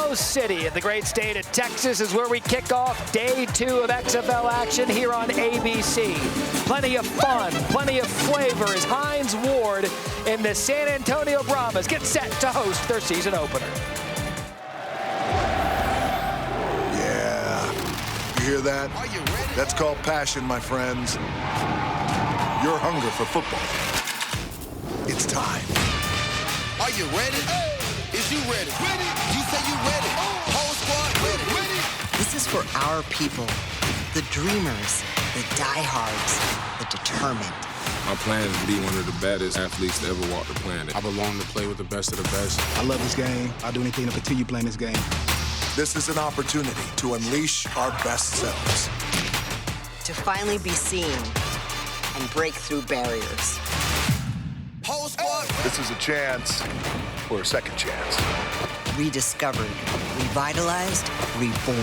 Rose City in the great state of Texas is where we kick off day 2 of XFL action here on ABC. Plenty of fun, plenty of flavor as Hines Ward and the San Antonio Brahmas get set to host their season opener. Yeah, you hear that? That's called passion, my friends. Your hunger for football. It's time. Are you ready? Is you ready? You say you ready. Whole squad ready. This is for our people, the dreamers, the diehards, the determined. My plan is to be one of the baddest athletes to ever walk the planet. I belong to play with the best of the best. I love this game. I'll do anything to continue playing this game. This is an opportunity to unleash our best selves. To finally be seen and break through barriers. Whole squad. This is a chance for a second chance. Rediscovered, revitalized, reborn.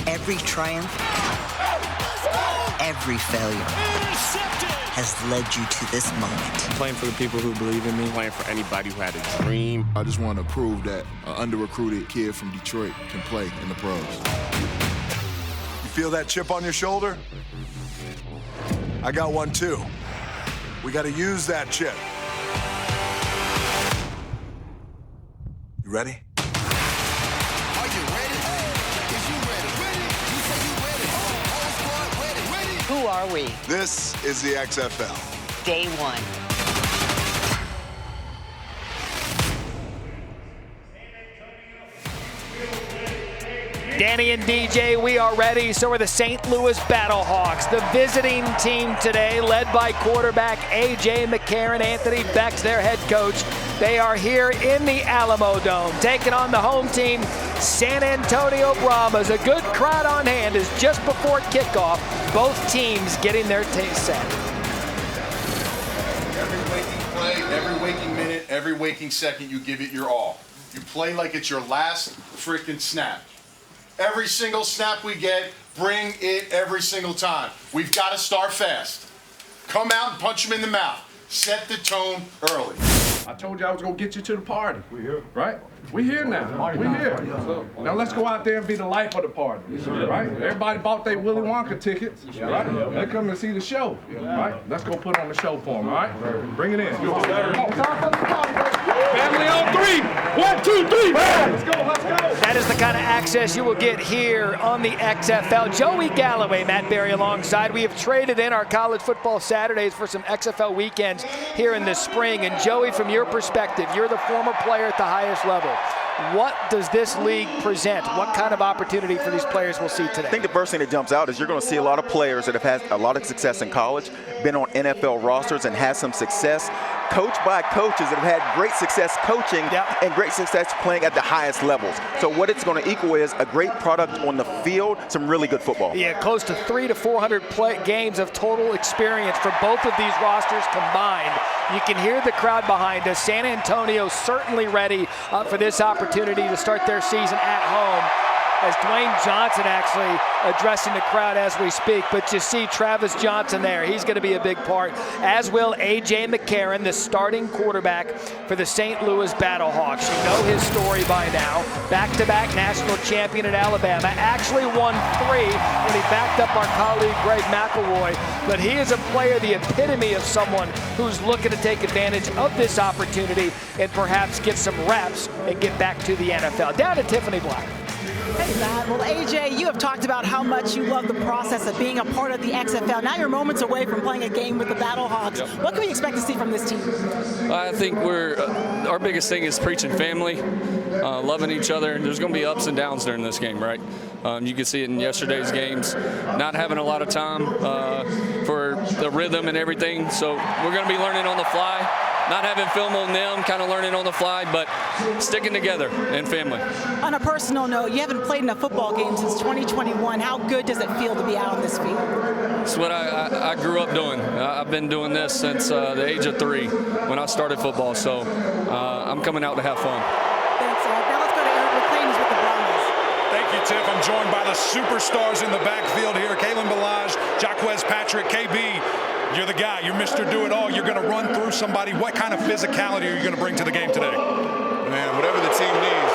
Every triumph, every failure has led you to this moment. Playing for the people who believe in me, playing for anybody who had a dream. I just want to prove that an under-recruited kid from Detroit can play in the pros. You feel that chip on your shoulder? I got one too. We got to use that chip. You ready? Are you ready? Is you ready? You say you ready. Whole squad ready. Who are we? This is the XFL. Day 1. Danny and DJ, we are ready. So are the St. Louis Battlehawks, the visiting team today, led by quarterback A.J. McCarron. Anthony Beck's their head coach. They are here in the Alamo Dome, taking on the home team, San Antonio Brahmas. A good crowd on hand is just before kickoff. Both teams getting their taste set. Every waking play, every waking minute, every waking second, you give it your all. You play like it's your last freaking snap. Every single snap we get, bring it every single time. We've got to start fast. Come out and punch them in the mouth. Set the tone early. I told you I was going to get you to the party. We here. Right? We here now. We here. Now let's go out there and be the life of the party. Right? Everybody bought their Willy Wonka tickets. Right? They come and see the show. Right? Let's go put on the show for them. All right? Bring it in. Family on 3. 1, 2, 3. Let's go. Let's go. That is the kind of access you will get here on the XFL. Joey Galloway, Matt Berry alongside. We have traded in our college football Saturdays for some XFL weekends here in the spring. And Joey, from your perspective, you're the former player at the highest level. What does this league present? What kind of opportunity for these players we'll see today? I think the first thing that jumps out is you're going to see a lot of players that have had a lot of success in college, been on NFL rosters and had some success, coached by coaches that have had great success coaching and great success playing at the highest levels. So what it's going to equal is a great product on the field, some really good football. Yeah, close to 300 to 400 games of total experience for both of these rosters combined. You can hear the crowd behind us. San Antonio certainly ready for this opportunity to start their season at home. As Dwayne Johnson actually addressing the crowd as we speak. But you see Travis Johnson there. He's going to be a big part, as will A.J. McCarron, the starting quarterback for the St. Louis Battlehawks. You know his story by now. Back-to-back national champion at Alabama. Actually won 3 when he backed up our colleague Greg McElroy. But he is a player, the epitome of someone who's looking to take advantage of this opportunity and perhaps get some reps and get back to the NFL. Down to Tiffany Black. Hey, Matt. Well, AJ, you have talked about how much you love the process of being a part of the XFL. Now you're moments away from playing a game with the Battlehawks. Yep. What can we expect to see from this team? I think our biggest thing is preaching family, loving each other. There's going to be ups and downs during this game, right? You can see it in yesterday's games, not having a lot of time for the rhythm and everything. So we're going to be learning on the fly. Not having film on them, kind of learning on the fly, but sticking together and family. On a personal note, you haven't played in a football game since 2021. How good does it feel to be out on this field? It's what I grew up doing. I've been doing this since the age of 3 when I started football, so I'm coming out to have fun. Thanks, Ed. Now let's go to Eric McLean, who's with the Brahmas. Thank you, Tiff. I'm joined by the superstars in the backfield here. Kalen Ballage, Jaquez Patrick, KB. You're the guy. You're Mr. Do-It-All. You're going to run through somebody. What kind of physicality are you going to bring to the game today? Man, whatever the team needs,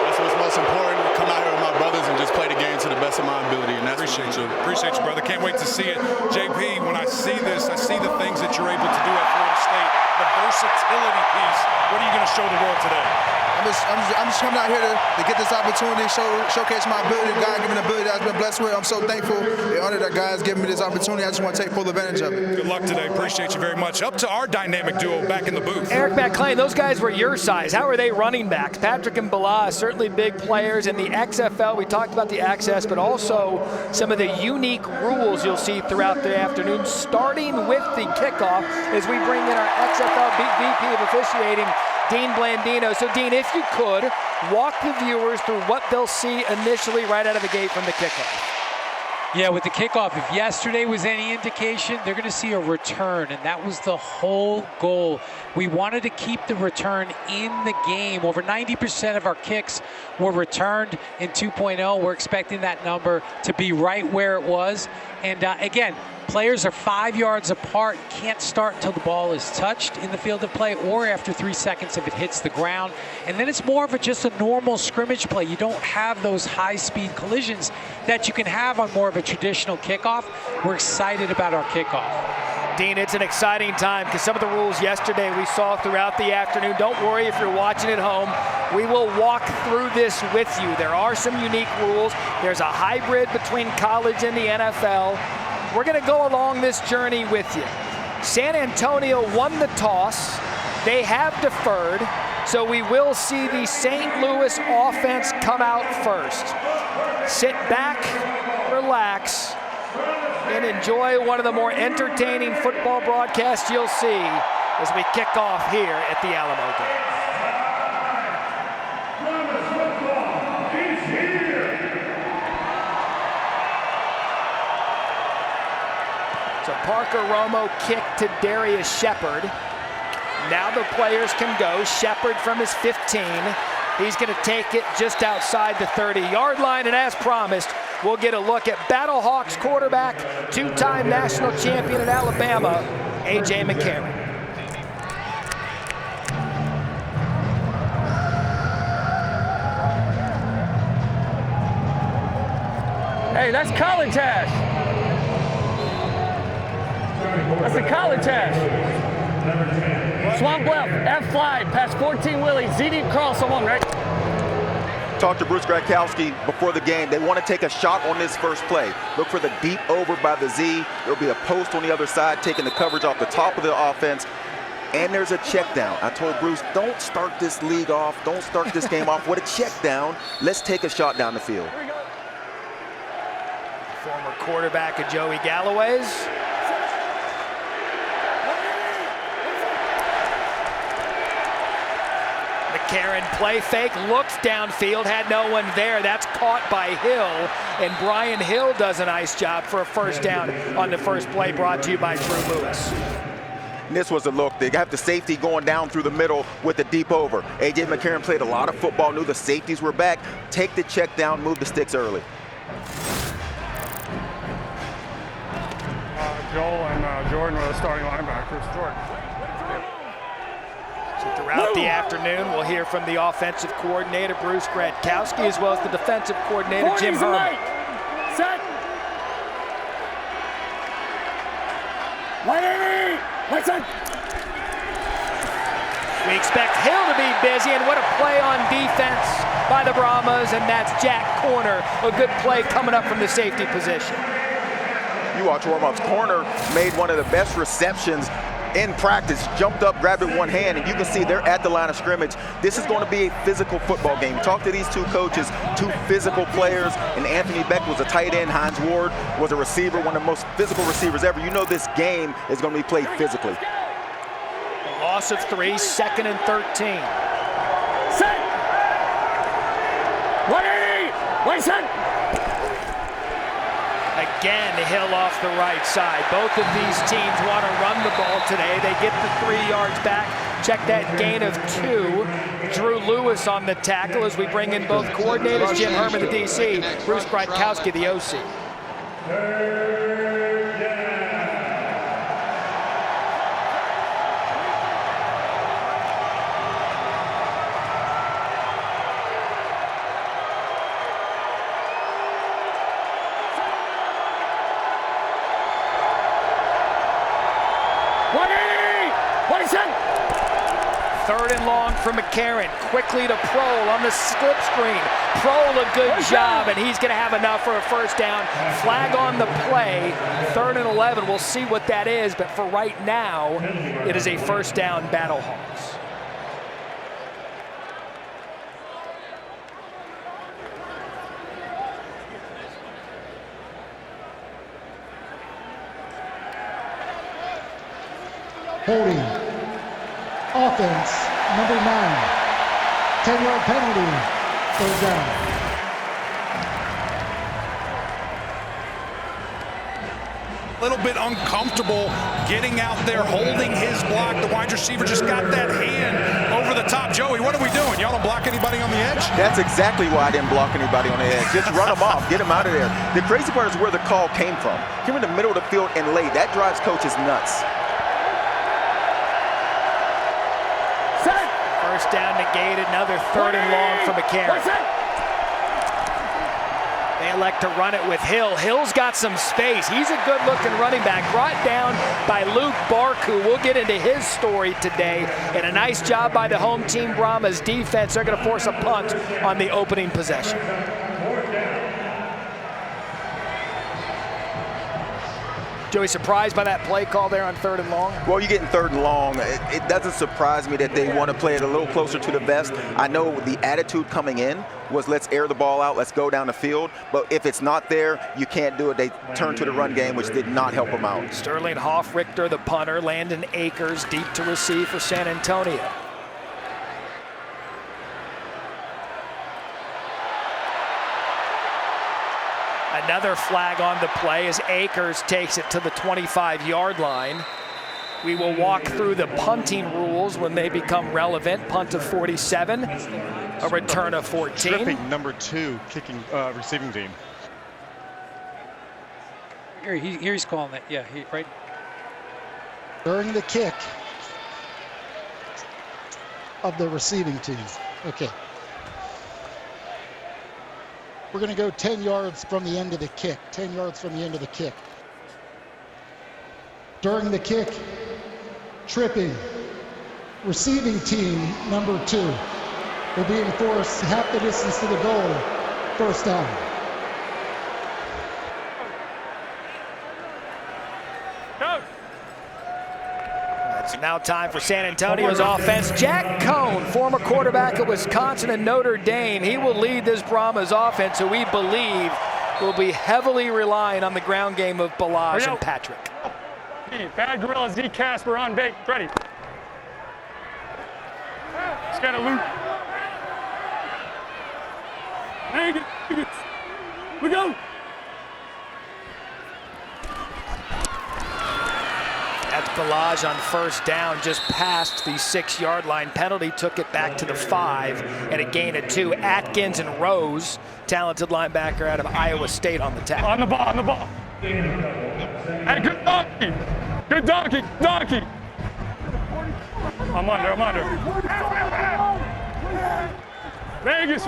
that's what's most important. Come out here with my brothers and just play the game to the best of my ability. And that's Appreciate you. Appreciate you, brother. Can't wait to see it. JP, when I see this, I see the things that you're able to do at Florida State. The versatility piece. What are you going to show the world today? I'm just coming out here to get this opportunity, showcase my ability, God-given ability that I've been blessed with. I'm so thankful and honored that God has given me this opportunity. I just want to take full advantage of it. Good luck today. Appreciate you very much. Up to our dynamic duo back in the booth. Eric McClain, those guys were your size. How are they running backs? Patrick and Bala, certainly big players in the XFL. We talked about the access, but also some of the unique rules you'll see throughout the afternoon, starting with the kickoff as we bring in our XFL VP of officiating, Dean Blandino. So, Dean, if you could, walk the viewers through what they'll see initially right out of the gate from the kickoff. Yeah, with the kickoff, if yesterday was any indication, they're going to see a return, and that was the whole goal. We wanted to keep the return in the game. Over 90% of our kicks were returned in 2.0. We're expecting that number to be right where it was. And again, players are 5 yards apart, can't start until the ball is touched in the field of play or after 3 seconds if it hits the ground. And then it's more of just a normal scrimmage play. You don't have those high-speed collisions that you can have on more of a traditional kickoff. We're excited about our kickoff. Dean, it's an exciting time because some of the rules yesterday we saw throughout the afternoon. Don't worry if you're watching at home. We will walk through this with you. There are some unique rules. There's a hybrid between college and the NFL. We're going to go along this journey with you. San Antonio won the toss. They have deferred, so we will see the St. Louis offense come out first. Sit back, relax, and enjoy one of the more entertaining football broadcasts you'll see as we kick off here at the Alamo Dome. So Parker Romo kicked to Darius Shepard. Now the players can go. Shepard from his 15. He's going to take it just outside the 30-yard line, and as promised, we'll get a look at Battlehawks quarterback, two-time national champion at Alabama, A.J. McCarron. Hey, that's college hash. That's a college hash. Swamp left, F fly, past 14 Willie, ZD cross on one, right? Talked to Bruce Gradkowski before the game. They want to take a shot on this first play. Look for the deep over by the Z. There'll be a post on the other side, taking the coverage off the top of the offense. And there's a check down. I told Bruce, don't start this league off, don't start this game off with a check down. Let's take a shot down the field. Former quarterback of Joey Galloway's. McCarron play fake, looks downfield, had no one there. That's caught by Hill, and Brian Hill does a nice job for a first down on the first play, brought to you by Drew Lewis. And this was a look. They have the safety going down through the middle with the deep over. A.J. McCarron played a lot of football, knew the safeties were back. Take the check down, move the sticks early. Joel and Jordan were the starting linebackers. Jordan. So throughout the afternoon, we'll hear from the offensive coordinator, Bruce Gradkowski, as well as the defensive coordinator, Jim Herman. Set. 180. Listen. We expect Hill to be busy, and what a play on defense by the Brahmas, and that's Jack Corner. A good play coming up from the safety position. You watch warm-ups. Corner made one of the best receptions in practice, jumped up, grabbed it with one hand, and you can see they're at the line of scrimmage. This is going to be a physical football game. Talk to these two coaches, two physical players, and Anthony Beck was a tight end. Hines Ward was a receiver, one of the most physical receivers ever. You know this game is going to be played physically. A loss of 3, 2nd and 13. Set. 180. Wait, set. Again, Hill off the right side. Both of these teams want to run the ball today. They get the 3 yards back. Check that gain of 2. Drew Lewis on the tackle as we bring in both coordinators, Jim Herman, the DC, Bruce Gradkowski, the OC. 3rd and long for McCarron. Quickly to Prohl on the slip screen. Prohl a good job, and he's going to have enough for a first down. Flag on the play. 3rd and 11. We'll see what that is, but for right now, it is a first down Battlehawks. Holding. Offense, number 9. 10-yard penalty. 3rd down. A little bit uncomfortable getting out there, holding his block. The wide receiver just got that hand over the top. Joey, what are we doing? Y'all don't block anybody on the edge? That's exactly why I didn't block anybody on the edge. Just run them off, get them out of there. The crazy part is where the call came from. Came in the middle of the field and late. That drives coaches nuts. First down negated, another 3rd and long for McCarron. They elect to run it with Hill. Hill's got some space. He's a good-looking running back, brought down by Luke Barku. We'll get into his story today. And a nice job by the home team Brahmas defense. They're going to force a punt on the opening possession. Joey, surprised by that play call there on 3rd and long? Well, you're getting 3rd and long. It doesn't surprise me that they want to play it a little closer to the vest. I know the attitude coming in was let's air the ball out, let's go down the field. But if it's not there, you can't do it. They turn to the run game, which did not help them out. Sterling Hoffrichter, the punter. Landon Akers deep to receive for San Antonio. Another flag on the play as Akers takes it to the 25-yard line. We will walk through the punting rules when they become relevant. Punt of 47, a return of 14. Tripping number 2 kicking receiving team. Here he's calling it. Yeah, right. During the kick of the receiving team. Okay. We're going to go 10 yards from the end of the kick. 10 yards from the end of the kick. During the kick, tripping, receiving team number 2 will be enforced half the distance to the goal, first down. It's now time for San Antonio's offense. Jack Cohn, former quarterback at Wisconsin and Notre Dame. He will lead this Brahmas offense, who we believe will be heavily relying on the ground game of Balazs and Patrick. Bad Gorilla, Z Casper on bait. Ready. Just got a loop. We go. That's Balazs on first down, just past the 6-yard line. Penalty took it back to the 5 and a gain of 2. Atkins and Rose, talented linebacker out of Iowa State on the tackle. On the ball, on the ball. Hey, good donkey. Good donkey, donkey. I'm under. Vegas.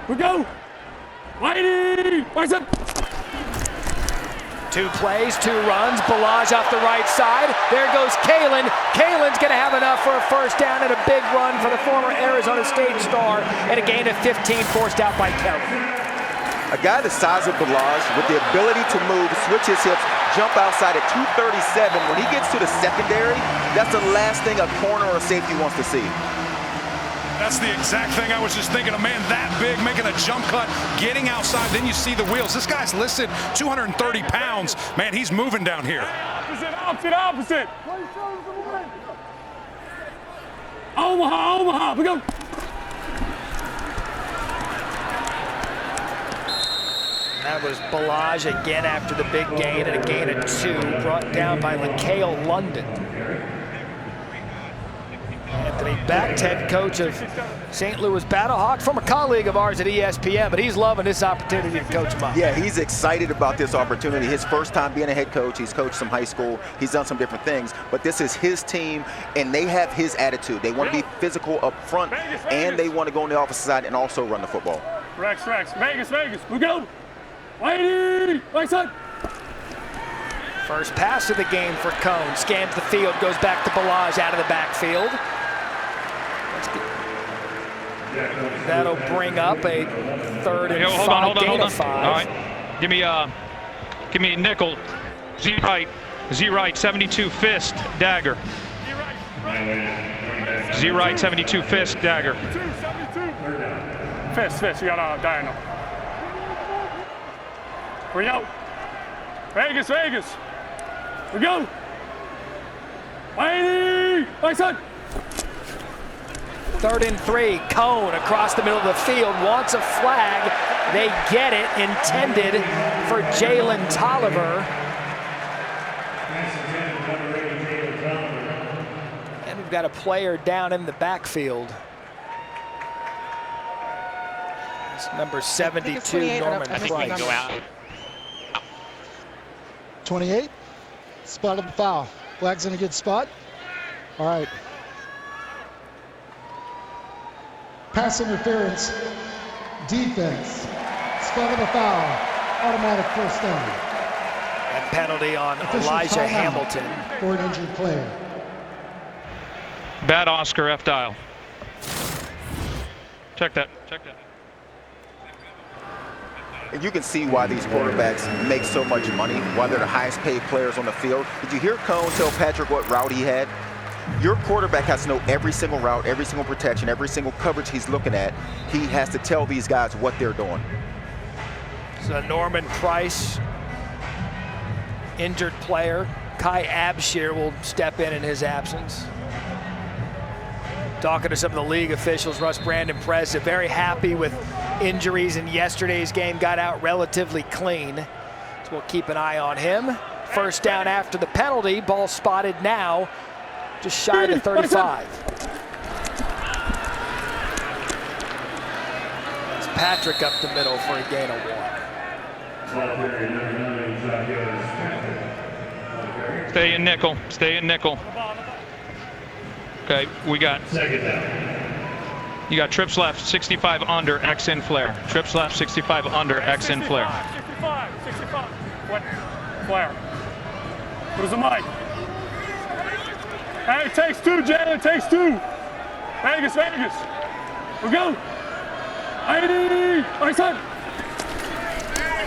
We go. Whitey. What's up? 2 plays, 2 runs. Balazs off the right side. There goes Kalen. Kalen's going to have enough for a first down and a big run for the former Arizona State star, and a gain of 15 forced out by Kelly. A guy the size of Balazs with the ability to move, switch his hips, jump outside at 237. When he gets to the secondary, that's the last thing a corner or a safety wants to see. That's the exact thing I was just thinking. A man that big making a jump cut, getting outside, then you see the wheels. This guy's listed 230 pounds. Man, he's moving down here. Opposite. Omaha, we go. That was Balazs again after the big gain, and a gain of 2, brought down by LaCale London. Anthony Becht, head coach of St. Louis Battlehawks, former colleague of ours at ESPN, but he's loving this opportunity to coach him up. Yeah, he's excited about this opportunity. His first time being a head coach. He's coached some high school. He's done some different things, but this is his team, and they have his attitude. They want to be physical up front, and they want to go on the opposite side and also run the football. Rex. Vegas. We go. Whitey. Right side. First pass of the game for Cohn. Scans the field, goes back to Balazs out of the backfield. That'll bring up a 3rd and 5. Hold on. All right. Give me nickel. Z right, 72 fist, dagger. Z right, 72 fist, dagger. Fist, you got a diagonal. We go. Vegas. We go. Mighty, my son. 3rd and 3, Cone across the middle of the field, wants a flag. They get it, intended for Jalen Tolliver. And we've got a player down in the backfield. It's number 72, Norman Price. Go out. 28, spotted the foul. Flag's in a good spot. All right. Pass interference, defense, spotted the foul, automatic first down. And penalty on Elijah Hamilton. For an injured player. Bad Oscar, F dial. Check that. And you can see why these quarterbacks make so much money, why they're the highest paid players on the field. Did you hear Cone tell Patrick what route he had? Your quarterback has to know every single route, every single protection, every single coverage he's looking at. He has to tell these guys what they're doing. So Norman Price, injured player. Kai Abshir will step in his absence. Talking to some of the league officials, Russ Brandon President, very happy with injuries in yesterday's game, got out relatively clean. So we'll keep an eye on him. First down after the penalty, ball spotted now, just shy of the 35. It's Patrick up the middle for a gain of 1. Stay in nickel. Okay, we got. You got trips left, 65 under, X in flare. Trips left, 65 under, X in flare. 65. What? Flare. Where's the mic? Hey, takes 2, Jalen, takes 2. Vegas. We go. My son.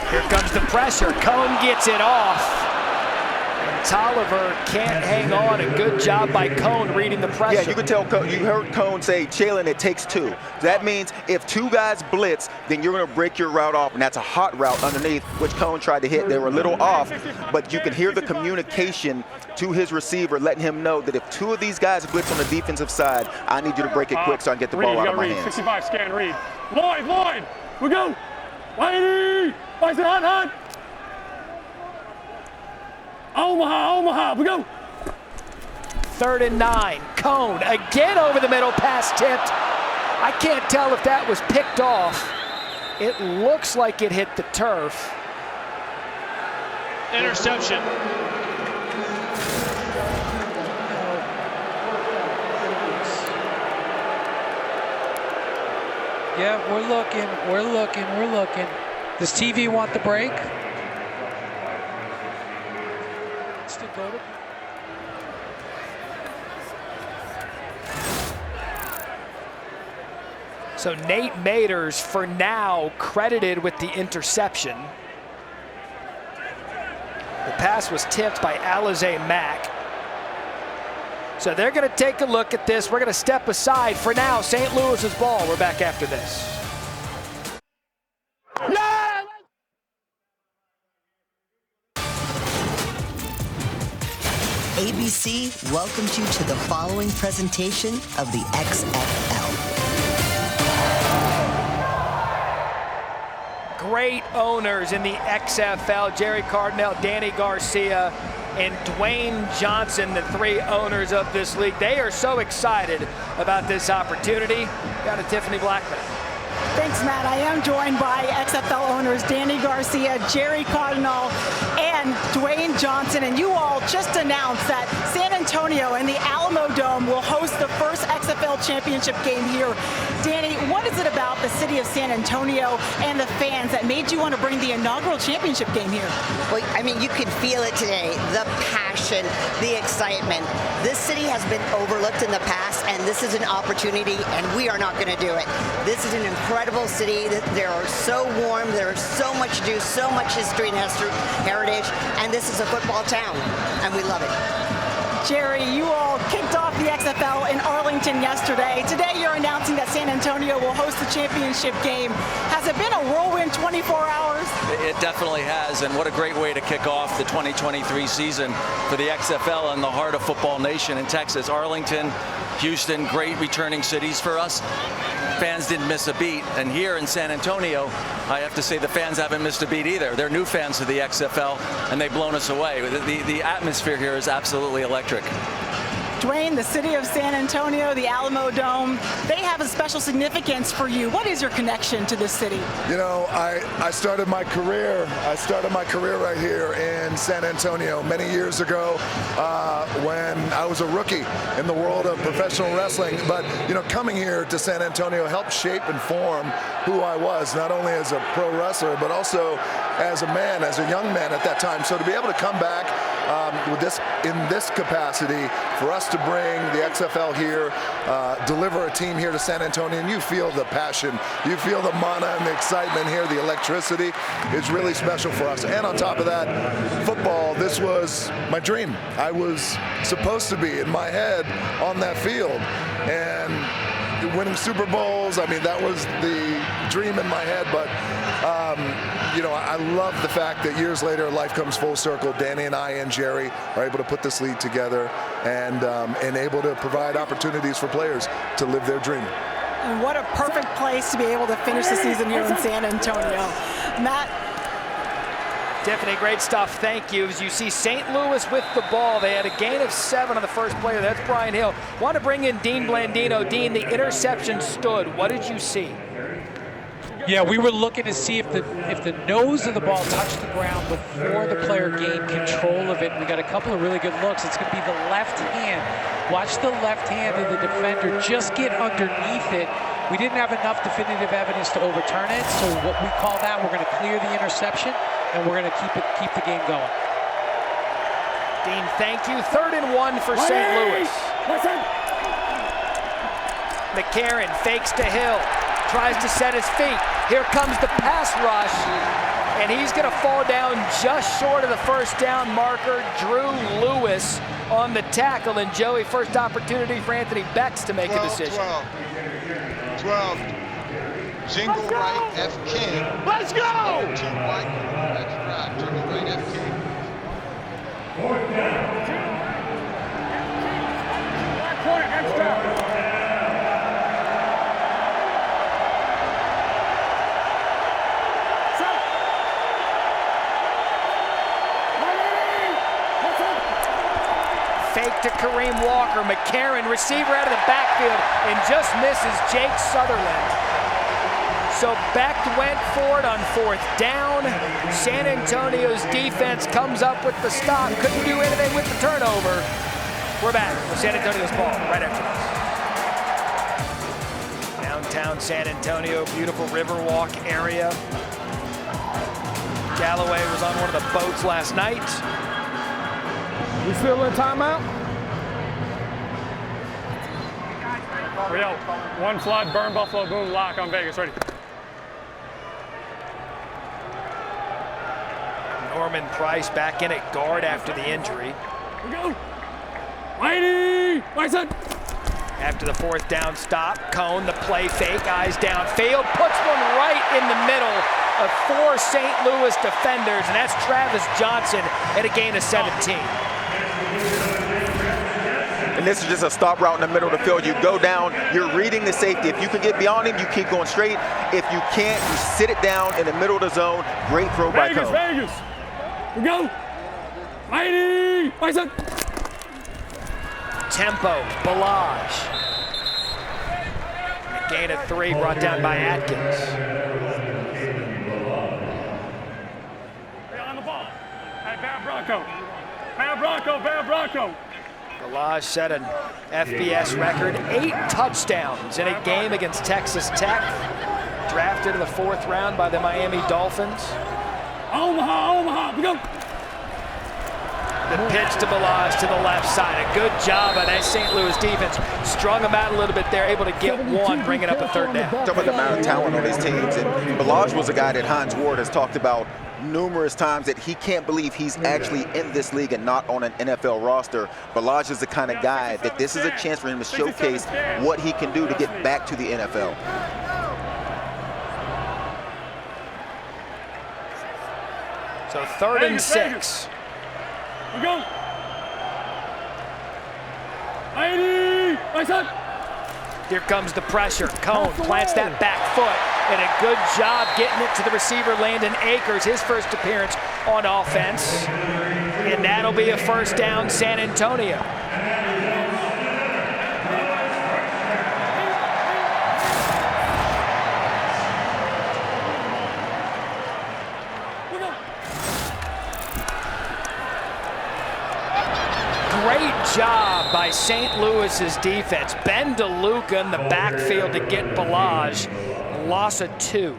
Here comes the pressure. Cone gets it off. Tolliver can't hang on. A good job by Cone reading the pressure. Yeah, you could tell, you heard Cone say, Jalen, it takes 2. That means if 2 guys blitz, then you're going to break your route off, and that's a hot route underneath, which Cone tried to hit. They were a little off, but you can hear the communication to his receiver, letting him know that if 2 of these guys blitz on the defensive side, I need you to break it quick so I can get the ball out of my hands. 65 scan, read. Lloyd, we go. Whitey, Bison, hot. Omaha, we go. 3rd and 9, Cone again over the middle, pass tipped. I can't tell if that was picked off. It looks like it hit the turf. Interception. Yeah, we're looking. Does TV want the break? So Nate Maters, for now, credited with the interception. The pass was tipped by Alize Mack. So they're going to take a look at this. We're going to step aside. For now, St. Louis's ball. We're back after this. ABC welcomes you to the following presentation of the XFL. Great owners in the XFL, Jerry Cardinale, Danny Garcia, and Dwayne Johnson, the 3 owners of this league. They are so excited about this opportunity. Got a Tiffany Blackman. Thanks, Matt. I am joined by XFL owners Danny Garcia, Jerry Cardinale, and Dwayne Johnson. And you all just announced that San Antonio and the Alamo Dome will host the first XFL championship game here. Danny, what is it about the city of San Antonio and the fans that made you want to bring the inaugural championship game here? Well, I mean, you could feel it today, the passion passion, the excitement. This city has been overlooked in the past, and this is an opportunity, and we are not going to do it. This is an incredible city. They are so warm. There's so much to do, so much history and heritage, and this is a football town, and we love it. Jerry, you all kicked off the XFL in Arlington yesterday. Today you're announcing that San Antonio will host the championship game. Has it been a whirlwind 24 hours? It definitely has, and what a great way to kick off the 2023 season for the XFL in the heart of football nation in Texas. Arlington, Houston, great returning cities for us. Fans didn't miss a beat, and here in San Antonio, I have to say the fans haven't missed a beat either. They're new fans of the XFL, and they've blown us away. The atmosphere here is absolutely electric. Dwayne, the city of San Antonio, the Alamo Dome, they have a special significance for you. What is your connection to this city? You know, I started my career right here in San Antonio many years ago when I was a rookie in the world of professional wrestling. But, you know, coming here to San Antonio helped shape and form who I was, not only as a pro wrestler, but also as a man, as a young man at that time. So to be able to come back in this capacity, for us to bring the XFL here, deliver a team here to San Antonio, and you feel the passion, you feel the mana and the excitement here, the electricity is really special for us. And on top of that, football, this was my dream. I was supposed to be in my head on that field. And winning Super Bowls, I mean, that was the dream in my head. But you know, I love the fact that years later life comes full circle. Danny and I and Jerry are able to put this league together and able to provide opportunities for players to live their dream. And what a perfect place to be able to finish the season here in San Antonio. Matt? Tiffany, great stuff. Thank you. As you see St. Louis with the ball, they had a gain of 7 on the first play. That's Brian Hill. Want to bring in Dean Blandino. Dean, the interception stood. What did you see? Yeah, we were looking to see if the nose of the ball touched the ground before the player gained control of it. We got a couple of really good looks. It's going to be the left hand. Watch the left hand of the defender just get underneath it. We didn't have enough definitive evidence to overturn it, so what we call that, we're going to clear the interception, and we're going to keep the game going. Dean, thank you. 3rd and 1 for St. Louis. McCarron fakes to Hill. Tries to set his feet. Here comes the pass rush, and he's going to fall down just short of the first down marker. Drew Lewis on the tackle, and Joey, first opportunity for Anthony Betts to make a decision. 12. Jingle right, F. King. Let's go! 2 white. That's right. Jingle right, F. King. 4th down. Back corner, extra. Fake to Kareem Walker. McCarron, receiver out of the backfield, and just misses Jake Sutherland. So Beck went for it on 4th down. San Antonio's defense comes up with the stop. Couldn't do anything with the turnover. We're back with San Antonio's ball right after this. Downtown San Antonio, beautiful Riverwalk area. Galloway was on one of the boats last night. We still in timeout? We're out. 1 flood, burn, Buffalo, boom, lock on Vegas. Ready. Norman Price back in at guard after the injury. We go. Whitey! Whiteson! After the 4th down stop, Cone, the play fake, eyes downfield, puts one right in the middle of 4 St. Louis defenders, and that's Travis Johnson at a gain of 17. And this is just a stop route in the middle of the field. You go down, you're reading the safety. If you can get beyond him, you keep going straight. If you can't, you sit it down in the middle of the zone. Great throw by Cone. Vegas! We go! Whitey! Whiteson! Tempo, Balaj. A gain of 3 brought down by Atkins. On the ball. Hey, Bad Bronco. Bad Bronco, Bad Bronco. Balaj set an FBS record, 8 touchdowns in a game against Texas Tech. Drafted in the 4th round by the Miami Dolphins. Omaha, Omaha, we go. The pitch to Balazs to the left side. A good job by that St. Louis defense. Strung them out a little bit there, able to get one, bringing up a third down. Talk about the amount of talent on these teams. And Balazs was a guy that Hines Ward has talked about numerous times that he can't believe he's actually in this league and not on an NFL roster. Balazs is the kind of guy that this is a chance for him to showcase what he can do to get back to the NFL. So 3rd and 6. We go. Here comes the pressure. Cone plants that back foot, and a good job getting it to the receiver, Landon Akers, his first appearance on offense. And that'll be a first down, San Antonio. Great job by St. Louis's defense. Ben DeLuca in the backfield to get Balazs. Loss of 2.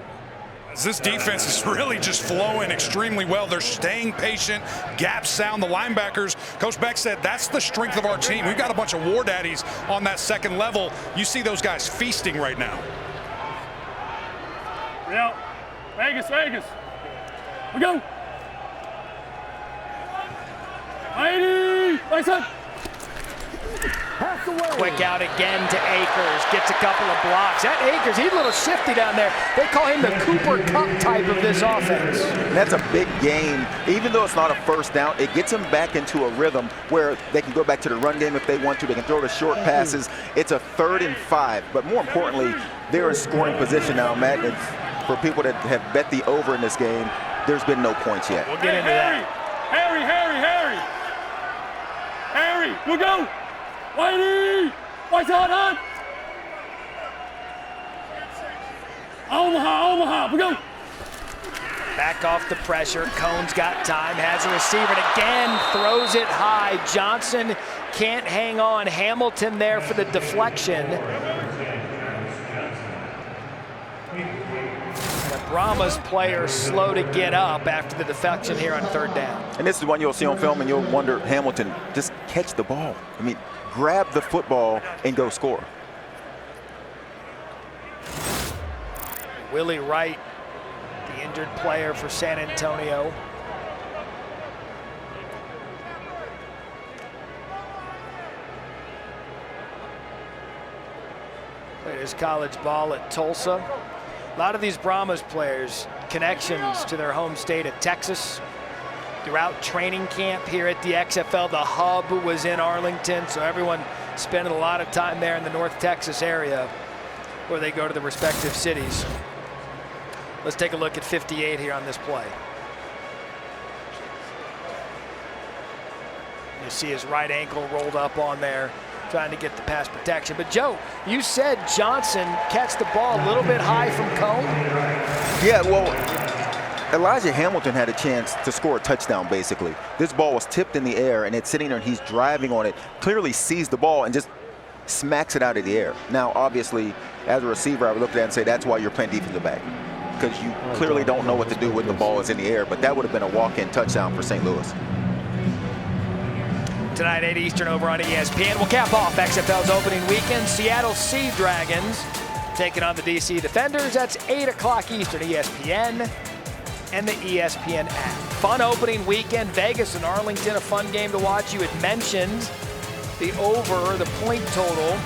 This defense is really just flowing extremely well. They're staying patient, gap sound. The linebackers, Coach Beck said, that's the strength of our team. We've got a bunch of war daddies on that second level. You see those guys feasting right now. Yeah. Vegas. We go. Quick out again to Akers. Gets a couple of blocks. That Akers, he's a little shifty down there. They call him the Cooper Kupp type of this offense. And that's a big game. Even though it's not a first down, it gets them back into a rhythm where they can go back to the run game if they want to. They can throw the short passes. It's a 3rd and 5. But more importantly, they're in scoring position now, Matt. And for people that have bet the over in this game, there's been no points yet. We'll get into that. Harry, we go. Whitey, White's on. Omaha, we go. Back off the pressure. Cone's got time, has a receiver, and again throws it high. Johnson can't hang on. Hamilton there for the deflection. The Brahmas player slow to get up after the deflection here on 3rd down. And this is one you'll see on film and you'll wonder, Hamilton, just catch the ball. I mean, grab the football and go score. Willie Wright, the injured player for San Antonio. Played his college ball at Tulsa. A lot of these Brahmas players, connections to their home state of Texas. Throughout training camp here at the XFL, the hub was in Arlington, so everyone spending a lot of time there in the North Texas area where they go to the respective cities. Let's take a look at 58 here on this play. You see his right ankle rolled up on there, trying to get the pass protection. But Joe, you said Johnson catch the ball a little bit high from Cone? Yeah, well, Elijah Hamilton had a chance to score a touchdown, basically. This ball was tipped in the air, and it's sitting there, and he's driving on it, clearly sees the ball and just smacks it out of the air. Now, obviously, as a receiver, I would look at that and say that's why you're playing defensive back, because you clearly don't know what to do when the ball is in the air, but that would have been a walk-in touchdown for St. Louis. Tonight, 8 Eastern over on ESPN. We'll cap off XFL's opening weekend. Seattle Sea Dragons taking on the DC Defenders. That's 8 o'clock Eastern, ESPN and the ESPN app. Fun opening weekend. Vegas and Arlington, a fun game to watch. You had mentioned the over, the point total.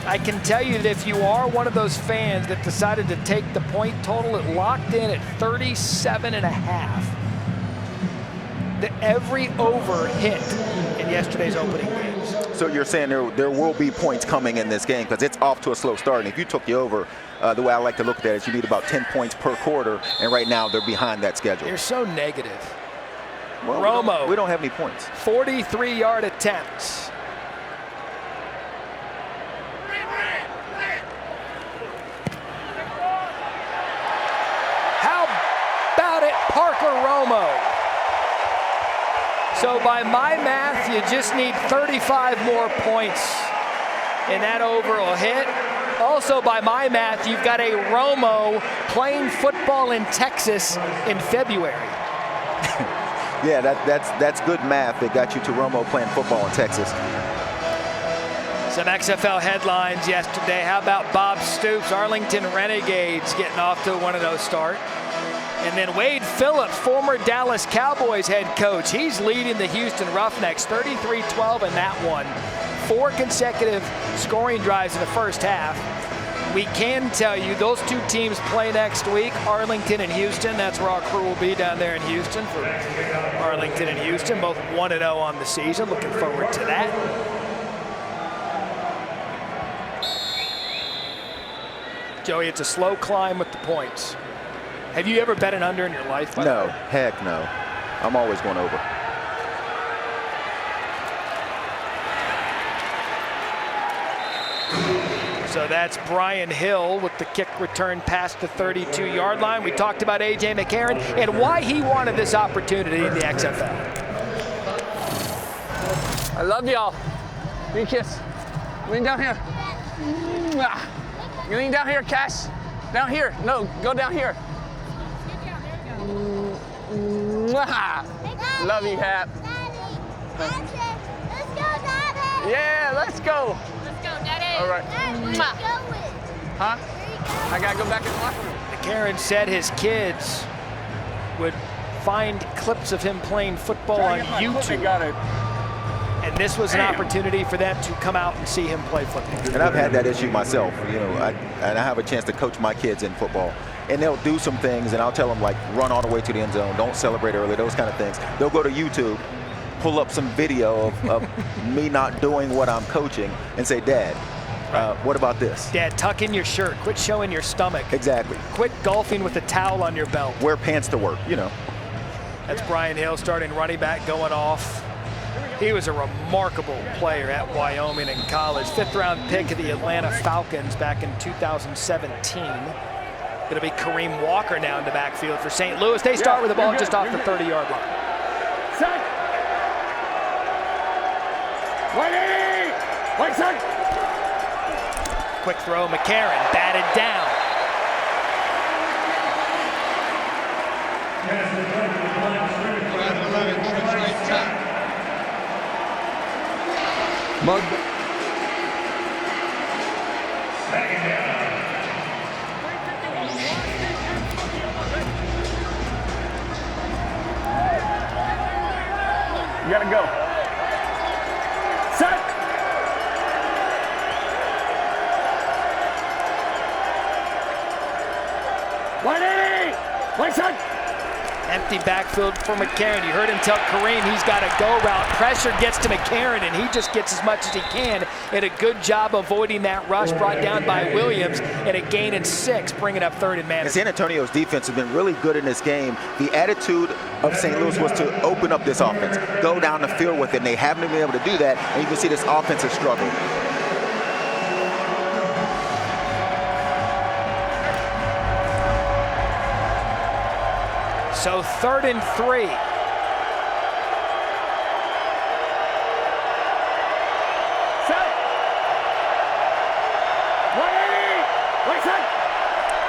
I can tell you that if you are one of those fans that decided to take the point total, it locked in at 37.5. Every over hit in yesterday's opening games. So you're saying there will be points coming in this game because it's off to a slow start. And if you took the over, the way I like to look at it is you need about 10 points per quarter, and right now they're behind that schedule. You're so negative. Well, Romo. We don't have any points. 43-yard attempts. How about it, Parker Romo? So by my math, you just need 35 more points, and that over will hit. Also, by my math, you've got a Romo playing football in Texas in February. Yeah, that's good math that got you to Romo playing football in Texas. Some XFL headlines yesterday. How about Bob Stoops, Arlington Renegades getting off to a 1-0 start. And then Wade Phillips, former Dallas Cowboys head coach. He's leading the Houston Roughnecks 33-12 in that one. 4 consecutive scoring drives in the first half. We can tell you those two teams play next week, Arlington and Houston. That's where our crew will be down there in Houston for Arlington and Houston, both 1-0 on the season. Looking forward to that. Joey, it's a slow climb with the points. Have you ever bet an under in your life? No, heck no. I'm always going over. So that's Brian Hill with the kick return past the 32-yard line. We talked about A.J. McCarron and why he wanted this opportunity in the XFL. I love y'all. Give me a kiss. Lean down here. You lean down here, Cash. Down here. No, go down here. Love you, Hap. Yeah, let's go. Let's go, Daddy. All right. Huh? I gotta go back in the locker room. McCarron said his kids would find clips of him playing football on YouTube. Got it. And this was an opportunity for them to come out and see him play football. And I've had that issue myself. You know, and I have a chance to coach my kids in football. And they'll do some things, and I'll tell them, like, run all the way to the end zone, don't celebrate early, those kind of things. They'll go to YouTube, pull up some video of me not doing what I'm coaching, and say, Dad, what about this? Dad, tuck in your shirt. Quit showing your stomach. Exactly. Quit golfing with a towel on your belt. Wear pants to work, you know. That's Brian Hill, starting running back, going off. He was a remarkable player at Wyoming in college. 5th-round pick of the Atlanta Falcons back in 2017. It'll be Kareem Walker now in the backfield for St. Louis. They start with the ball just off the 30-yard line. Set. Right side. Quick throw, McCarron batted down. Mug. You gotta go. Set. Right side. Empty backfield for McCarron. You heard him tell Kareem he's got a go route. Pressure gets to McCarron, and he just gets as much as he can. And a good job avoiding that rush brought down by Williams, and a gain in 6, bringing up 3rd and man. San Antonio's defense has been really good in this game. The attitude of St. Louis was to open up this offense, go down the field with it, and they haven't been able to do that, and you can see this offensive struggle. So 3rd and 3.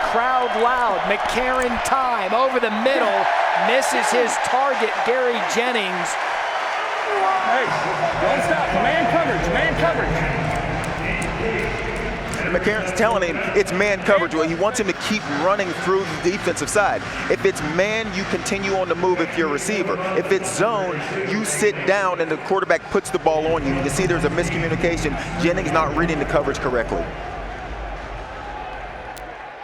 Crowd loud. McCarron time over the middle. Misses his target, Gary Jennings. Hey, don't stop. Man coverage. Man coverage. McCarron's telling him it's man coverage. Well, he wants him to keep running through the defensive side. If it's man, you continue on the move if you're a receiver. If it's zone, you sit down and the quarterback puts the ball on you. You can see there's a miscommunication. Jennings not reading the coverage correctly.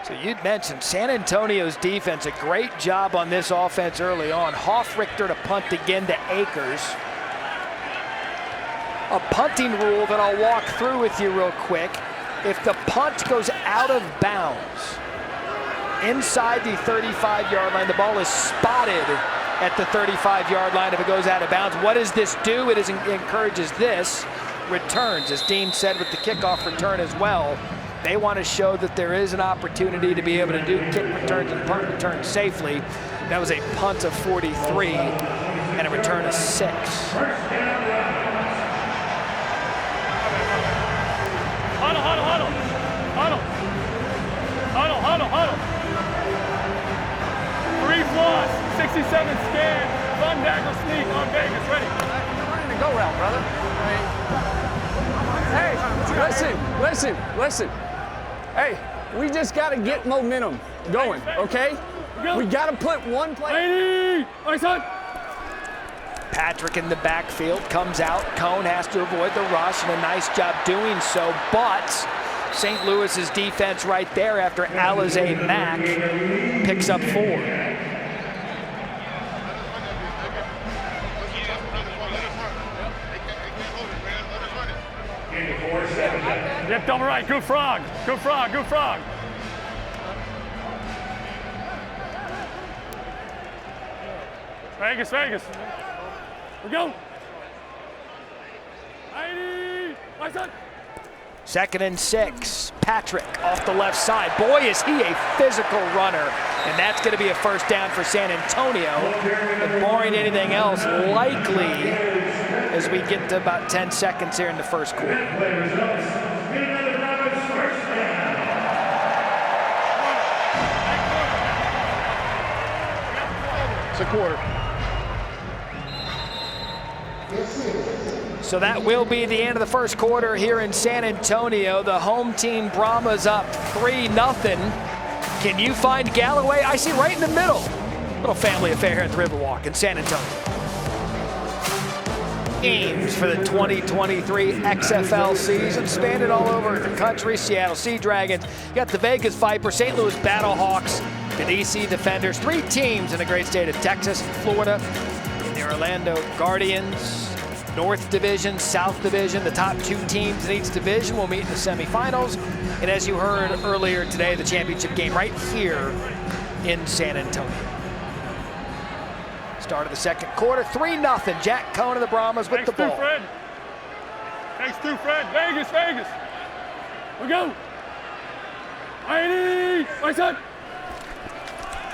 So you'd mentioned San Antonio's defense, a great job on this offense early on. Hoffrichter to punt again to Akers. A punting rule that I'll walk through with you real quick. If the punt goes out of bounds inside the 35-yard line, the ball is spotted at the 35-yard line if it goes out of bounds. What does this do? It encourages this returns, as Dean said with the kickoff return as well. They want to show that there is an opportunity to be able to do kick returns and punt returns safely. That was a punt of 43 and a return of 6. Huddle, huddle, huddle. Huddle. Huddle, huddle, huddle. 3 floss, 67 scan, Run dagger sneak on Vegas. Ready? You're running the go route, brother. Hey, listen. Hey, we just got to get momentum going, okay? We got to put one play. Patrick in the backfield comes out. Cone has to avoid the rush, and a nice job doing so. But St. Louis's defense right there after Alize Mack picks up 4. Yep, double right. Good frog. Good frog. Good frog. Vegas. We go. 90. My son. 2nd and 6. Patrick off the left side. Boy, is he a physical runner. And that's going to be a first down for San Antonio. And barring anything else, likely as we get to about 10 seconds here in the first quarter. It's a quarter. So that will be the end of the first quarter here in San Antonio. The home team Brahmas up 3-0. Can you find Galloway? I see right in the middle. Little family affair here at the Riverwalk in San Antonio. Games for the 2023 XFL season, spanned all over the country. Seattle Sea Dragons, you got the Vegas Vipers, St. Louis Battlehawks, the DC Defenders, 3 teams in the great state of Texas, Florida, and the Orlando Guardians. North Division, South Division, the top 2 teams in each division will meet in the semifinals. And as you heard earlier today, the championship game right here in San Antonio. Start of the second quarter, 3-0. Jack Cone of the Brahmas with the ball. Fred. Takes 2, Fred. Vegas. We go. 90. My son.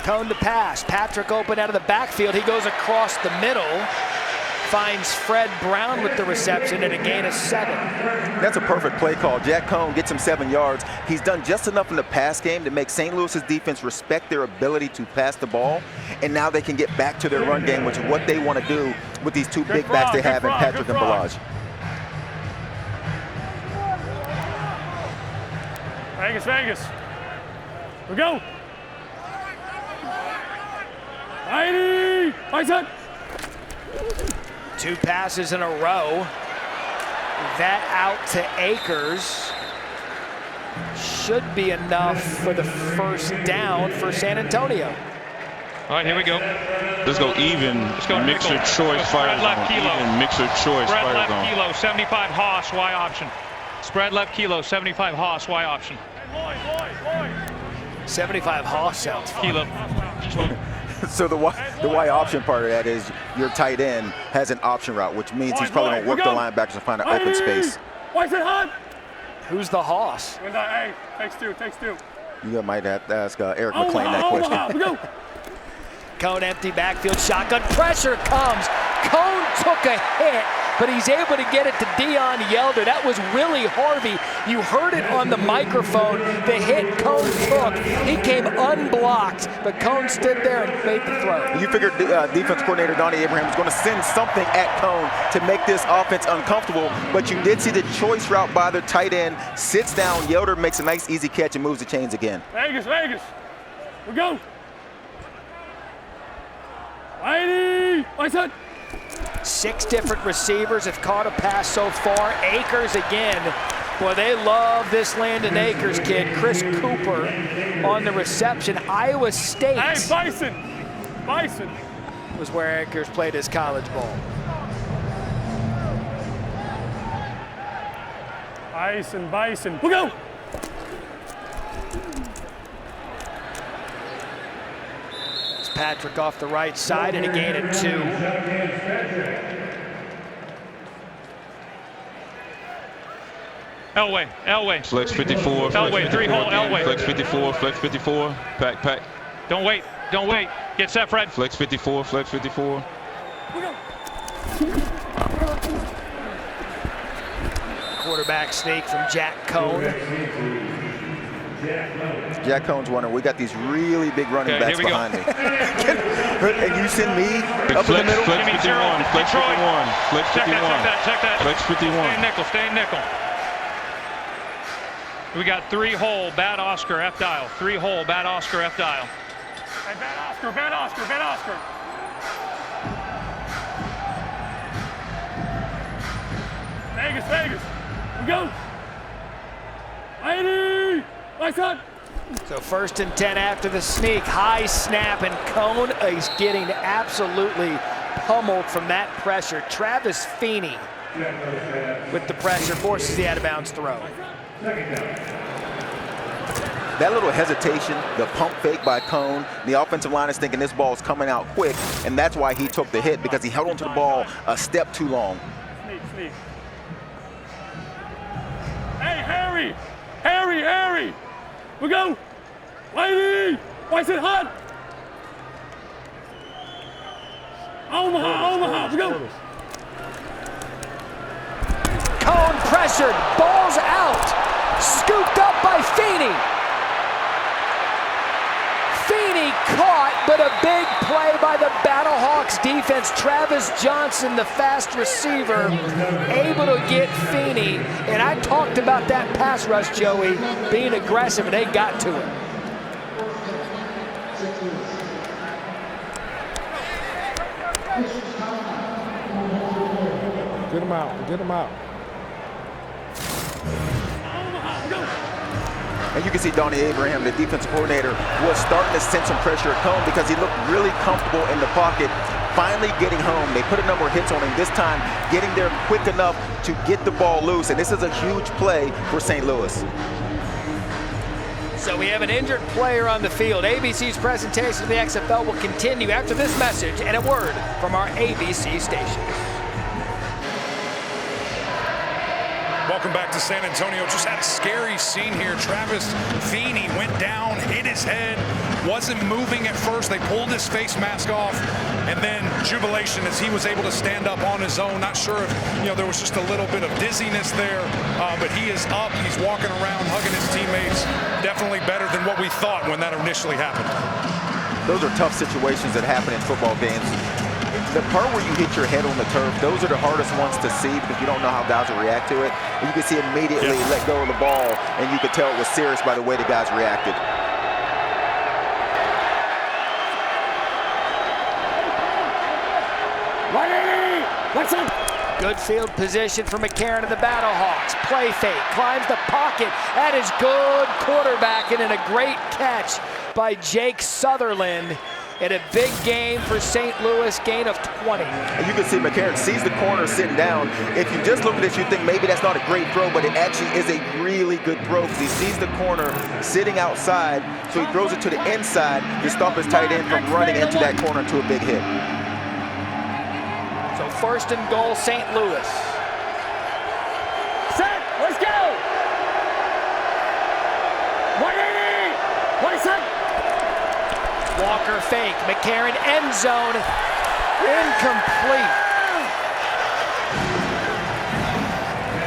Cone to pass. Patrick open out of the backfield. He goes across the middle. Finds Fred Brown with the reception and a gain of 7. That's a perfect play call. Jack Cone gets him 7 yards. He's done just enough in the pass game to make St. Louis's defense respect their ability to pass the ball, and now they can get back to their run game, which is what they want to do with these 2 big backs they have in Patrick and Balaj. Vegas. We go. 90. My son. 2 passes in a row. That out to Akers. Should be enough for the first down for San Antonio. All right, here we go. Let's go even. Let's go mixer nickel. choice fire Spread left zone. kilo. Even mixer choice Spread fire left zone. kilo, 75 Haas, Y option. Spread left kilo, 75 Haas, Y option. 75 Haas sounds fun. Kilo. So the Y option part of that is your tight end has an option route, which means he's probably going to work the linebackers to find an open space. Why is it hot? Who's the Haas? Hey, takes two. You might have to ask Eric McLean that question. Cone empty backfield, shotgun, pressure comes. Cone took a hit, but he's able to get it to Dion Yelder. That was Willie Harvey. You heard it on the microphone. The hit Cone took, he came unblocked, but Cone stood there and made the throw. You figured defense coordinator Donnie Abraham was going to send something at Cone to make this offense uncomfortable, but you did see the choice route by the tight end, sits down, Yelder makes a nice easy catch and moves the chains again. Vegas. We go. 90. My son. 6 different receivers have caught a pass so far. Akers again. Boy, they love this Landon Akers kid. Chris Cooper on the reception. Iowa State. Hey, Bison. Was where Akers played his college ball. Bison. We go. Patrick off the right side and a gain of 2. Elway. Flex 54. Elway, 3-hole Elway. Flex 54. Pack. Don't wait. Get set, Fred. Flex 54. Quarterback sneak from Jack Cone. Jack Cone's wondering, we got these really big running backs behind me. and you send me up in the middle. Flex 51, flex 51, flex 51. Check that. Flex 51. Stay in nickel. We got 3 hole, bad Oscar, F dial. 3 hole, bad Oscar, F dial. Hey, bad Oscar. Vegas. We go. Lady, my son. So 1st and 10 after the sneak. High snap, and Cone is getting absolutely pummeled from that pressure. Travis Feeney with the pressure forces the out-of-bounds throw. That little hesitation, the pump fake by Cone, the offensive line is thinking this ball is coming out quick, and that's why he took the hit, because he held onto the ball a step too long. Sneak. Hey, Harry. We go. Lady, why is it hot? Omaha, we go. Cone pressured, ball's out, scooped up by Feeney. Feeney caught, but a big play by the Battlehawks defense. Travis Johnson, the fast receiver, able to get Feeney. And I talked about that pass rush, Joey, being aggressive, and they got to him. Get him out. And you can see Donnie Abraham, the defensive coordinator, was starting to send some pressure at Cone because he looked really comfortable in the pocket. Finally getting home. They put a number of hits on him, this time getting there quick enough to get the ball loose. And this is a huge play for St. Louis. So we have an injured player on the field. ABC's presentation of the XFL will continue after this message and a word from our ABC station. Welcome back to San Antonio. Just had a scary scene here. Travis Feeney went down, hit his head, wasn't moving at first. They pulled his face mask off, and then jubilation as he was able to stand up on his own. Not sure if there was just a little bit of dizziness there, but he is up. He's walking around, hugging his teammates. Definitely better than what we thought when that initially happened. Those are tough situations that happen in football games. The part where you hit your head on the turf, those are the hardest ones to see because you don't know how guys will react to it. And you can see immediately let go of the ball, and you could tell it was serious by the way the guys reacted. Good field position for McCarron and the Battlehawks. Play fake, climbs the pocket. That is good quarterbacking and a great catch by Jake Sutherland. In a big game for St. Louis, gain of 20. And you can see McCarron sees the corner sitting down. If you just look at this, you think maybe that's not a great throw, but it actually is a really good throw because he sees the corner sitting outside, so he throws it to the inside to stop his tight end from running into that corner to a big hit. So 1st and goal, St. Louis. Set, let's go! 180! 27! Walker fake, McCarron end zone, incomplete.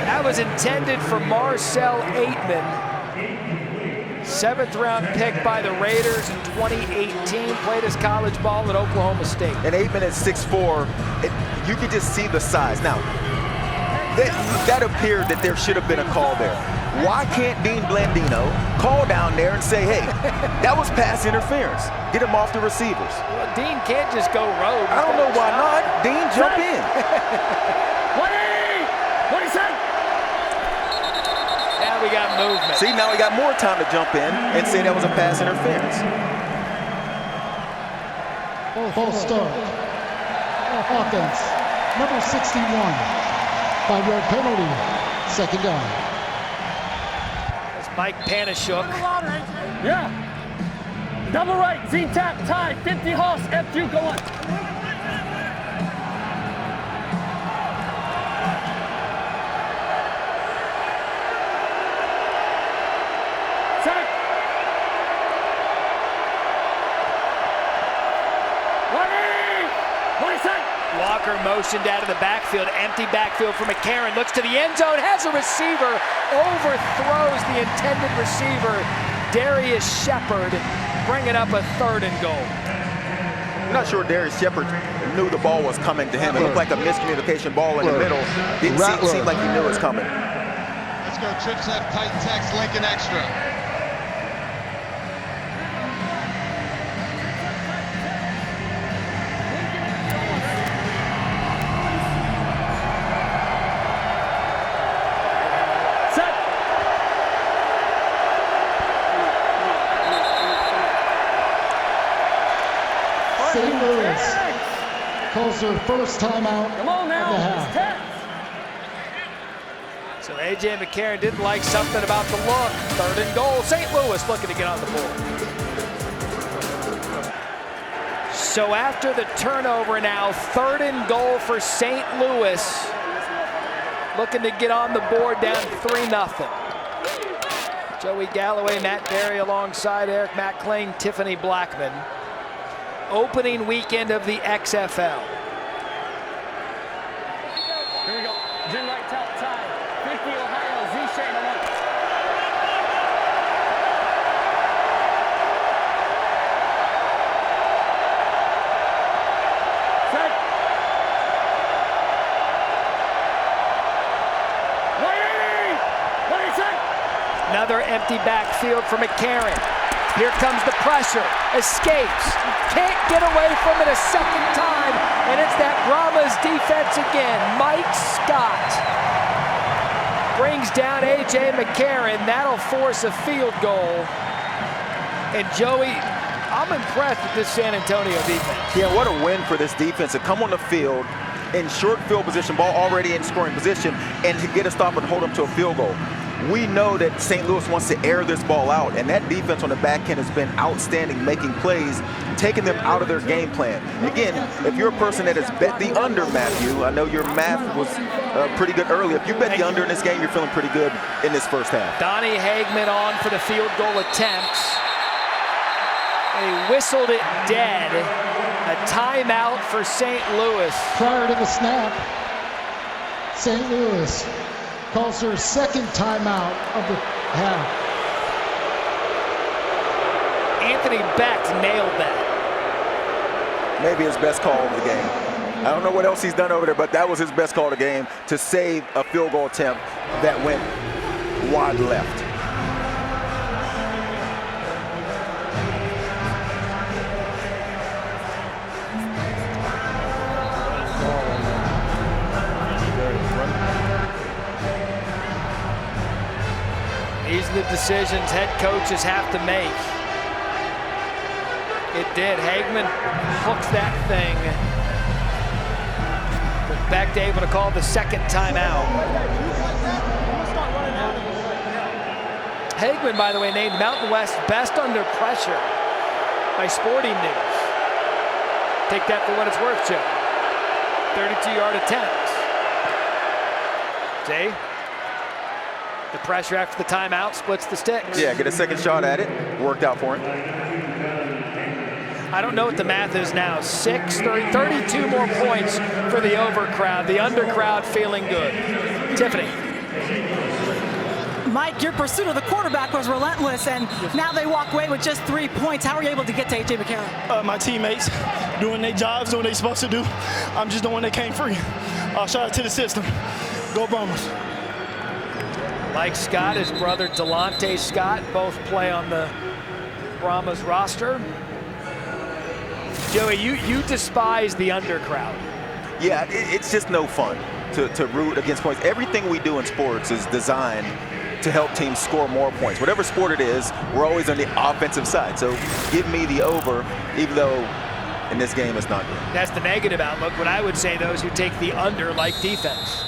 That was intended for Marcel Aitman. 7th round pick by the Raiders in 2018, played his college ball at Oklahoma State. And Aitman at 6'4", you could just see the size. Now, that appeared that there should have been a call there. Why can't Dean Blandino call down there and say, hey, that was pass interference. Get him off the receivers. Well, Dean can't just go rogue. I don't know why not. Dean, jump in. 180! 27! Now we got movement. See, now we got more time to jump in and say that was a pass interference. False start. Offense, number 61. 5-yard penalty, 2nd down. That's Mike Panashuk. Yeah. Double right, Z-tap, tie, 50 Hoss, F2, go on. Set. Walker motioned out of the backfield, empty backfield for McCarron, looks to the end zone, has a receiver, overthrows the intended receiver, Darius Shepard, bringing up a 3rd and goal. I'm not sure Darius Shepard knew the ball was coming to him. It looked like a miscommunication ball in the middle. Didn't seem like he knew it was coming. Let's go trips left, tight text, Lincoln Extra. St. Louis calls their first timeout Come on now. of the half. So A.J. McCarron didn't like something about the look. 3rd and goal. St. Louis looking to get on the board. So after the turnover now, 3rd and goal for St. Louis. Looking to get on the board down 3-0. Joey Galloway, Matt Berry alongside Eric McClain, Tiffany Blackman. Opening weekend of the XFL. Here we go. Jim right tie. 50 Ohio. Z-Shane on one. Set. 180. 180 set. Another empty backfield for McCarron. Here comes the pressure, escapes, can't get away from it a second time, and it's that Brahmas defense again. Mike Scott brings down A.J. McCarron. That'll force a field goal. And Joey, I'm impressed with this San Antonio defense. Yeah, what a win for this defense to come on the field in short field position, ball already in scoring position, and to get a stop and hold them to a field goal. We know that St. Louis wants to air this ball out, and that defense on the back end has been outstanding, making plays, taking them out of their game plan. Again, if you're a person that has bet the under, Matthew, I know your math was pretty good earlier. If you bet the under in this game, you're feeling pretty good in this first half. Donnie Hagman on for the field goal attempts. He whistled it dead. A timeout for St. Louis. Prior to the snap, St. Louis calls their second timeout of the half. Anthony Beck nailed that. Maybe his best call of the game. I don't know what else he's done over there, but that was his best call of the game to save a field goal attempt that went wide left. These are the decisions head coaches have to make. It did. Hagman hooks that thing. But Beck able to call the second timeout. Hagman, by the way, named Mountain West best under pressure by Sporting News. Take that for what it's worth, Joe. 32-yard attempts. See? The pressure after the timeout splits the sticks. Yeah, get a second shot at it. Worked out for him. I don't know what the math is now. 32 more points for the over crowd. The under crowd feeling good. Tiffany. Mike, your pursuit of the quarterback was relentless, and now they walk away with just 3 points. How were you able to get to A.J. McCarron? My teammates doing their jobs, doing what they're supposed to do. I'm just the one that came free. Shout out to the system. Go Brahmas. Mike Scott, his brother Delonte Scott, both play on the Brahmas roster. Joey, you despise the under crowd. Yeah, it's just no fun to root against points. Everything we do in sports is designed to help teams score more points. Whatever sport it is, we're always on the offensive side. So give me the over, even though in this game it's not good. That's the negative outlook. What I would say, those who take the under like defense.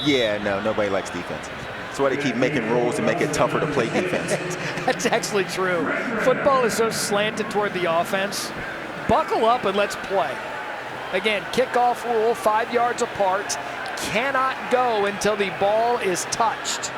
Yeah, no, nobody likes defense. That's why they keep making rules to make it tougher to play defense. That's actually true. Football is so slanted toward the offense. Buckle up and let's play. Again, kickoff rule, 5 yards apart. Cannot go until the ball is touched.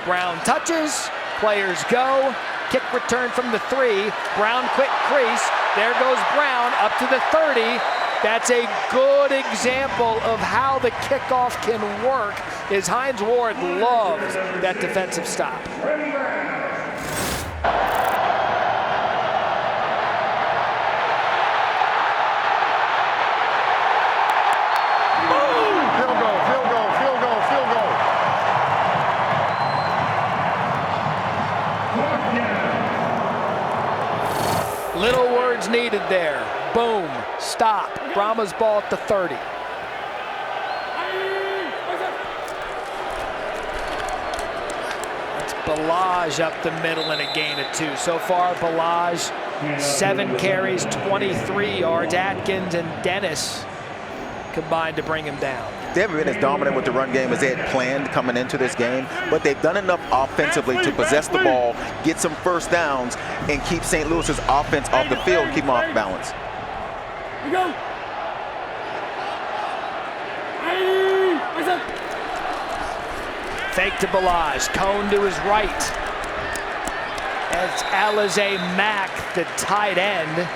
Brown touches, players go. Kick return from the 3. Brown quick crease. There goes Brown up to the 30. That's a good example of how the kickoff can work, as Hines Ward loves that defensive stop. good there. Boom, stop. Brahmas ball at the 30. That's Balaj up the middle in a gain of 2. So far, Balaj, 7 carries, 23 yards. Atkins and Dennis combined to bring him down. They haven't been as dominant with the run game as they had planned coming into this game, but they've done enough offensively to possess the ball, get some first downs, and keep St. Louis's offense off the field, keep them off balance. Fake to Balaj, Cone to his right. That's Alize Mack, the tight end.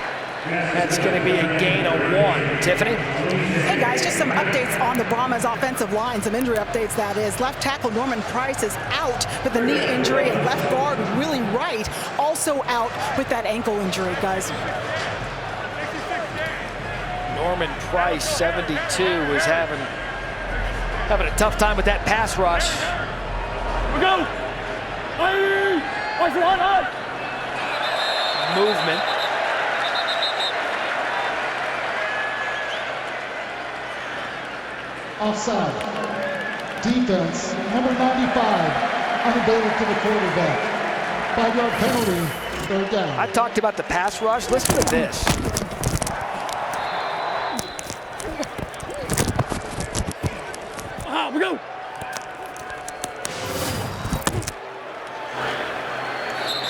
That's going to be a gain of 1. Tiffany? Hey guys, just some updates on the Brahmas offensive line, some injury updates that is. Left tackle Norman Price is out with a knee injury, and left guard Willie Wright also out with that ankle injury, guys. Norman Price, 72, is having a tough time with that pass rush. We go! Movement. Offside. Defense, number 95, unavailable to the quarterback. 5-yard penalty, 3rd down. I talked about the pass rush. Listen to this. We go!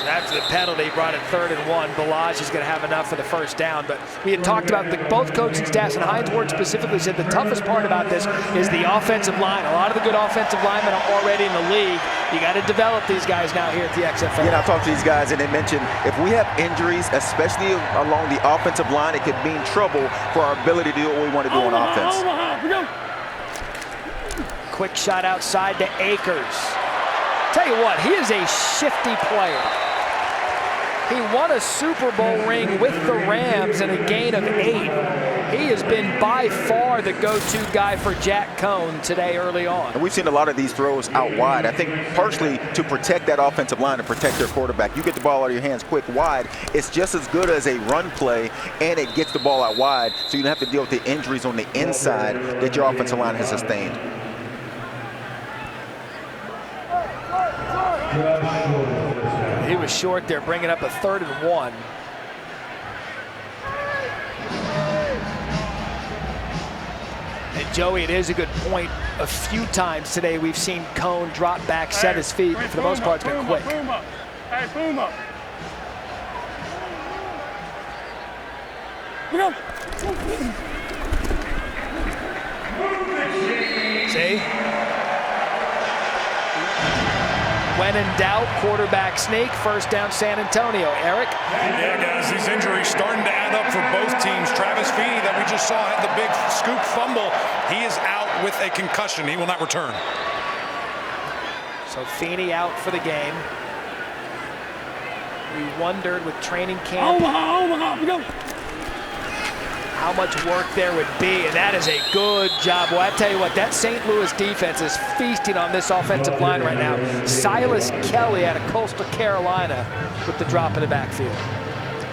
After the penalty, brought it 3rd and 1. Balaj is going to have enough for the first down. But we had talked about both coaching staffs, and Hines Ward specifically said the toughest part about this is the offensive line. A lot of the good offensive linemen are already in the league. You got to develop these guys now here at the XFL. Yeah, I talked to these guys, and they mentioned if we have injuries, especially along the offensive line, it could mean trouble for our ability to do what we want to do on offense. Quick shot outside to Akers. Tell you what, he is a shifty player. He won a Super Bowl ring with the Rams in a gain of 8. He has been by far the go-to guy for Jack Cone today early on. And we've seen a lot of these throws out wide. I think partially to protect that offensive line and protect their quarterback. You get the ball out of your hands quick wide, it's just as good as a run play, and it gets the ball out wide, so you don't have to deal with the injuries on the inside that your offensive line has sustained. He was short there, bringing up a 3rd and 1. And Joey, it is a good point. A few times today we've seen Cone drop back, set his feet, but for the most part it's been quick. Boom up. Hey, boom up. See? When in doubt, quarterback sneak, 1st down San Antonio. Eric? Yeah, guys, these injuries starting to add up for both teams. Travis Feeney, that we just saw, had the big scoop fumble. He is out with a concussion. He will not return. So Feeney out for the game. We wondered with training camp how much work there would be, and that is a good job. Well, I tell you what, that St. Louis defense is feasting on this offensive line right now. Silas Kelly out of Coastal Carolina with the drop in the backfield.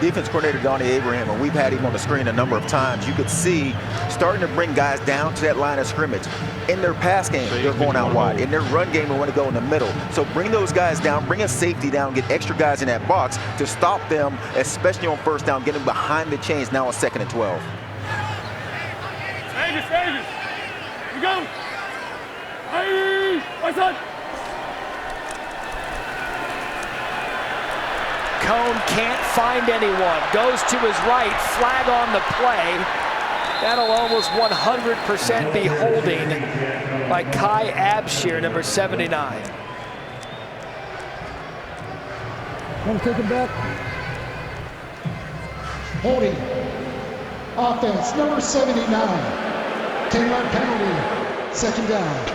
Defense coordinator Donnie Abraham, and we've had him on the screen a number of times. You could see starting to bring guys down to that line of scrimmage. In their pass game, they're going out wide. In their run game, they want to go in the middle. So bring those guys down, bring a safety down, get extra guys in that box to stop them, especially on 1st down, get them behind the chains now on 2nd and 12. Vegas. We go. Hey, what's up? Cone can't find anyone. Goes to his right. Flag on the play. That'll almost 100% be holding by Kai Abshir, number 79. Want to take it back? Holding. Offense, number 79. 10-yard penalty. 2nd down.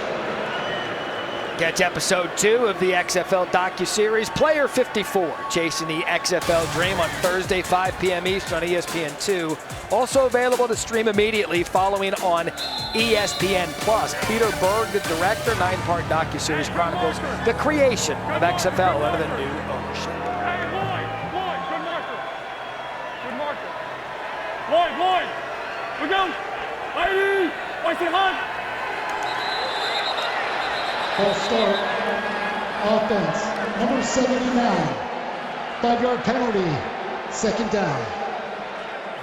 Catch episode 2 of the XFL docuseries, Player 54, Chasing the XFL Dream, on Thursday, 5 p.m. Eastern on ESPN2. Also available to stream immediately following on ESPN+. Peter Berg, the director, 9-part docuseries chronicles the creation of XFL under the new ownership. Hey, Lloyd, good marker. Good marker. Lloyd. We go. Ready. Watch it, hunt. False start. Offense. Number 79. 5-yard penalty. Second down.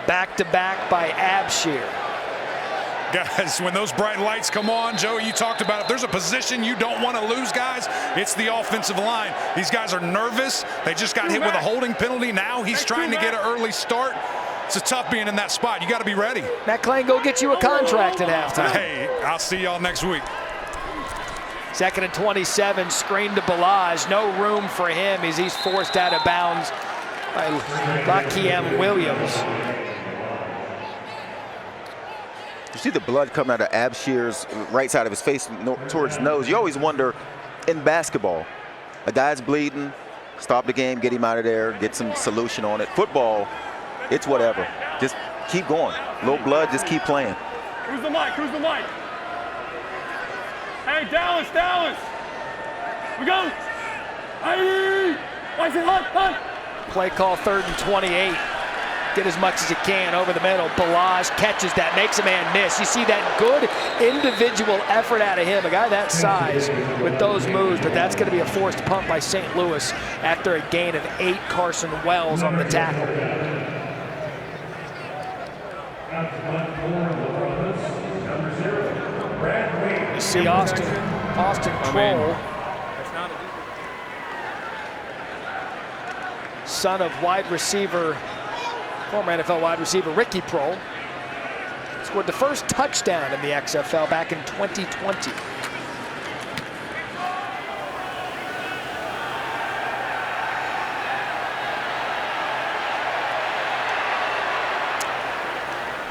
Back-to-back by Abshir. Guys, when those bright lights come on, Joe, you talked about if there's a position you don't want to lose, guys, it's the offensive line. These guys are nervous. They just got hit with a holding penalty. Now he's trying to get an early start. It's a tough being in that spot. You got to be ready. Matt Klein, go get you a contract at halftime. Hey, I'll see y'all next week. 2nd and 27, screen to Balaj. No room for him as he's forced out of bounds by Lakiem Williams. You see the blood coming out of Abshir's right side of his face towards his nose. You always wonder, in basketball, a guy's bleeding, stop the game, get him out of there, get some solution on it. Football, it's whatever. Just keep going. Little blood, just keep playing. Who's the mic? Hey, Dallas. We go. Hey, watch it, hunt. Play call 3rd and 28. Get as much as he can over the middle. Balaj catches that, makes a man miss. You see that good individual effort out of him, a guy that size with those moves, but that's going to be a forced punt by St. Louis after a gain of 8. Carson Wells on the tackle. You see Austin Kroll, son of former NFL wide receiver Ricky Prohl, scored the first touchdown in the XFL back in 2020.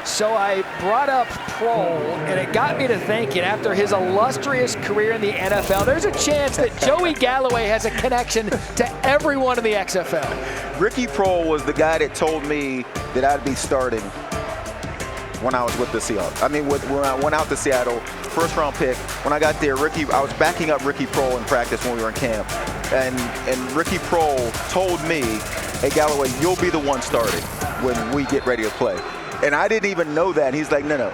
So I brought up Prohl, and it got me to thinking, after his illustrious career in the NFL, there's a chance that Joey Galloway has a connection to everyone in the XFL. Ricky Prohl was the guy that told me that I'd be starting when I was with the Seahawks. I mean, when I went out to Seattle, first round pick. When I got there, I was backing up Ricky Prohl in practice when we were in camp. And Ricky Prohl told me, hey, Galloway, you'll be the one starting when we get ready to play. And I didn't even know that. And he's like, no,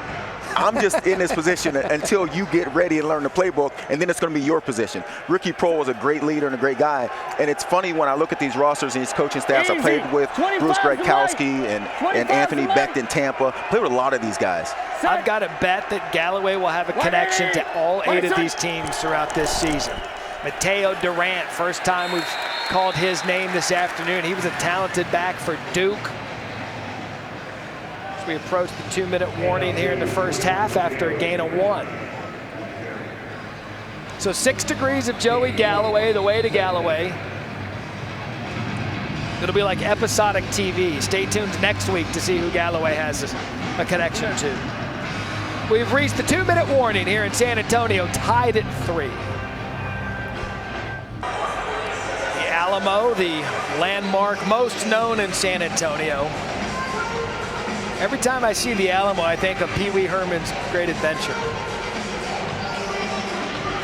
I'm just in this position until you get ready and learn the playbook, and then it's going to be your position. Ricky Prohl was a great leader and a great guy. And it's funny when I look at these rosters and these coaching staffs. I played with Bruce Gradkowski and Anthony Becht in Tampa. Played with a lot of these guys. I've got to bet that Galloway will have a connection to all 8 of these teams throughout this season. Mateo Durant, first time we've called his name this afternoon. He was a talented back for Duke. We approach the 2-minute warning here in the first half after a gain of 1. So 6 degrees of Joey Galloway, the way to Galloway. It'll be like episodic TV. Stay tuned next week to see who Galloway has a connection to. We've reached the 2-minute warning here in San Antonio, tied at 3. The Alamo, the landmark most known in San Antonio. Every time I see the Alamo, I think of Pee Wee Herman's Great Adventure.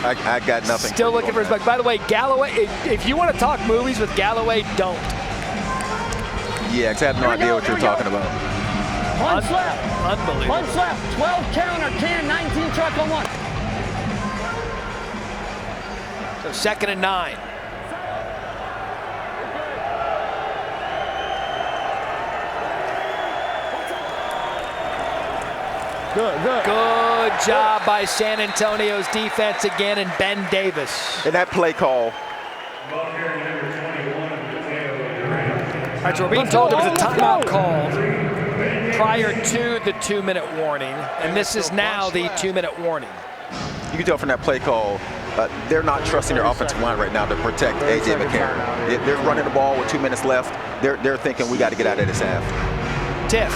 I got nothing. Still looking for his back. By the way, Galloway, if you want to talk movies with Galloway, don't. Yeah, I have no idea what you're talking about. One slap. Unbelievable. One slap. 12 counter, can, 19 truck on 1. So 2nd and 9. Good job by San Antonio's defense again, and Ben Davis. And that play call. All right, so we're being told there was a timeout called prior to the 2-minute warning, and this is now the 2-minute warning. You can tell from that play call, they're not trusting their offensive line right now to protect A.J. McCarron. They're running the ball with 2 minutes left. They're thinking we got to get out of this half. Tiff.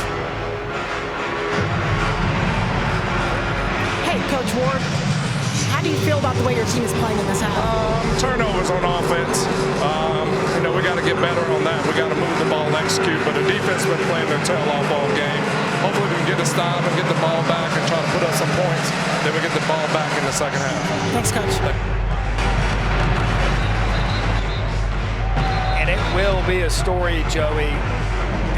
Hey, Coach Ward, how do you feel about the way your team is playing in this half? Turnovers on offense. We got to get better on that. We got to move the ball and execute. But the defense has been playing their tail off all game. Hopefully we can get a stop and get the ball back and try to put up some points. Then we get the ball back in the second half. Thanks, Coach. And it will be a story, Joey.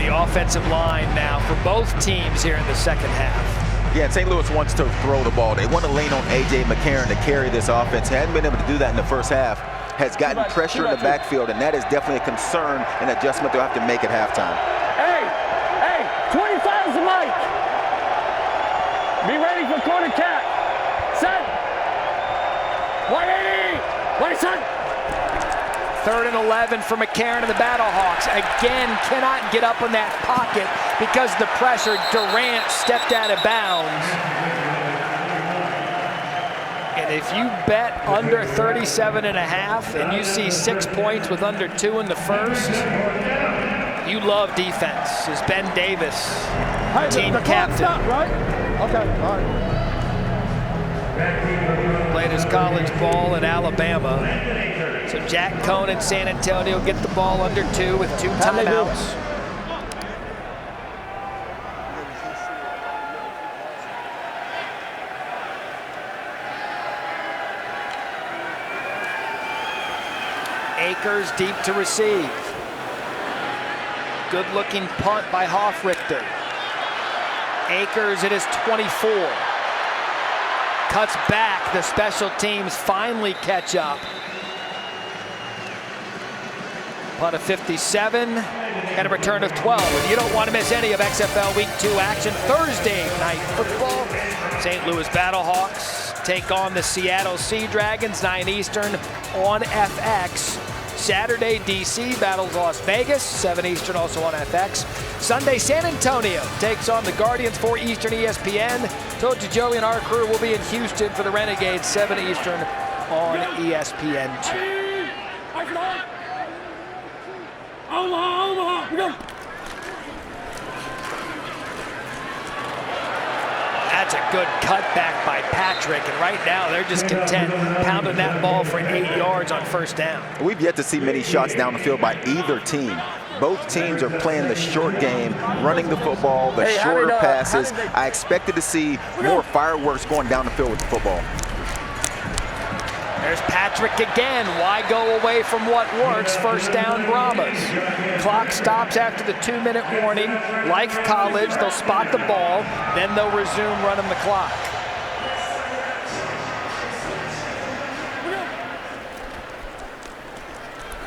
the offensive line now for both teams here in the second half. Yeah, and St. Louis wants to throw the ball. They want to lean on A.J. McCarron to carry this offense. Hadn't been able to do that in the first half. Has gotten pressure in the backfield, and that is definitely a concern and adjustment they'll have to make at halftime. Hey, 25 is the mic. Be ready for corner cat. Set. 180. Wait, son. 3rd and 11 for McCarron and the Battlehawks. Again, cannot get up in that pocket because of the pressure. Durant stepped out of bounds. And if you bet under 37.5 and you see 6 points with under 2 in the first, you love defense. As Ben Davis, team captain. Stop, right? Okay, all right. Played his college ball at Alabama. So Jack Cohn and San Antonio get the ball under 2 with 2 timeouts. Akers deep to receive. Good looking punt by Hoffrichter. Akers at his 24. Cuts back. The special teams finally catch up. Punt of 57 and a return of 12. And you don't want to miss any of XFL Week 2 action. Thursday night football. St. Louis Battlehawks take on the Seattle Sea Dragons, 9 Eastern on FX. Saturday, DC battles Las Vegas, 7 Eastern, also on FX. Sunday, San Antonio takes on the Guardians, 4 Eastern, ESPN. Told you Joey and our crew will be in Houston for the Renegades, 7 Eastern on ESPN2. Omaha, we go. That's a good cutback by Patrick, and right now they're just content pounding that ball for 8 yards on first down. We've yet to see many shots down the field by either team. Both teams are playing the short game, running the football, the shorter passes. I expected to see more fireworks going down the field with the football. There's Patrick again. Why go away from what works? First down, Brahmas. Clock stops after the 2-minute warning. Like college, they'll spot the ball, then they'll resume running the clock.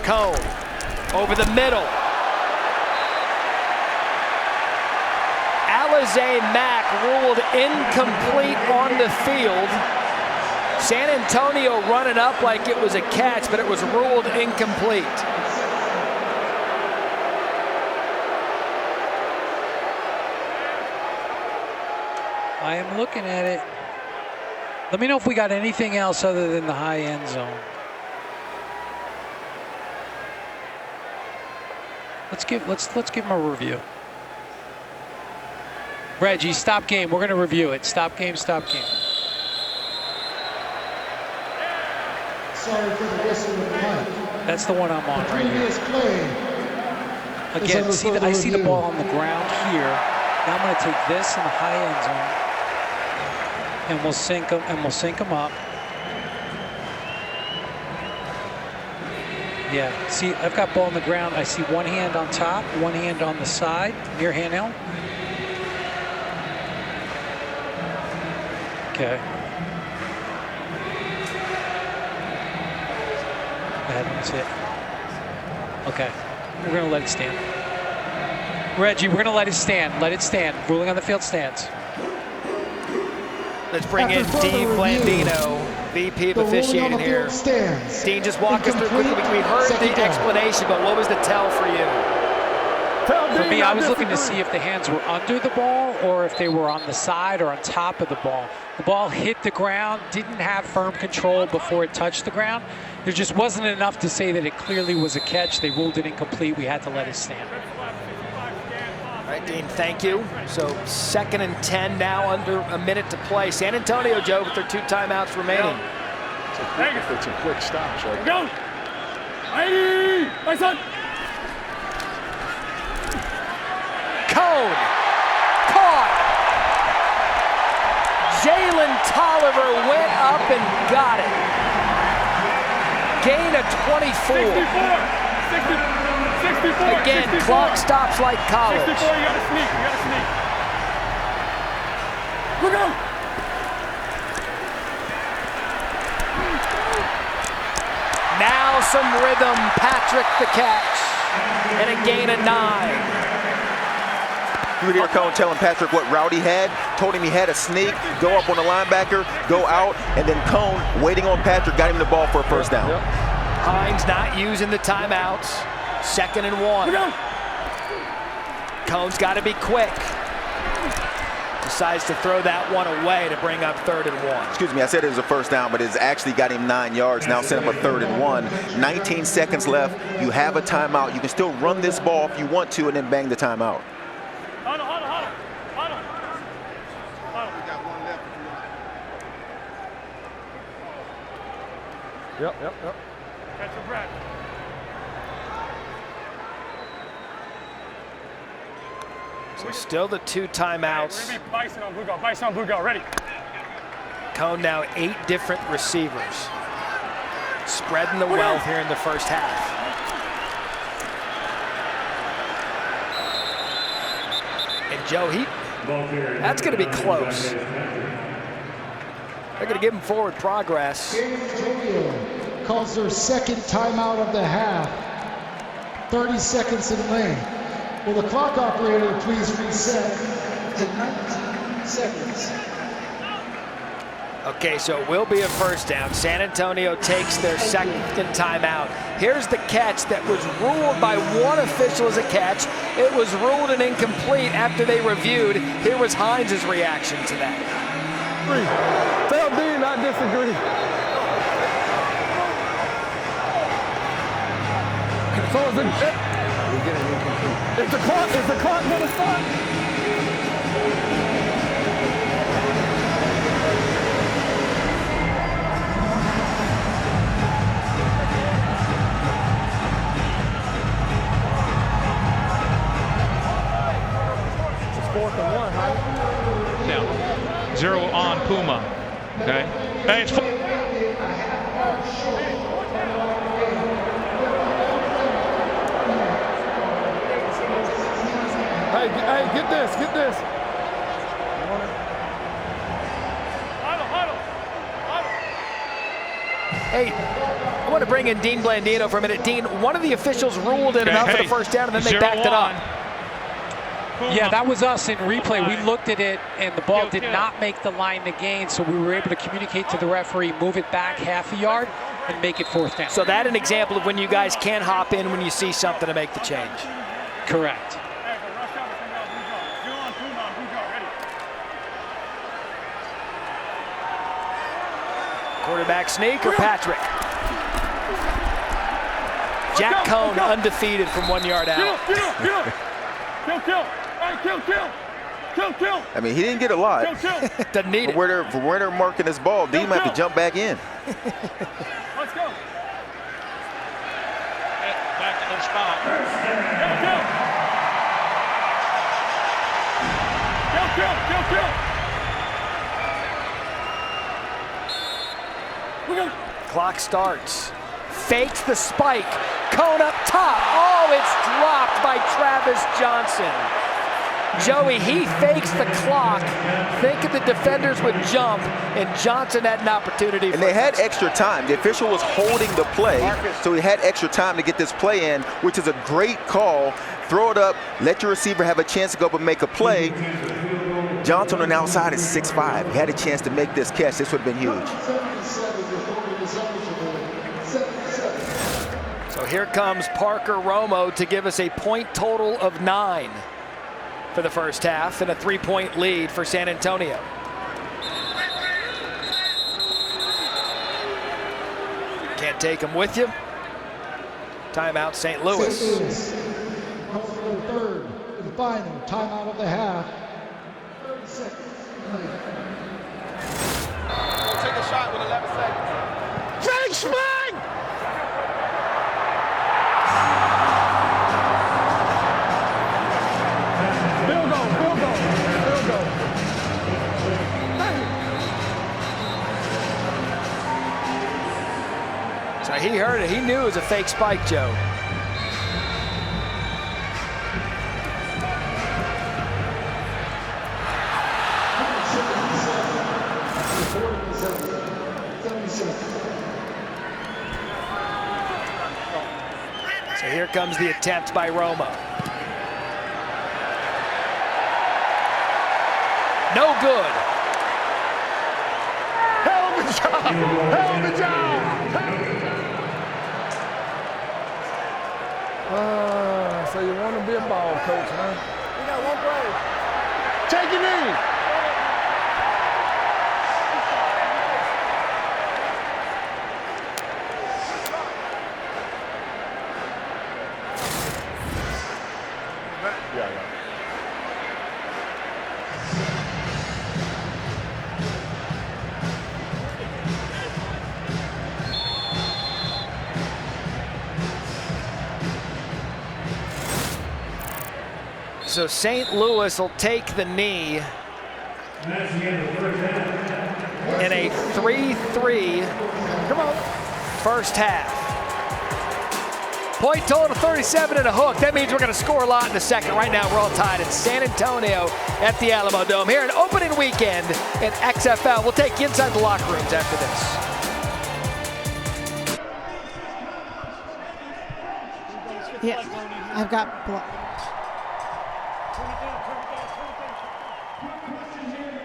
Cone over the middle. Alize Mack ruled incomplete on the field. San Antonio running up like it was a catch, but it was ruled incomplete. I am looking at it. Let me know if we got anything else other than the high end zone. Let's give him a review. Reggie, stop game. We're going to review it. Stop game, stop game. Sorry for the whistle with Mike. That's the one I'm on right here. Play Again, I see the ball on the ground here. Now I'm going to take this in the high end zone, and we'll sync them up. Yeah, see, I've got ball on the ground. I see one hand on top, one hand on the side, near handheld. Okay. That's it. Okay, we're gonna let it stand. Reggie, we're gonna let it stand. Let it stand. Ruling on the field stands. Let's bring in Dean Blandino, VP of officiating here. Dean, just walk us through quickly. We heard the explanation, but what was the tell for you? For me, I was looking to see if the hands were under the ball or if they were on the side or on top of the ball. The ball hit the ground, didn't have firm control before it touched the ground. There just wasn't enough to say that it clearly was a catch. They ruled it incomplete. We had to let it stand. All right, Dean, thank you. So 2nd and 10 now, under a minute to play. San Antonio, Joe, with their 2 timeouts remaining. It's a quick stop, right? Go! Hey, my son! Cone, caught. Jalen Tolliver went up and got it. Gain of 24. 64. Again, clock stops like college. 64, you got to sneak. You got to sneak. We're going. Now some rhythm. Patrick the catch. And a gain of 9. You would hear Cone telling Patrick what route he had, told him he had a sneak, go up on the linebacker, go out, and then Cone, waiting on Patrick, got him the ball for a first down. Hines not using the timeouts. 2nd and 1. Cone's got to be quick. Decides to throw that one away to bring up 3rd and 1. Excuse me, I said it was a first down, but it's actually got him 9 yards. Now set up a 3rd and 1. 19 seconds left. You have a timeout. You can still run this ball if you want to and then bang the timeout. Hold on. Yep. Catch your breath. So still the 2 timeouts. Hey, Bison on blue guard. Bison on blue guard. Ready. Cone now 8 different receivers. Spreading the wealth here in the first half. And Joe, that's going to be close. They're going to give him forward progress. Calls their 2nd timeout of the half. 30 seconds in lane. Will the clock operator please reset to 19 seconds? Okay, so it will be a first down. San Antonio takes their 2nd timeout. Here's the catch that was ruled by one official as a catch. It was ruled an incomplete after they reviewed. Here was Hines' reaction to that. Tell Dean I disagree. So is the clock going to start? It's 4th and 1, huh? Now, 0 on Puma. Okay. Hey, it's Hey, get this. Hey, I want to bring in Dean Blandino for a minute. Dean, one of the officials ruled it enough for the first down, and then they backed it up. Yeah, that was us in replay. We looked at it, and the ball did not make the line to gain, so we were able to communicate to the referee, move it back half a yard, and make it 4th down. So that's an example of when you guys can hop in when you see something to make the change. Correct. Quarterback sneak or Patrick? Jack Cone undefeated from 1 yard out. Kill. Hey, kill. I mean, he didn't get a lot. Doesn't need it. For where they're marking this ball, Dean might have to jump back in. Let's go. back in the spot. Clock starts. Fakes the spike. Cone up top. Oh, it's dropped by Travis Johnson. Joey, he fakes the clock, thinking the defenders would jump, and Johnson had an opportunity. And they had extra time. The official was holding the play, so he had extra time to get this play in, which is a great call. Throw it up, let your receiver have a chance to go up and make a play. Johnson on the outside is 6'5". He had a chance to make this catch. This would have been huge. So here comes Parker Romo to give us a point total of 9 for the first half and a 3-point lead for San Antonio. Can't take them with you. Timeout, St. Louis. Third and final timeout of the half. 30 seconds. We'll take a shot with 11 seconds. Thanks, man! Field goal. So he heard it. He knew it was a fake spike, Joe. And here comes the attempt by Roma. No good. Hell of a job! Hell of a job! So you want to be a ball coach, huh? We got one play. Take it in. So St. Louis will take the knee in a 3-3 first half. Point total 37 and a hook. That means we're going to score a lot in the second. Right now we're all tied in San Antonio at the Alamo Dome. Here an opening weekend in XFL. We'll take you inside the locker rooms after this. Yeah, I've got.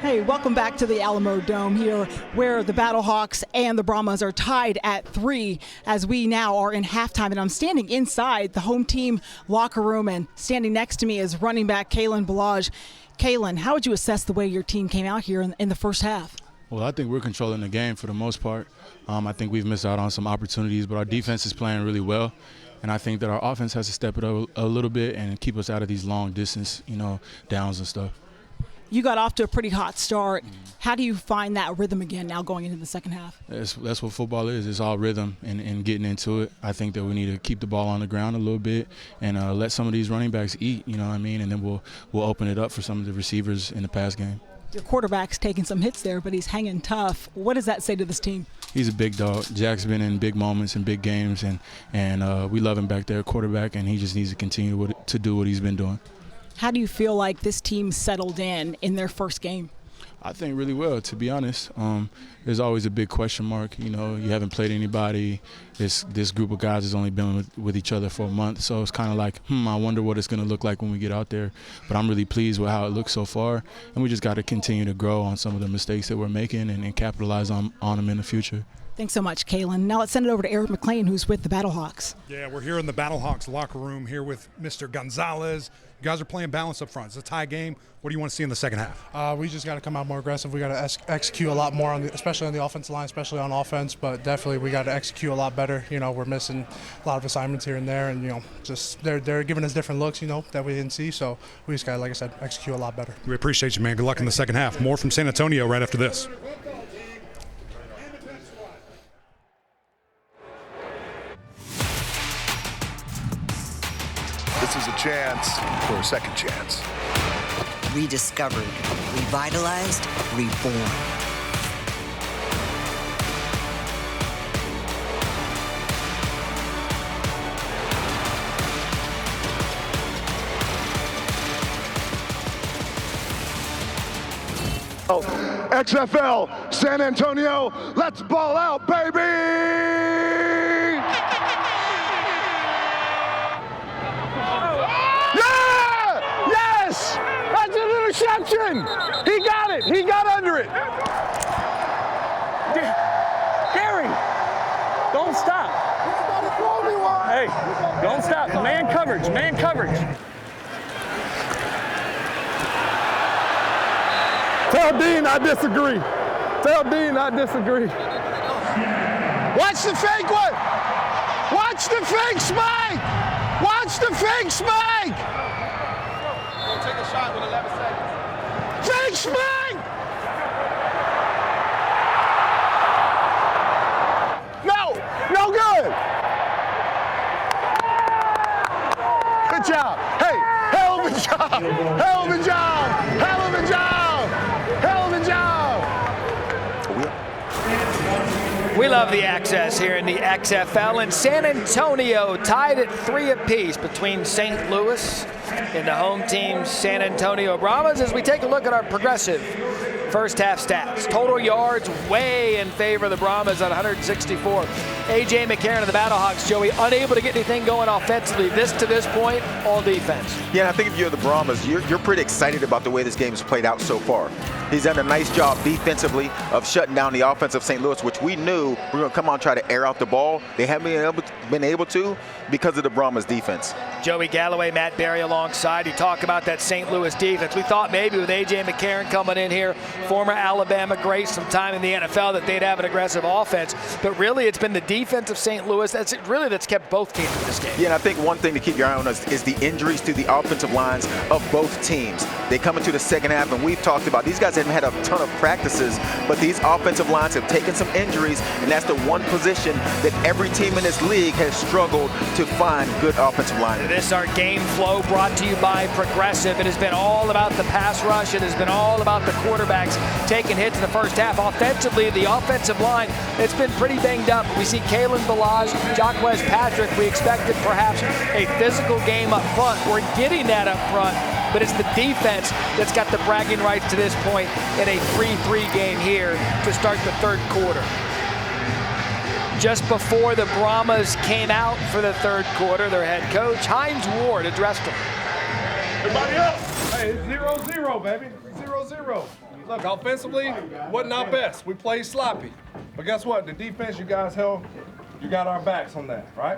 Hey, welcome back to the Alamo Dome here, where the Battlehawks and the Brahmas are tied at 3 as we now are in halftime. And I'm standing inside the home team locker room, and standing next to me is running back Kalen Balaj. Kalen, how would you assess the way your team came out here in the first half? Well, I think we're controlling the game for the most part. I think we've missed out on some opportunities, but our defense is playing really well. And I think that our offense has to step it up a little bit and keep us out of these long distance, downs and stuff. You got off to a pretty hot start. How do you find that rhythm again now going into the second half? That's what football is. It's all rhythm and getting into it. I think that we need to keep the ball on the ground a little bit and let some of these running backs eat, you know what I mean? And then we'll open it up for some of the receivers in the pass game. Your quarterback's taking some hits there, but he's hanging tough. What does that say to this team? He's a big dog. Jack's been in big moments and big games, and we love him back there, quarterback, and he just needs to continue to do what he's been doing. How do you feel like this team settled in their first game? I think really well, to be honest. There's always a big question mark. You haven't played anybody. This group of guys has only been with each other for a month, so it's kind of like, I wonder what it's going to look like when we get out there. But I'm really pleased with how it looks so far, and we just got to continue to grow on some of the mistakes that we're making and capitalize on them in the future. Thanks so much, Kalen. Now let's send it over to Eric McLean, who's with the Battlehawks. Yeah, we're here in the Battlehawks locker room here with Mr. Gonzalez. You guys are playing balance up front. It's a tie game. What do you want to see in the second half? We just got to come out more aggressive. We got to execute a lot more, especially on the offensive line, especially on offense. But definitely we got to execute a lot better. We're missing a lot of assignments here and there, and just they're giving us different looks, that we didn't see. So we just got to, like I said, execute a lot better. We appreciate you, man. Good luck in the second half. More from San Antonio right after this. This is a chance for a second chance. Rediscovered, revitalized, reborn. XFL San Antonio, let's ball out, baby! That's an interception. He got it. He got under it. Gary, don't stop. Hey, don't stop. Man coverage. Man coverage. Tell Dean I disagree. Tell Dean I disagree. Watch the fake one. Watch the fake spike. Watch the fake spike. Take a shot with 11 seconds. Fake spike! No good. Good job. Hey, hell of a job. Hell of a job. Hell of a job. Hell of a job. We love the access here in the XFL, and San Antonio tied at 3 apiece between St. Louis and the home team San Antonio Brahmas as we take a look at our progressive First half stats. Total yards way in favor of the Brahmas at 164. A.J. McCarron of the Battlehawks, Joey, unable to get anything going offensively. To this point, all defense. Yeah, I think if you're the Brahmas, you're pretty excited about the way this game has played out so far. He's done a nice job defensively of shutting down the offense of St. Louis, which we knew we were going to come out and try to air out the ball. They haven't been able to because of the Brahmas defense. Joey Galloway, Matt Berry alongside. You talk about that St. Louis defense. We thought maybe with A.J. McCarron coming in here, former Alabama great, some time in the NFL, that they'd have an aggressive offense. But really, it's been the defense of St. Louis that's kept both teams in this game. Yeah, and I think one thing to keep your eye on is the injuries to the offensive lines of both teams. They come into the second half, and we've talked about these guys haven't had a ton of practices, but these offensive lines have taken some injuries, and that's the one position that every team in this league has struggled to find good offensive linemen. This is our game flow brought to you by Progressive. It has been all about the pass rush. It has been all about the quarterbacks taking hits in the first half. Offensively, the offensive line, it's been pretty banged up. We see Kalen Balaj, Jacquez Patrick. We expected perhaps a physical game up front. We're getting that up front, but it's the defense that's got the bragging rights to this point in a 3-3 game here to start the third quarter. Just before the Brahmas came out for the third quarter, their head coach, Hines Ward, addressed them. Everybody up. Hey, it's 0-0, baby. 0-0. Look, offensively, wasn't our best. We played sloppy. But guess what? The defense you guys held, you got our backs on that, right?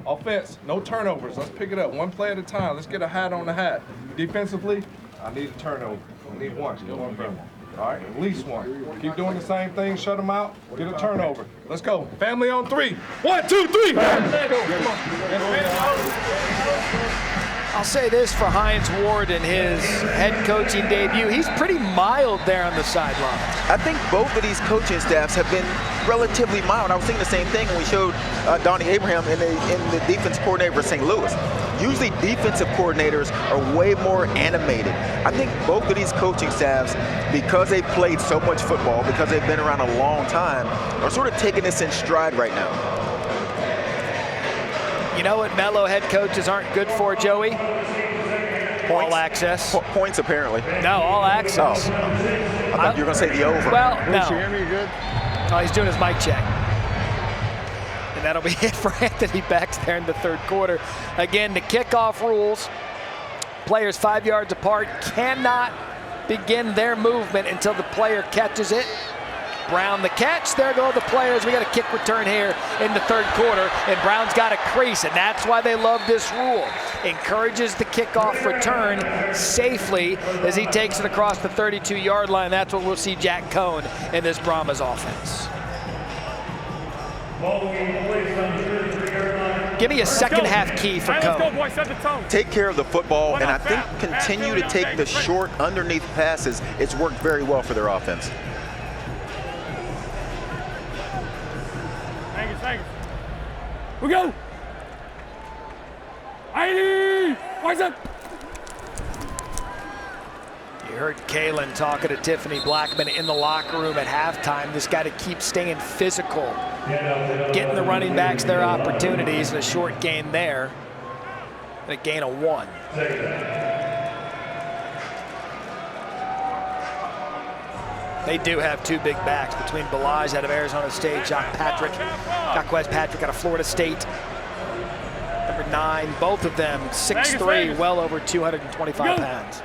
Offense, no turnovers. Let's pick it up one play at a time. Let's get a hat on the hat. Defensively, I need a turnover. I need one. One for me. All right, at least one. Keep doing the same thing. Shut them out. Get a turnover. Let's go. Family on 3. 1, 2, 3. I'll say this for Hines Ward in his head coaching debut. He's pretty mild there on the sideline. I think both of these coaching staffs have been relatively mild. I was thinking the same thing when we showed Donnie Abraham in the defense coordinator for St. Louis. Usually defensive coordinators are way more animated. I think both of these coaching staffs, because they've played so much football, because they've been around a long time, are sort of taking this in stride right now. You know what mellow head coaches aren't good for, Joey? Points. All access. Points, apparently. No, all access. Oh. I thought you were going to say the over. Well, no. Can you hear me good? Oh, he's doing his mic check. And that'll be it for Anthony Becks there in the third quarter. Again, the kickoff rules. Players 5 yards apart cannot begin their movement until the player catches it. Brown the catch. There go the players. We got a kick return here in the third quarter, and Brown's got a crease, and that's why they love this rule. Encourages the kickoff return safely as he takes it across the 32-yard line. That's what we'll see Jack Cohn in this Brahmas offense. Give me a second half key for Cohn. Take care of the football, and I think continue to take the short underneath passes. It's worked very well for their offense. We go. What's up? You heard Kalen talking to Tiffany Blackman in the locker room at halftime. This got to keep staying physical, getting the running backs their opportunities. A short gain there, and a gain of 1. They do have 2 big backs between Balaj out of Arizona State, Jacquez Patrick out of Florida State. Number 9, both of them 6'3", well over 225 pounds.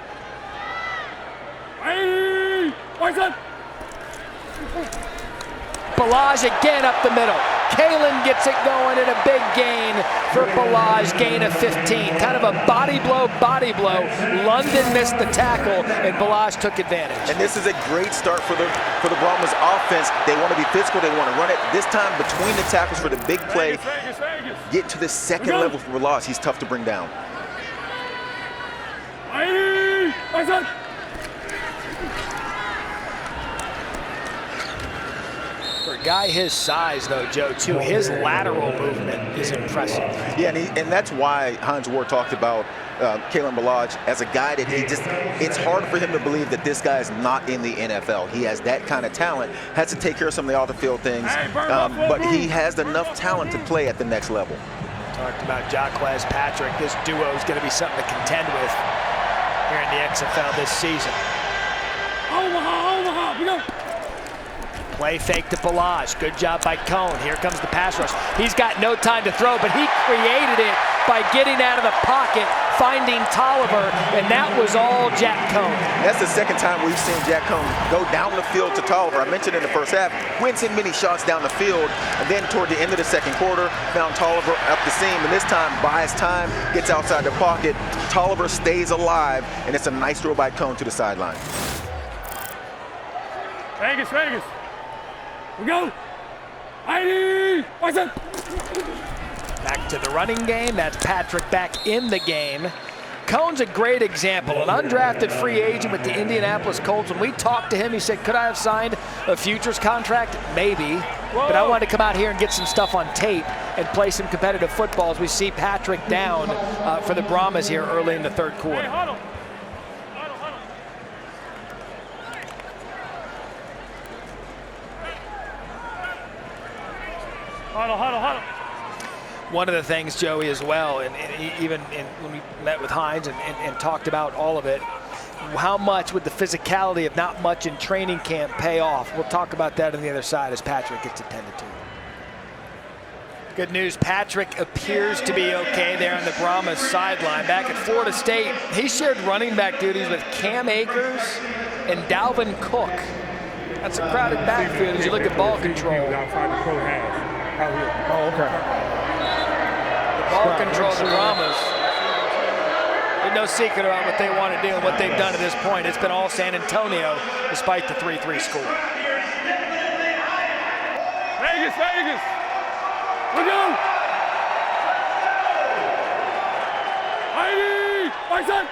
Balaj again up the middle. Kalen gets it going and a big gain for Balaj, gain of 15. Kind of a body blow. London missed the tackle and Balaj took advantage. And this is a great start for the Brahmas offense. They want to be physical, they want to run it. This time between the tackles for the big play, get to the second level for Balaj. He's tough to bring down. For a guy his size, though, Joe, too, his lateral movement is impressive. Yeah, and that's why Hines Ward talked about Kalen Balaj as a guy that it's hard for him to believe that this guy is not in the NFL. He has that kind of talent, has to take care of some of the off-the-field things, but he has enough talent to play at the next level. Talked about Jacquez Patrick. This duo is going to be something to contend with here in the XFL this season. Omaha! Play fake to Balazs. Good job by Cone. Here comes the pass rush. He's got no time to throw, but he created it by getting out of the pocket, finding Tolliver, and that was all Jack Cone. That's the second time we've seen Jack Cone go down the field to Tolliver. I mentioned in the first half, we hadn't seen many shots down the field, and then toward the end of the second quarter, found Tolliver up the seam, and this time buys time, gets outside the pocket. Tolliver stays alive, and it's a nice throw by Cone to the sideline. Vegas. We go. ID. Watch it. Back to the running game. That's Patrick back in the game. Cone's a great example, an undrafted free agent with the Indianapolis Colts. When we talked to him, he said, could I have signed a futures contract? Maybe. But I wanted to come out here and get some stuff on tape and play some competitive football as we see Patrick down for the Brahmas here early in the third quarter. Huddle. One of the things, Joey, as well, and even when we met with Hines and talked about all of it, how much would the physicality of not much in training camp pay off? We'll talk about that on the other side as Patrick gets attended to. Good news, Patrick appears to be okay there on the Brahmas sideline. Back at Florida State, he shared running back duties with Cam Akers and Dalvin Cook. That's a crowded backfield as you look at ball control. Oh, okay. The ball control of the Brahmas. There's no secret about what they want to do and what they've done to this point. It's been all San Antonio despite the 3-3 score. Vegas. We go. ID. Watch it.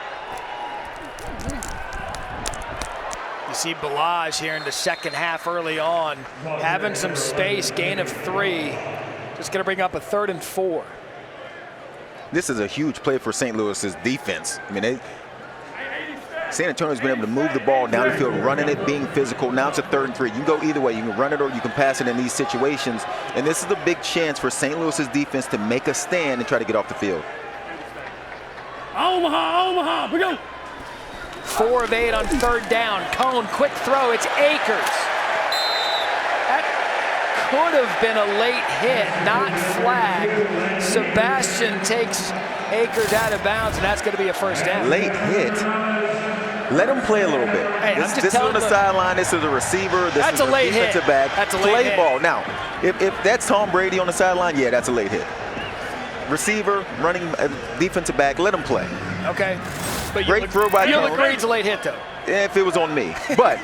You see Balazs here in the second half early on, having some space, gain of 3. Just going to bring up a 3rd and 4. This is a huge play for St. Louis's defense. I mean, San Antonio's been able to move the ball down the field, running it, being physical. Now it's a 3rd and 3. You can go either way. You can run it or you can pass it in these situations. And this is a big chance for St. Louis's defense to make a stand and try to get off the field. Omaha. We go. 4 of 8 on 3rd down. Cone, quick throw. It's Akers. That could have been a late hit, not flagged. Sebastian takes Akers out of bounds, and that's going to be a first down. Late hit. Let him play a little bit. Hey, this is on the sideline. This is a receiver. This is a late defensive hit. back. That's a late play hit. ball. Now, if that's Tom Brady on the sideline, yeah, that's a late hit. Receiver, running defensive back, let him play. Okay. But Great throw by Cone. You'll agree it's a late hit, though. If it was on me. But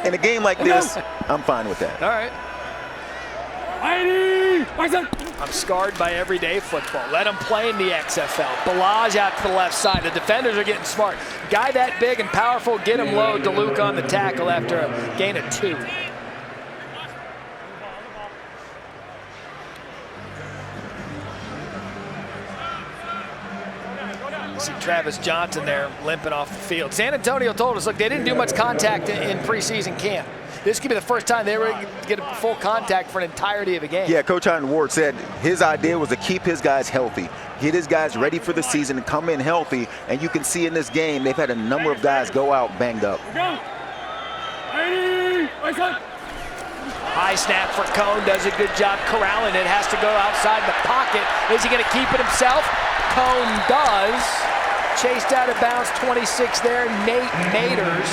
in a game like this, I'm fine with that. All right. I'm scarred by everyday football. Let him play in the XFL. Balazs out to the left side. The defenders are getting smart. Guy that big and powerful, get him low. DeLuca on the tackle after a gain of 2. See Travis Johnson there limping off the field. San Antonio told us, look, they didn't do much contact in preseason camp. This could be the first time they were going to get a full contact for an entirety of a game. Yeah, Coach Hines Ward said his idea was to keep his guys healthy, get his guys ready for the season and come in healthy. And you can see in this game, they've had a number of guys go out banged up. High snap for Cone, does a good job corralling it. Has to go outside the pocket. Is he going to keep it himself? Cone does. Chased out of bounds, 26 there, Nate Naders.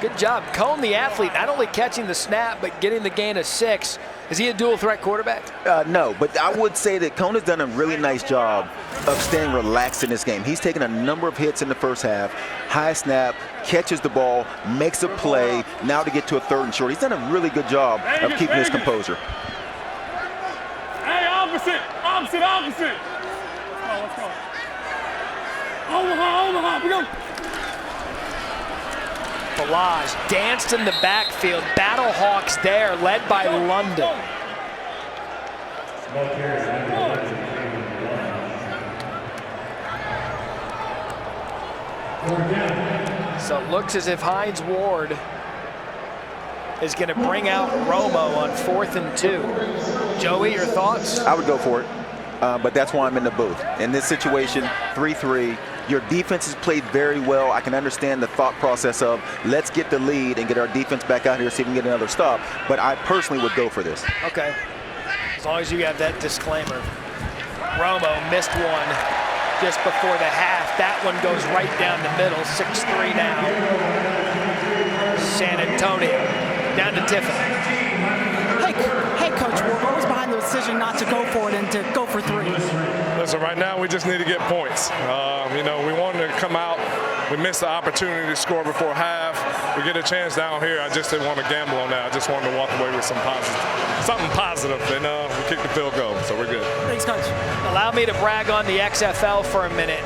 Good job. Cone, the athlete, not only catching the snap, but getting the gain of 6. Is he a dual threat quarterback? No, but I would say that Cone has done a really nice job of staying relaxed in this game. He's taken a number of hits in the first half. High snap, catches the ball, makes a play, now to get to a 3rd and short. He's done a really good job of keeping his composure. Hey, opposite. Oh, let's go. Omaha, we go. Balazs danced in the backfield. Battlehawks there, led by London. So it looks as if Hines Ward is going to bring out Romo on 4th and 2. Joey, your thoughts? I would go for it, but that's why I'm in the booth. In this situation, 3-3, Your defense has played very well. I can understand the thought process of let's get the lead and get our defense back out here, see if we can get another stop. But I personally would go for this. Okay. As long as you have that disclaimer. Romo missed one just before the half. That one goes right down the middle. 6-3 now. San Antonio down to Tiffany. Hey, Coach, what was behind the decision not to go for it and to go for three? Listen, right now we just need to get points. You know, we wanted to come out. We missed the opportunity to score before half. We get a chance down here. I just didn't want to gamble on that. I just wanted to walk away with something positive, and we kicked the field goal, so we're good. Thanks, Coach. Allow me to brag on the XFL for a minute.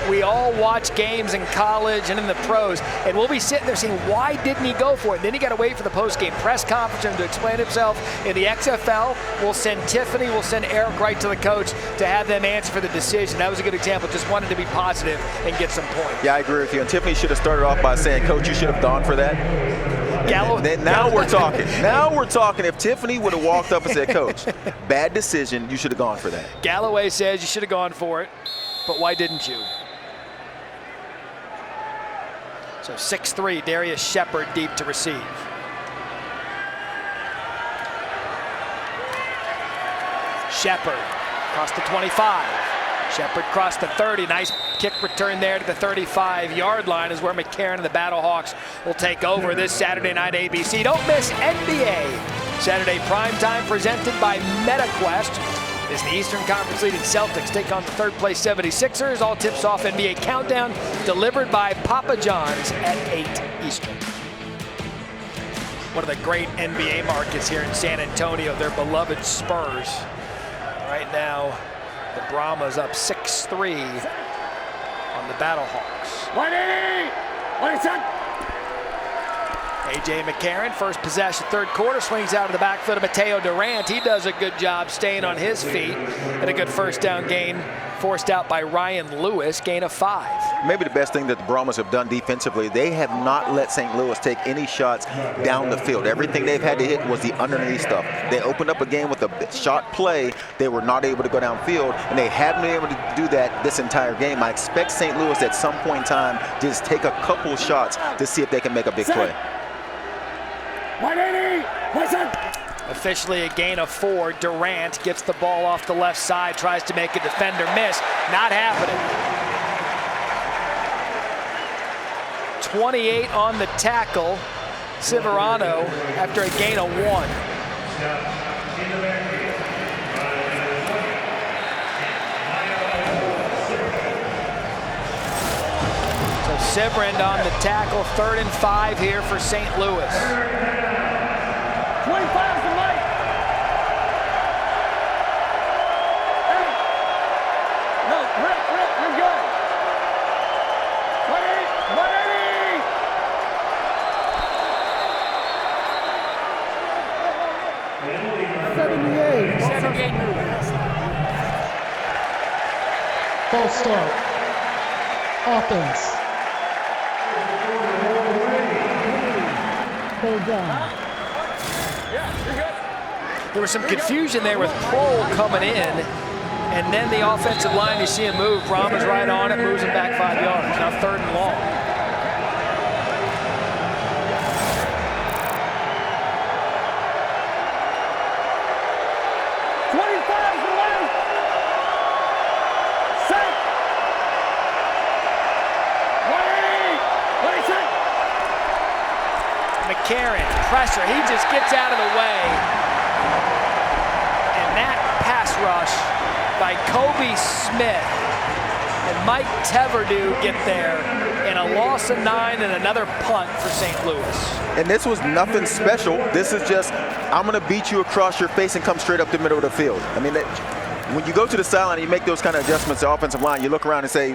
We all watch games in college and in the pros, and we'll be sitting there saying, why didn't he go for it? And then you got to wait for the post-game press conference and to explain himself. In the XFL, we'll send Tiffany, we'll send Eric right to the coach to have them answer for the decision. That was a good example. Just wanted to be positive and get some points. Yeah, I agree with you. And Tiffany should have started off by saying, Coach, you should have gone for that. Now we're talking. Now we're talking. If Tiffany would have walked up and said, Coach, bad decision, you should have gone for that. Galloway says you should have gone for it, but why didn't you? So 6-3, Darius Shepard deep to receive. Shepard across the 25. Shepard crossed the 30. Nice kick return there to the 35-yard line is where McCarron and the Battlehawks will take over this Saturday night ABC. Don't miss NBA Saturday primetime presented by MetaQuest. As the Eastern Conference leading Celtics take on the third-place 76ers. All tips off NBA Countdown delivered by Papa John's at 8 Eastern. One of the great NBA markets here in San Antonio, their beloved Spurs. Right now, the Brahmas up 6-3 on the Battlehawks. 180! 180! A.J. McCarron, first possession, third quarter, swings out of the backfoot of Mateo Durant. He does a good job staying on his feet. And a good first down gain forced out by Ryan Lewis, gain of 5. Maybe the best thing that the Brahmas have done defensively, they have not let St. Louis take any shots down the field. Everything they've had to hit was the underneath stuff. They opened up a game with a shot play. They were not able to go downfield, and they haven't been able to do that this entire game. I expect St. Louis at some point in time to just take a couple shots to see if they can make a big play. 180! Officially a gain of 4. Durant gets the ball off the left side, tries to make a defender miss. Not happening. 28 on the tackle. Severano after a gain of 1. So Severand on the tackle. 3rd and 5 here for St. Louis. 25 is the light. No, Rick, you're good. 180! False start. Offense. Third down. There was some confusion there with Kroll coming in, and then the offensive line, you see him move. Brahmas right on it, moves him back 5 yards. Now 3rd and long. McCarron, pressure, he just gets out of the way. And that pass rush by Kobe Smith and Mike Teverdew get there, and a loss of 9 and another punt for St. Louis. And this was nothing special. This is just, I'm going to beat you across your face and come straight up the middle of the field. I mean, when you go to the sideline and you make those kind of adjustments to offensive line, you look around and say,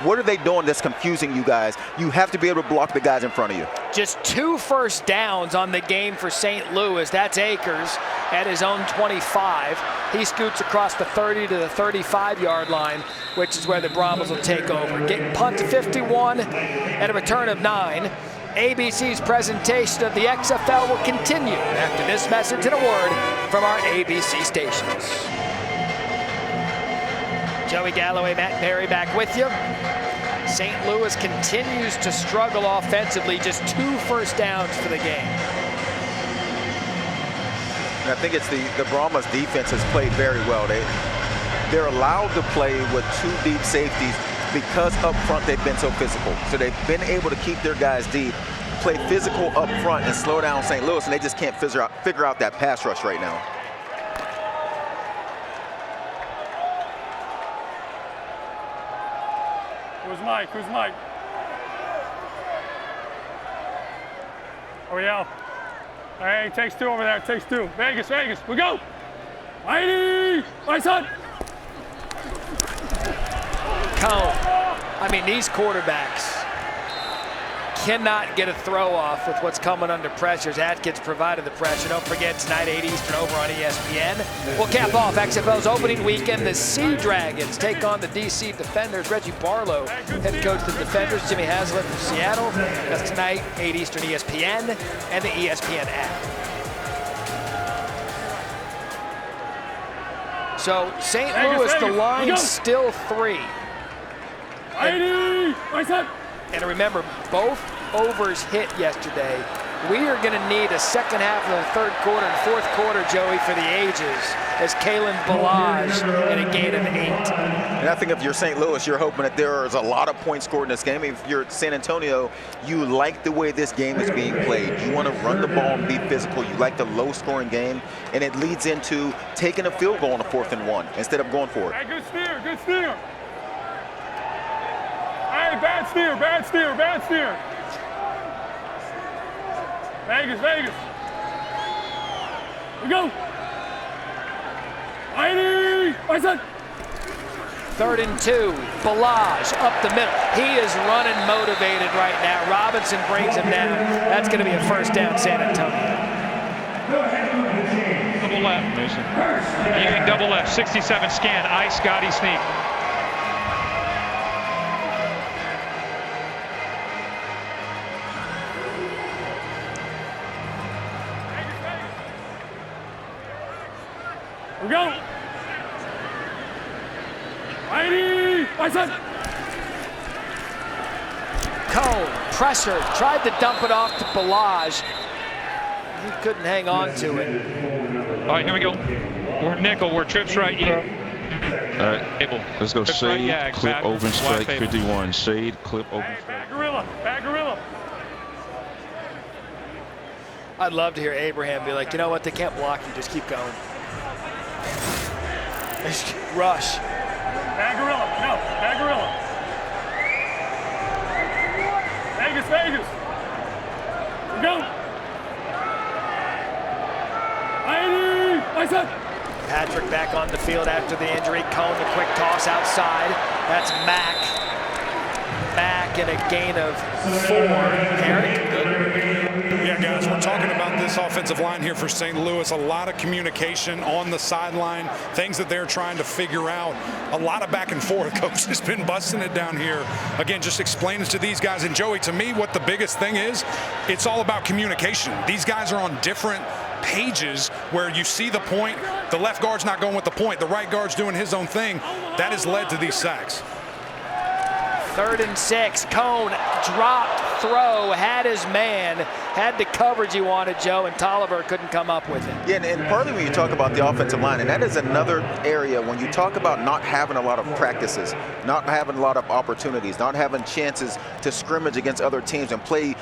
what are they doing that's confusing you guys? You have to be able to block the guys in front of you. Just 2 first downs on the game for St. Louis. That's Akers at his own 25. He scoots across the 30 to the 35-yard line, which is where the Brahmas will take over. Getting punt to 51 and a return of 9. ABC's presentation of the XFL will continue after this message and a word from our ABC stations. Joey Galloway, Matt Perry back with you. St. Louis continues to struggle offensively, just 2 first downs for the game. And I think it's the Brahmas defense has played very well. They're allowed to play with 2 deep safeties because up front they've been so physical. So they've been able to keep their guys deep, play physical up front and slow down St. Louis, and they just can't figure out that pass rush right now. Who's Mike? Who's Mike? Oh, yeah. Hey, takes 2 over there. Takes 2. Vegas, Vegas. We go. Mighty. My son. Cone. I mean, these quarterbacks cannot get a throw off with what's coming under pressure. Atkins provided the pressure. Don't forget, tonight, 8 Eastern over on ESPN. We'll cap off XFL's opening weekend. The Sea Dragons take on the DC Defenders. Reggie Barlow, head coach of the Defenders. Jimmy Haslett from Seattle. That's tonight, 8 Eastern ESPN and the ESPN app. So, St. Louis, the line's still 3. And remember, both overs hit yesterday. We are going to need a second half of the third quarter and fourth quarter, Joey, for the ages, as Kalen Balazs in a gain of 8. And I think if you're St. Louis, you're hoping that there is a lot of points scored in this game. If you're San Antonio, you like the way this game is being played. You want to run the ball and be physical. You like the low-scoring game, and it leads into taking a field goal on a 4th and 1 instead of going for it. Hey, good steer, good steer. Hey, bad steer, bad steer, bad steer. Vegas, Vegas. We go. Mighty, my son. 3rd and 2, Balazs up the middle. He is running motivated right now. Robinson brings him down. That's going to be a first down, San Antonio. Double left, Mason. Using double left, 67 scan, ice, Scotty sneak. We go. Mighty, my son. Cone, pressure, tried to dump it off to Balazs. He couldn't hang on to it. All right, here we go. We're nickel, we're trips right. All right, let's go. Shade, clip, open strike, 51. Shade, clip, open strike. Bad gorilla, bad gorilla. I'd love to hear Abraham be like, you know what, they can't block you, just keep going. Rush. Bad gorilla, no, bad gorilla. Vegas, Vegas. We go. Mighty, my son. Patrick back on the field after the injury. Cone, the quick toss outside. That's Mack. Mack in a gain of 4. Eric. Yeah, guys, we're talking about this offensive line here for St. Louis. A lot of communication on the sideline, things that they're trying to figure out. A lot of back and forth. Coach has been busting it down here. Again, just explaining to these guys. And Joey, to me, what the biggest thing is, it's all about communication. These guys are on different pages where you see the point. The left guard's not going with the point. The right guard's doing his own thing. That has led to these sacks. 3rd and 6. Cone dropped, throw, had his man, had the coverage he wanted, Joe, and Tolliver couldn't come up with it. Yeah, and partly when you talk about the offensive line, and that is another area when you talk about not having a lot of practices, not having a lot of opportunities, not having chances to scrimmage against other teams and play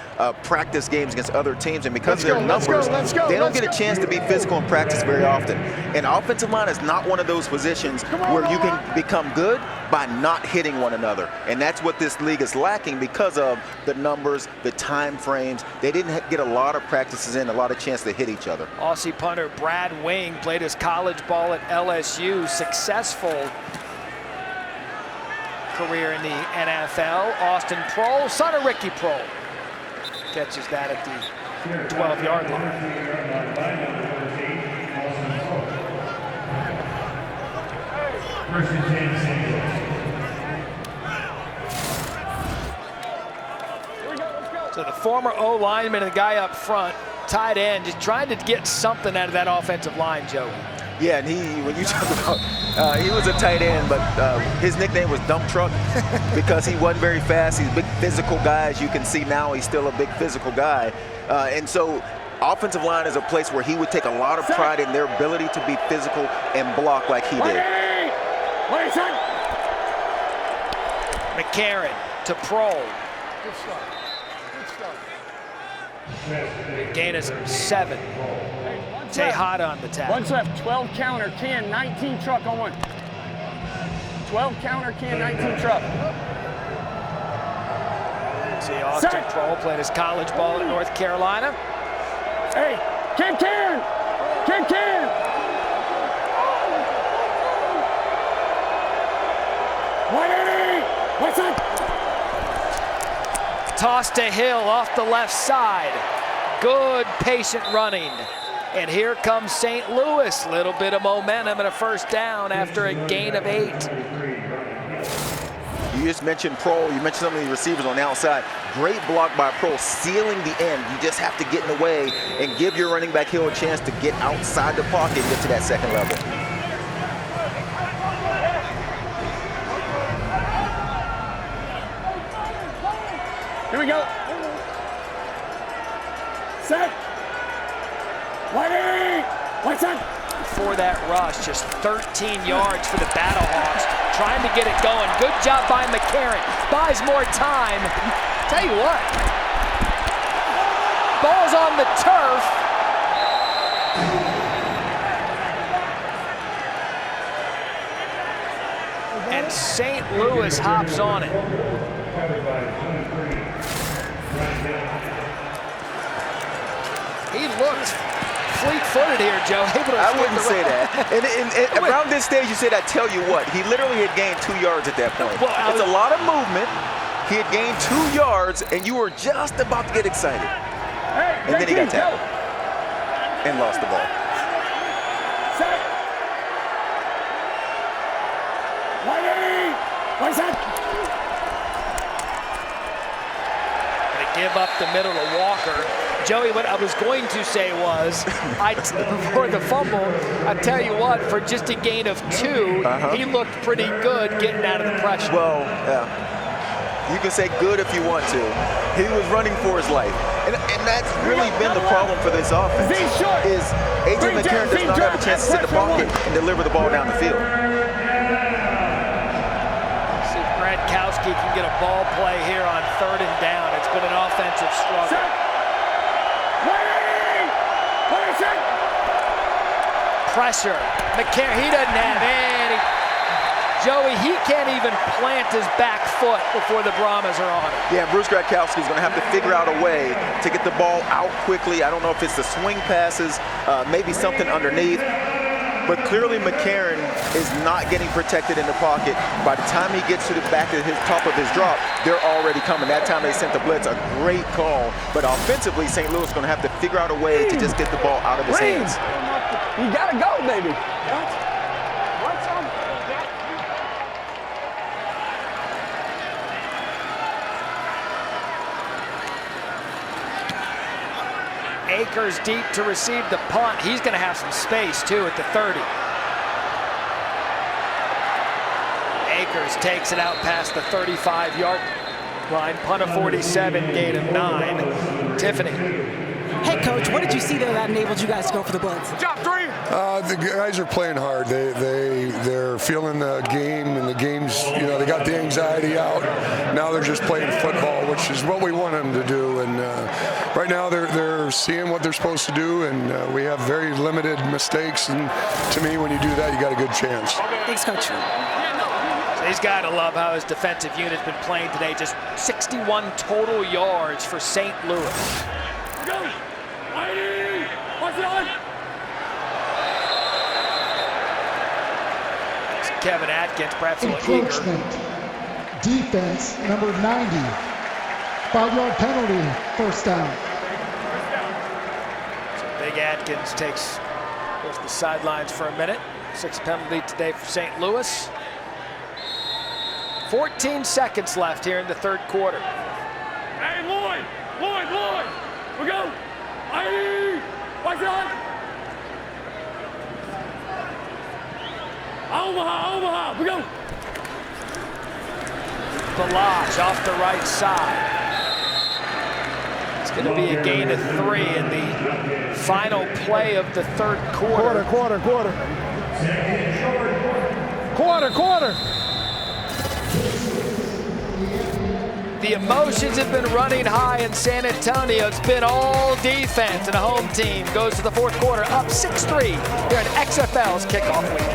practice games against other teams, and because of their numbers, they don't get a chance to be physical in practice very often. And offensive line is not one of those positions where you can become good by not hitting one another, and that's what this league is lacking because of the numbers, the time frames. They didn't get a lot of practices in, a lot of chance to hit each other. Aussie punter Brad Wing played his college ball at LSU, successful career in the NFL. Austin Prohl, son of Ricky Prohl, catches that at the 12-yard line. So the former O-lineman and the guy up front, tight end, just trying to get something out of that offensive line, Joey. Yeah, and when you talk about, he was a tight end, but his nickname was Dump Truck because he wasn't very fast. He's a big physical guy. As you can see now, he's still a big physical guy. And so offensive line is a place where he would take a lot of pride in their ability to be physical and block like he did. McCarron to Prohl. Good stuff. Gain is 7. Tejada on the tackle. One's left, 12 counter, can, 19 truck on one. 12 counter, can, 19 truck. See Austin Prohl played his college ball at North Carolina. Hey, can. What's up? Toss to Hill off the left side. Good patient running. And here comes St. Louis. Little bit of momentum and a first down after a gain of 8. You just mentioned Prohl. You mentioned some of the receivers on the outside. Great block by Prohl, sealing the end. You just have to get in the way and give your running back Hill a chance to get outside the pocket and get to that second level. Here we go. Set. What's up? For that rush, just 13 yards for the Battlehawks, trying to get it going. Good job by McCarron. Buys more time. Tell you what, ball's on the turf. And St. Louis hops on it. He looked fleet-footed here, Joe. I wouldn't say that. And around this stage, you said, I tell you what, he literally had gained 2 yards at that point. Well, it's a lot of movement. He had gained 2 yards, and you were just about to get excited. And then he got tackled and lost the ball. What's up? Give up the middle to Walker. Joey, what I was going to say was, before the fumble, I tell you what, for just a gain of 2, he looked pretty good getting out of the pressure. Well, yeah. You can say good if you want to. He was running for his life. And that's really been the problem for this offense, is A.J. McCarron does not have a chance to sit in the pocket and deliver the ball down the field. Gronkowski can get a ball play here on 3rd and down. It's been an offensive struggle. Pressure. McCarron, he doesn't have any. Joey, he can't even plant his back foot before the Brahmas are on him. Yeah, Bruce Gronkowski is going to have to figure out a way to get the ball out quickly. I don't know if it's the swing passes, maybe something underneath. But clearly McCarron is not getting protected in the pocket. By the time he gets to the back of his top of his drop, they're already coming. That time they sent the blitz, a great call. But offensively, St. Louis is going to have to figure out a way to just get the ball out of his hands. You gotta go, baby. Akers deep to receive the punt. He's going to have some space, too, at the 30. Akers takes it out past the 35-yard line. Punt of 47, gain of 9. Tiffany. Hey, Coach, what did you see there that enabled you guys to go for the blitz? Job 3. The guys are playing hard. They're feeling the game, and the game's, they got the anxiety out. Now they're just playing football, which is what we want them to do. And right now they're seeing what they're supposed to do, and we have very limited mistakes. And to me, when you do that, you got a good chance. Thanks, Coach. He's got to love how his defensive unit's been playing today. Just 61 total yards for St. Louis. Kevin Atkins, perhaps a little eager. Defense, number 90. 5-yard penalty, first down. So Big Atkins goes to the sidelines for a minute. 6th penalty today for St. Louis. 14 seconds left here in the 3rd quarter. Hey, Lloyd! We go! Watch it on! Omaha, Omaha, we go. Balazs off the right side. It's going to be a gain of 3 in the final play of the third quarter. Quarter. The emotions have been running high in San Antonio. It's been all defense, and a home team goes to the fourth quarter up 6-3 here in XFL's kickoff week.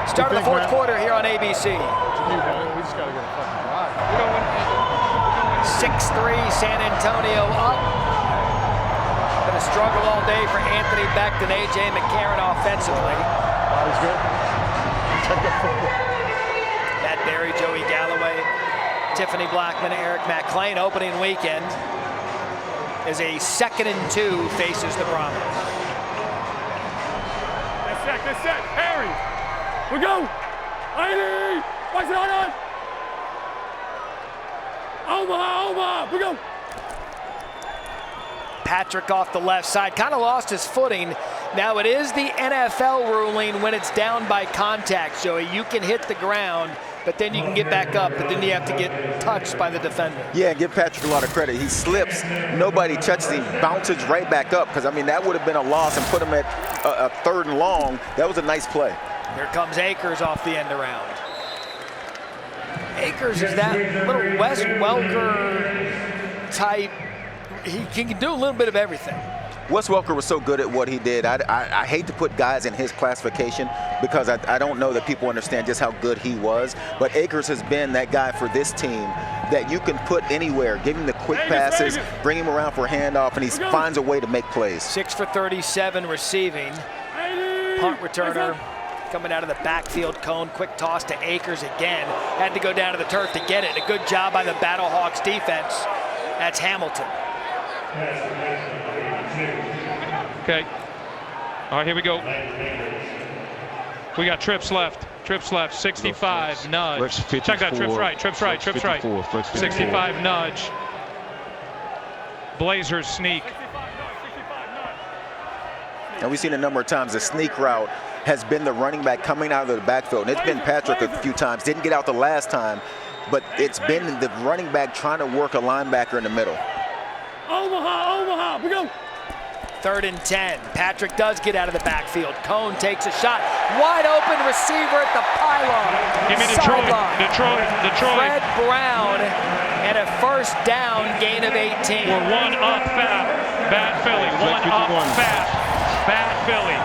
Start of the fourth quarter here on ABC. We just gotta get a fucking drive. 6-3, San Antonio up. Been a struggle all day for Anthony Becht and A.J. McCarron offensively. Body's good. Matt Berry, Joey Galloway, Tiffany Blackman, Eric McClain. Opening weekend is a 2nd and 2 faces the Brahmas. That's set. Harry. We go! ID! Watch it on! Omaha, we go! Patrick off the left side, kind of lost his footing. Now it is the NFL ruling when it's down by contact, Joey. You can hit the ground, but then you can get back up, but then you have to get touched by the defender. Yeah, give Patrick a lot of credit. He slips, nobody touches him, bounces right back up, because, I mean, that would have been a loss and put him at a 3rd and long. That was a nice play. Here comes Akers off the end around. Akers is that little Wes Welker type. He can do a little bit of everything. Wes Welker was so good at what he did. I hate to put guys in his classification because I don't know that people understand just how good he was. But Akers has been that guy for this team that you can put anywhere, give him the quick passes, bring him around for a handoff, and he finds a way to make plays. 6 for 37 receiving. Punt returner coming out of the backfield cone. Quick toss to Akers again. Had to go down to the turf to get it. A good job by the Battlehawks defense. That's Hamilton. Okay. All right, here we go. We got trips left. 65, nudge. Check that, trips right. 65, nudge. Blazers sneak. And we've seen a number of times the sneak route has been the running back coming out of the backfield. And it's been Patrick a few times. Didn't get out the last time, but it's been the running back trying to work a linebacker in the middle. Omaha, we go. 3rd and 10. Patrick does get out of the backfield. Cone takes a shot. Wide open receiver at the pylon. Give me Detroit. Fred Brown and a 1st down, gain of 18. We're 1 up fat. Bad Philly. 1 up fat. Bad Philly.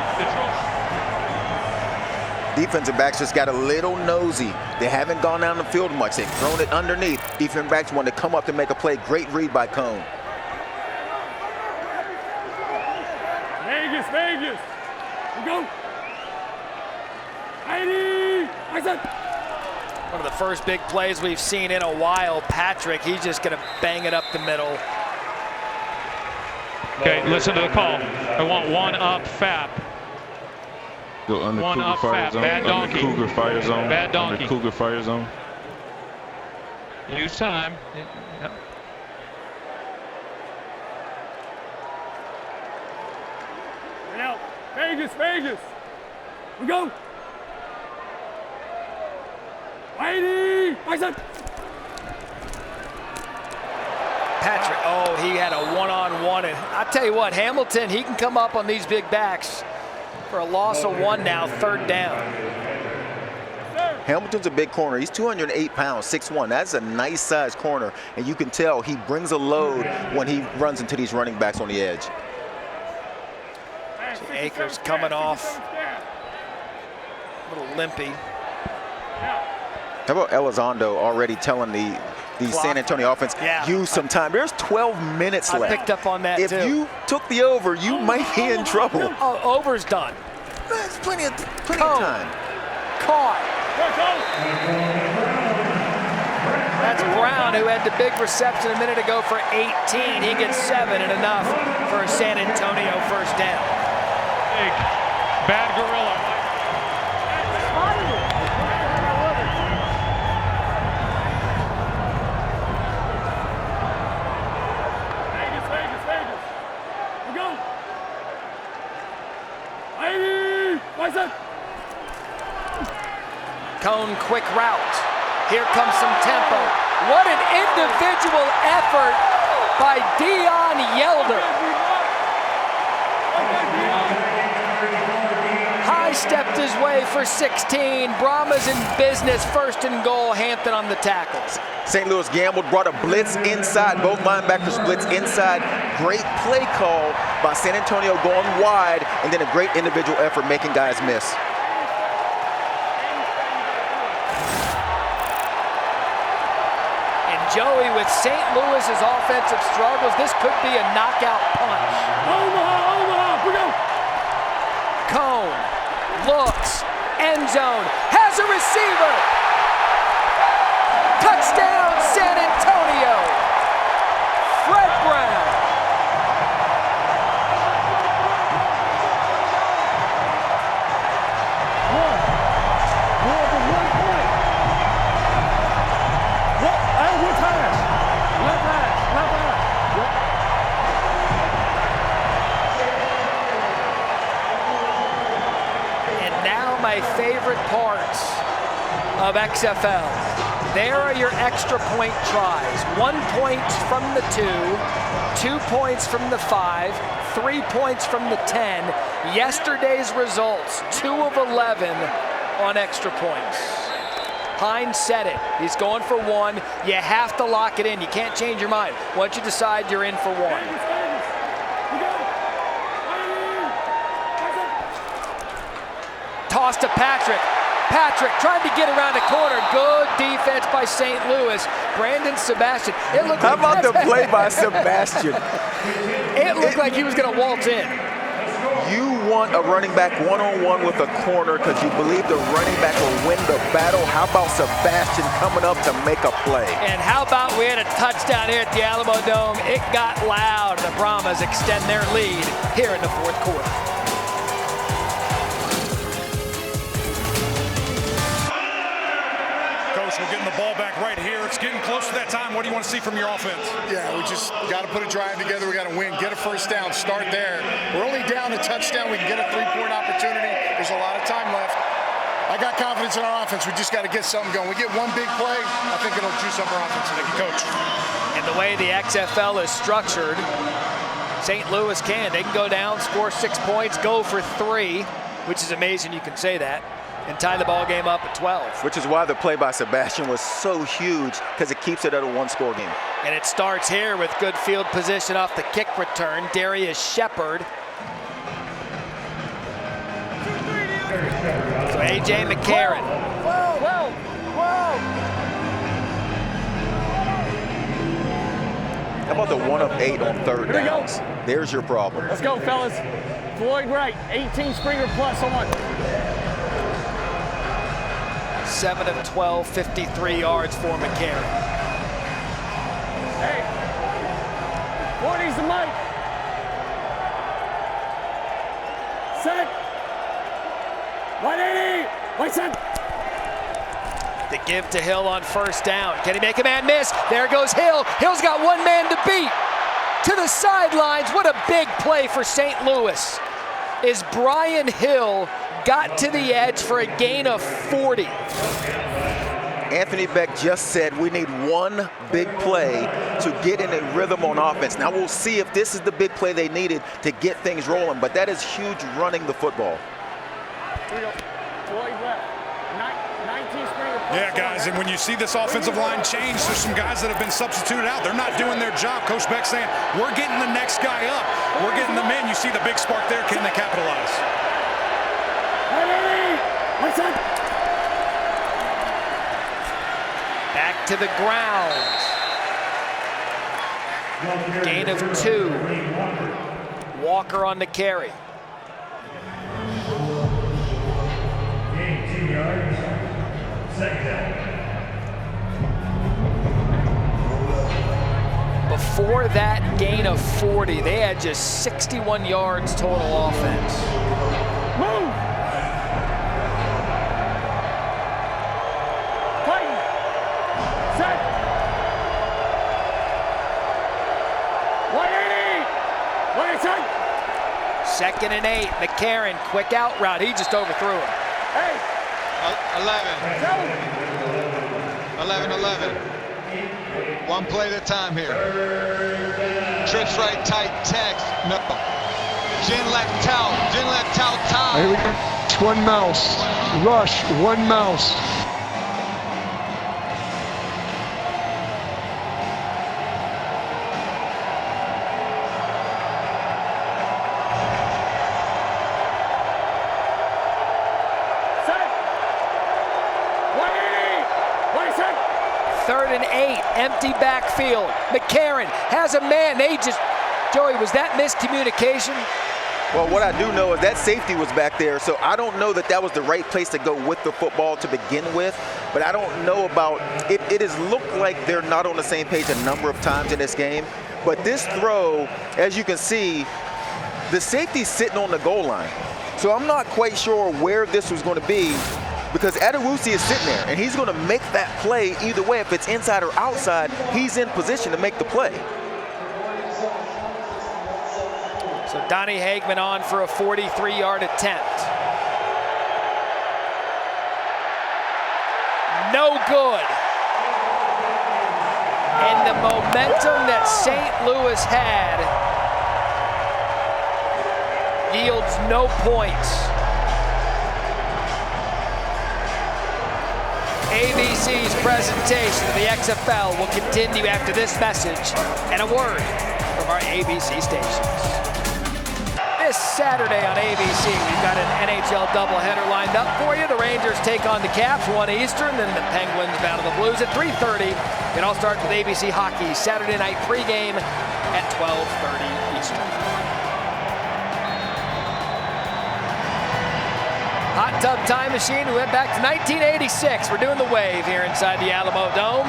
Defensive backs just got a little nosy. They haven't gone down the field much. They've thrown it underneath. Defensive backs want to come up to make a play. Great read by Cone. Vegas. We go. ID. One of the first big plays we've seen in a while. Patrick, he's just going to bang it up the middle. Okay, listen to the call. I want 1 up FAP. Go under 1 Cougar up fire FAP. zone. Bad donkey. Under Cougar fire zone. Bad donkey. Under Cougar fire zone. Use time. Yep. Now, Vegas. We go. ID. Patrick, oh, he had a one-on-one. And I tell you what, Hamilton, he can come up on these big backs for a loss of 1 now, 3rd down. Hamilton's a big corner. He's 208 pounds, 6'1". That's a nice size corner, and you can tell he brings a load when he runs into these running backs on the edge. So Akers coming off, a little limpy. How about Elizondo already telling the San Antonio offense, use some time. There's 12 minutes left. I picked up on that, if too. If you took the over, you might be in trouble. Oh, over's done. There's plenty of time. Caught. That's Brown, who had the big reception a minute ago for 18. He gets 7 and enough for a San Antonio 1st down. Big bad gorilla. Vegas. We go. Cone, quick route. Here comes some tempo. What an individual effort by Dion Yelder. High stepped his way for 16. Brahmas in business, 1st and goal. Hampton on the tackles. St. Louis gambled, brought a blitz inside. Both linebackers blitz inside. Great play call by San Antonio going wide, and then a great individual effort making guys miss. Joey, with St. Louis's offensive struggles, this could be a knockout punch. Omaha, we go. Cone looks, end zone, has a receiver. Touchdown, San Antonio. Fred Brown. My favorite parts of XFL. There are your extra point tries. 1 point from the 2, 2 points from the 5, 3 points from the 10. Yesterday's results, 2 of 11 on extra points. Hines said it. He's going for 1. You have to lock it in. You can't change your mind. Once you decide, you're in for 1. Toss to Patrick. Patrick trying to get around the corner. Good defense by St. Louis. Brandon Sebastian. It looked How about the play by Sebastian? It looked like he was going to waltz in. You want a running back one-on-one with a corner because you believe the running back will win the battle. How about Sebastian coming up to make a play? And how about we had a touchdown here at the Alamo Dome? It got loud. The Brahmas extend their lead here in the 4th quarter. We're getting the ball back right here. It's getting close to that time. What do you want to see from your offense? Yeah, we just got to put a drive together. We got to win, get a first down, start there. We're only down a touchdown. We can get a 3-point opportunity. There's a lot of time left. I got confidence in our offense. We just got to get something going. We get one big play, I think it'll juice up our offense. Thank you, Coach. And the way the XFL is structured, St. Louis can. They can go down, score 6 points, go for 3, which is amazing you can say that, and tie the ball game up at 12. Which is why the play by Sebastian was so huge, because it keeps it at a 1-score game. And it starts here with good field position off the kick return. Darius Shepard. So A.J. McCarron. Whoa. How about the 1 of 8 on 3rd downs? There's your problem. Let's go, fellas. Floyd Wright, 18 Springer plus on. 7 of 12, 53 yards for McCarron. Hey, 40's the mic. Set. 180. Wait, set. The give to Hill on 1st down. Can he make a man miss? There goes Hill. Hill's got 1 man to beat. To the sidelines. What a big play for St. Louis. Is Brian Hill got to the edge for a gain of 40. Anthony Beck just said we need 1 big play to get in a rhythm on offense. Now we'll see if this is the big play they needed to get things rolling, but that is huge running the football. Here we go. Floyd left. 19 Springer plus. Yeah, guys, and when you see this offensive line change, there's some guys that have been substituted out. They're not doing their job. Coach Beck saying, we're getting the next guy up. We're getting them in. You see the big spark there. Can they capitalize? Back to the ground. Gain of 2. Walker on the carry. Gain 2 yards. 2nd down. Before that gain of 40, they had just 61 yards total offense. Move! Tighten! Set! 180! 2nd and 8. McCarron, quick out route. He just overthrew him. Hey! 11. One play at a time here. Trips right, tight, text. No. Gin left out, time. Here we go. One mouse. Rush, one mouse. Third and 8, empty backfield. McCarron has a man. Joey, was that miscommunication? Well, what I do know is that safety was back there, so I don't know that that was the right place to go with the football to begin with, but I don't know about it. It has looked like they're not on the same page a number of times in this game, but this throw, as you can see, the safety's sitting on the goal line. So I'm not quite sure where this was going to be, because Adewusi is sitting there, and he's going to make that play either way. If it's inside or outside, he's in position to make the play. So Donnie Hagman on for a 43-yard attempt. No good. And the momentum that St. Louis had yields no points. ABC's presentation of the XFL will continue after this message and a word from our ABC stations. This Saturday on ABC, we've got an NHL doubleheader lined up for you. The Rangers take on the Caps, 1 Eastern, then the Penguins battle the Blues at 3:30. It all starts with ABC Hockey Saturday night pregame at 12:30 Eastern. Hot Tub Time Machine, we went back to 1986. We're doing the wave here inside the Alamo Dome.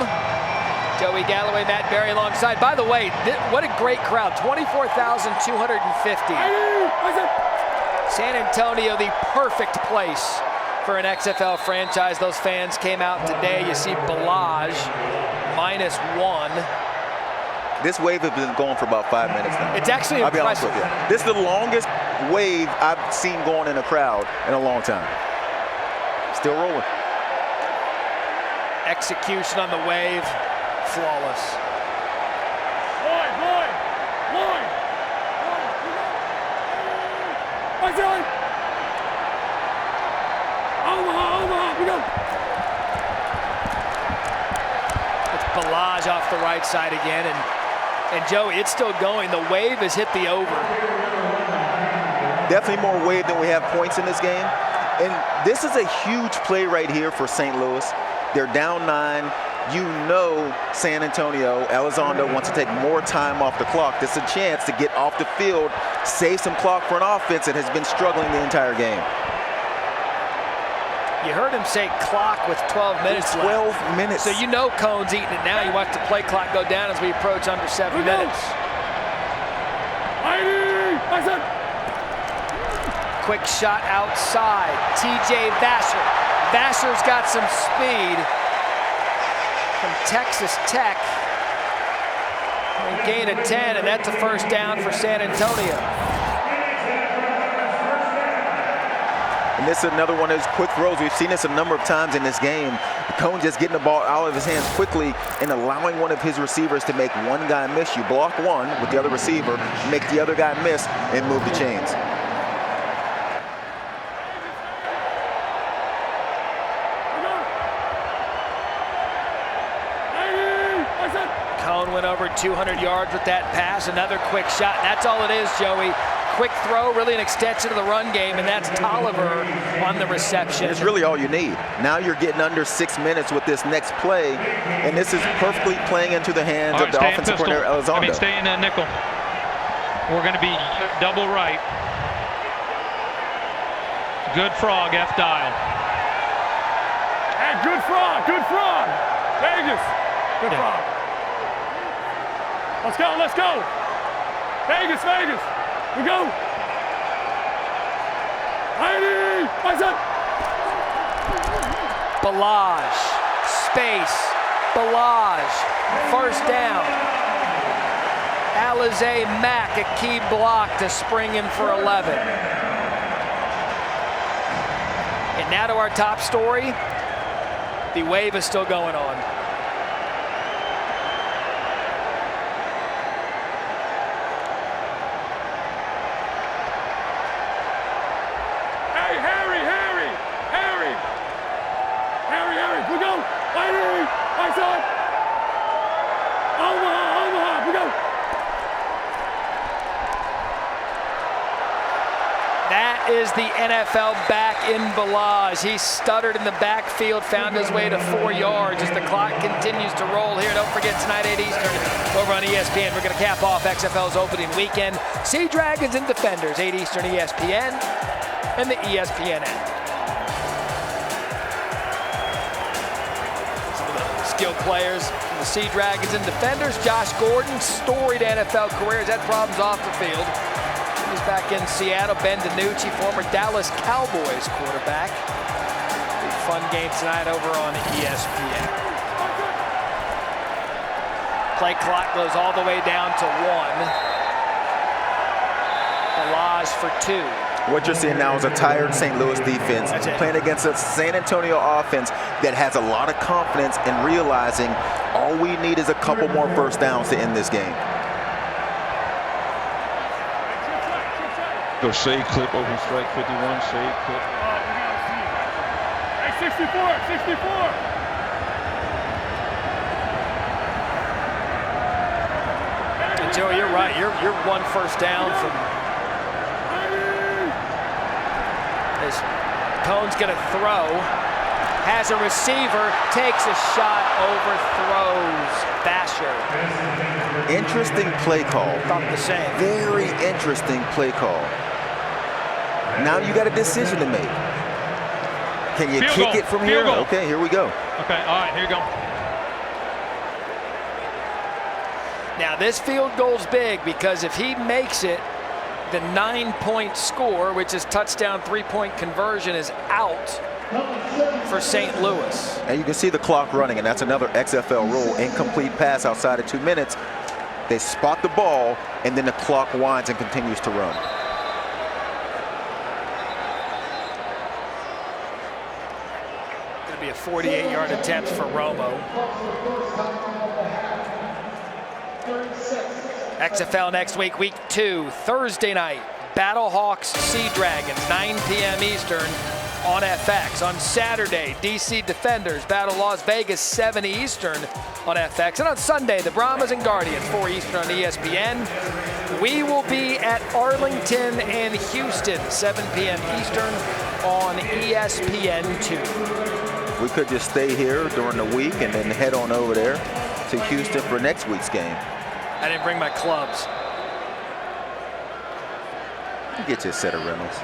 Joey Galloway, Matt Berry alongside. By the way, what a great crowd, 24,250. San Antonio, the perfect place for an XFL franchise. Those fans came out today. You see Balaj, -1. This wave has been going for about 5 minutes now. It's actually I'll be honest impressive. with you. This is the longest wave I've seen going in a crowd in a long time. Still rolling. Execution on the wave, flawless. Lloyd! Omaha, we go! It's Balaj off the right side again, and Joey, it's still going. The wave has hit the over. Definitely more wave than we have points in this game. And this is a huge play right here for St. Louis. They're down 9. You know San Antonio, Elizondo wants to take more time off the clock. This is a chance to get off the field, save some clock for an offense that has been struggling the entire game. You heard him say clock with 12 minutes 12 left. minutes. So you know Cohn's eating it now. You watch the play clock go down as we approach under 7 minutes. Quick shot outside. TJ Vassar. Vassar's got some speed from Texas Tech. A gain of 10, and that's a first down for San Antonio. And this is another one of those quick throws. We've seen this a number of times in this game. Cohn just getting the ball out of his hands quickly and allowing one of his receivers to make one guy miss. You block one with the other receiver, make the other guy miss, and move the chains. Cohn went over 200 yards with that pass. Another quick shot. That's all it is, Joey. Quick throw, really an extension of the run game, and that's Tolliver on the reception. It's really all you need. Now you're getting under 6 minutes with this next play, and this is perfectly playing into the hands of the offensive coordinator, Elizondo. Stay in nickel. We're going to be double right. Good frog, F dial. Hey, good frog. Vegas, good frog. Let's go. Vegas. We go. Balaj, space, Balaj, first down. Alize Mack, a key block to spring him for 11. And now to our top story. The wave is still going on. Hey, Harry, we go. Harry, my son. Omaha, we go. That is the NFL back in Balazs. He stuttered in the backfield, found his way to 4 yards as the clock continues to roll here. Don't forget tonight 8 Eastern over on ESPN. We're going to cap off XFL's opening weekend. Sea Dragons and Defenders, 8 Eastern ESPN and the ESPN app. Some of the skilled players from the Sea Dragons and Defenders. Josh Gordon, storied NFL career, has had problems off the field. He's back in Seattle. Ben DiNucci, former Dallas Cowboys quarterback. Big fun game tonight over on ESPN. Play clock goes all the way down to 1. Balazs for 2. What you're seeing now is a tired St. Louis defense playing against a San Antonio offense that has a lot of confidence in realizing all we need is a couple more first downs to end this game. Go shade clip, open strike 51, shade clip. Hey, 64. And Joe, you're right. You're 1 first down from. As Cohn's going to throw, has a receiver, takes a shot, overthrows Basher. Interesting play call. Thought the same. Very interesting play call. Now you got a decision to make. Can you kick it from here? Okay, here we go. Okay, all right, here you go. Now this field goal's big because if he makes it, the 9-point score, which is touchdown 3-point conversion, is out for St. Louis. And you can see the clock running, and that's another XFL rule. Incomplete pass outside of 2 minutes. They spot the ball, and then the clock winds and continues to run. Going to be a 48-yard attempt for Romo. XFL next week, week 2, Thursday night. Battlehawks, Sea Dragons, 9 p.m. Eastern on FX. On Saturday, DC Defenders, Battle Las Vegas, 7 Eastern on FX. And on Sunday, the Brahmas and Guardians, 4 Eastern on ESPN. We will be at Arlington and Houston, 7 p.m. Eastern on ESPN2. We could just stay here during the week and then head on over there to Houston for next week's game. I didn't bring my clubs. You get you a set of rentals.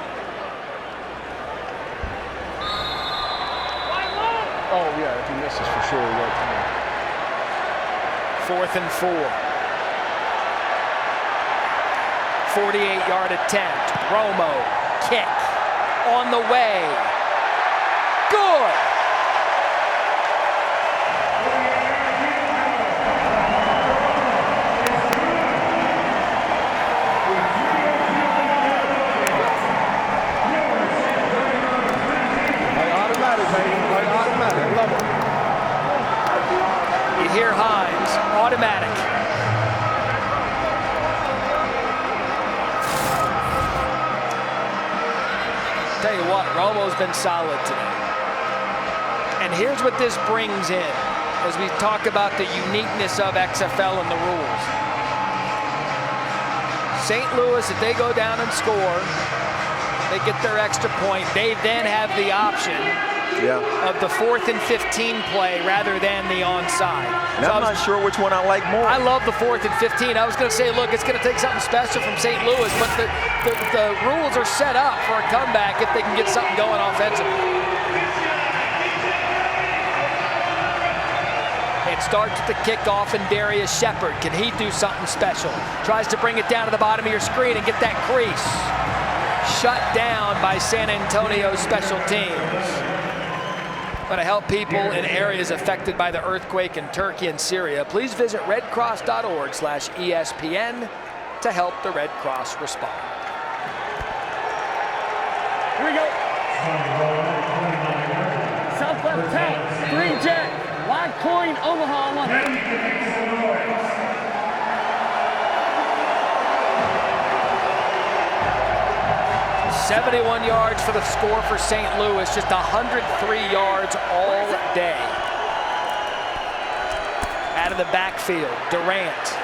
Oh, yeah, if he misses for sure, we got time. 4th and 4. 48-yard attempt. Romo, kick, on the way. Good. You hear Hines, automatic. Tell you what, Romo's been solid today. And here's what this brings in as we talk about the uniqueness of XFL and the rules. St. Louis, if they go down and score, they get their extra point. They then have the option of the 4th and 15 play rather than the onside. And I'm not sure which one I like more. I love the 4th and 15. I was going to say, look, it's going to take something special from St. Louis, but the rules are set up for a comeback if they can get something going offensively. It starts with the kickoff and Darius Shepard. Can he do something special? Tries to bring it down to the bottom of your screen and get that crease. Shut down by San Antonio special teams. But to help people in areas affected by the earthquake in Turkey and Syria, please visit redcross.org/ESPN to help the Red Cross respond. Here we go. Dean, Omaha, 1. 71 yards for the score for St. Louis, just 103 yards all day. Out of the backfield, Durant.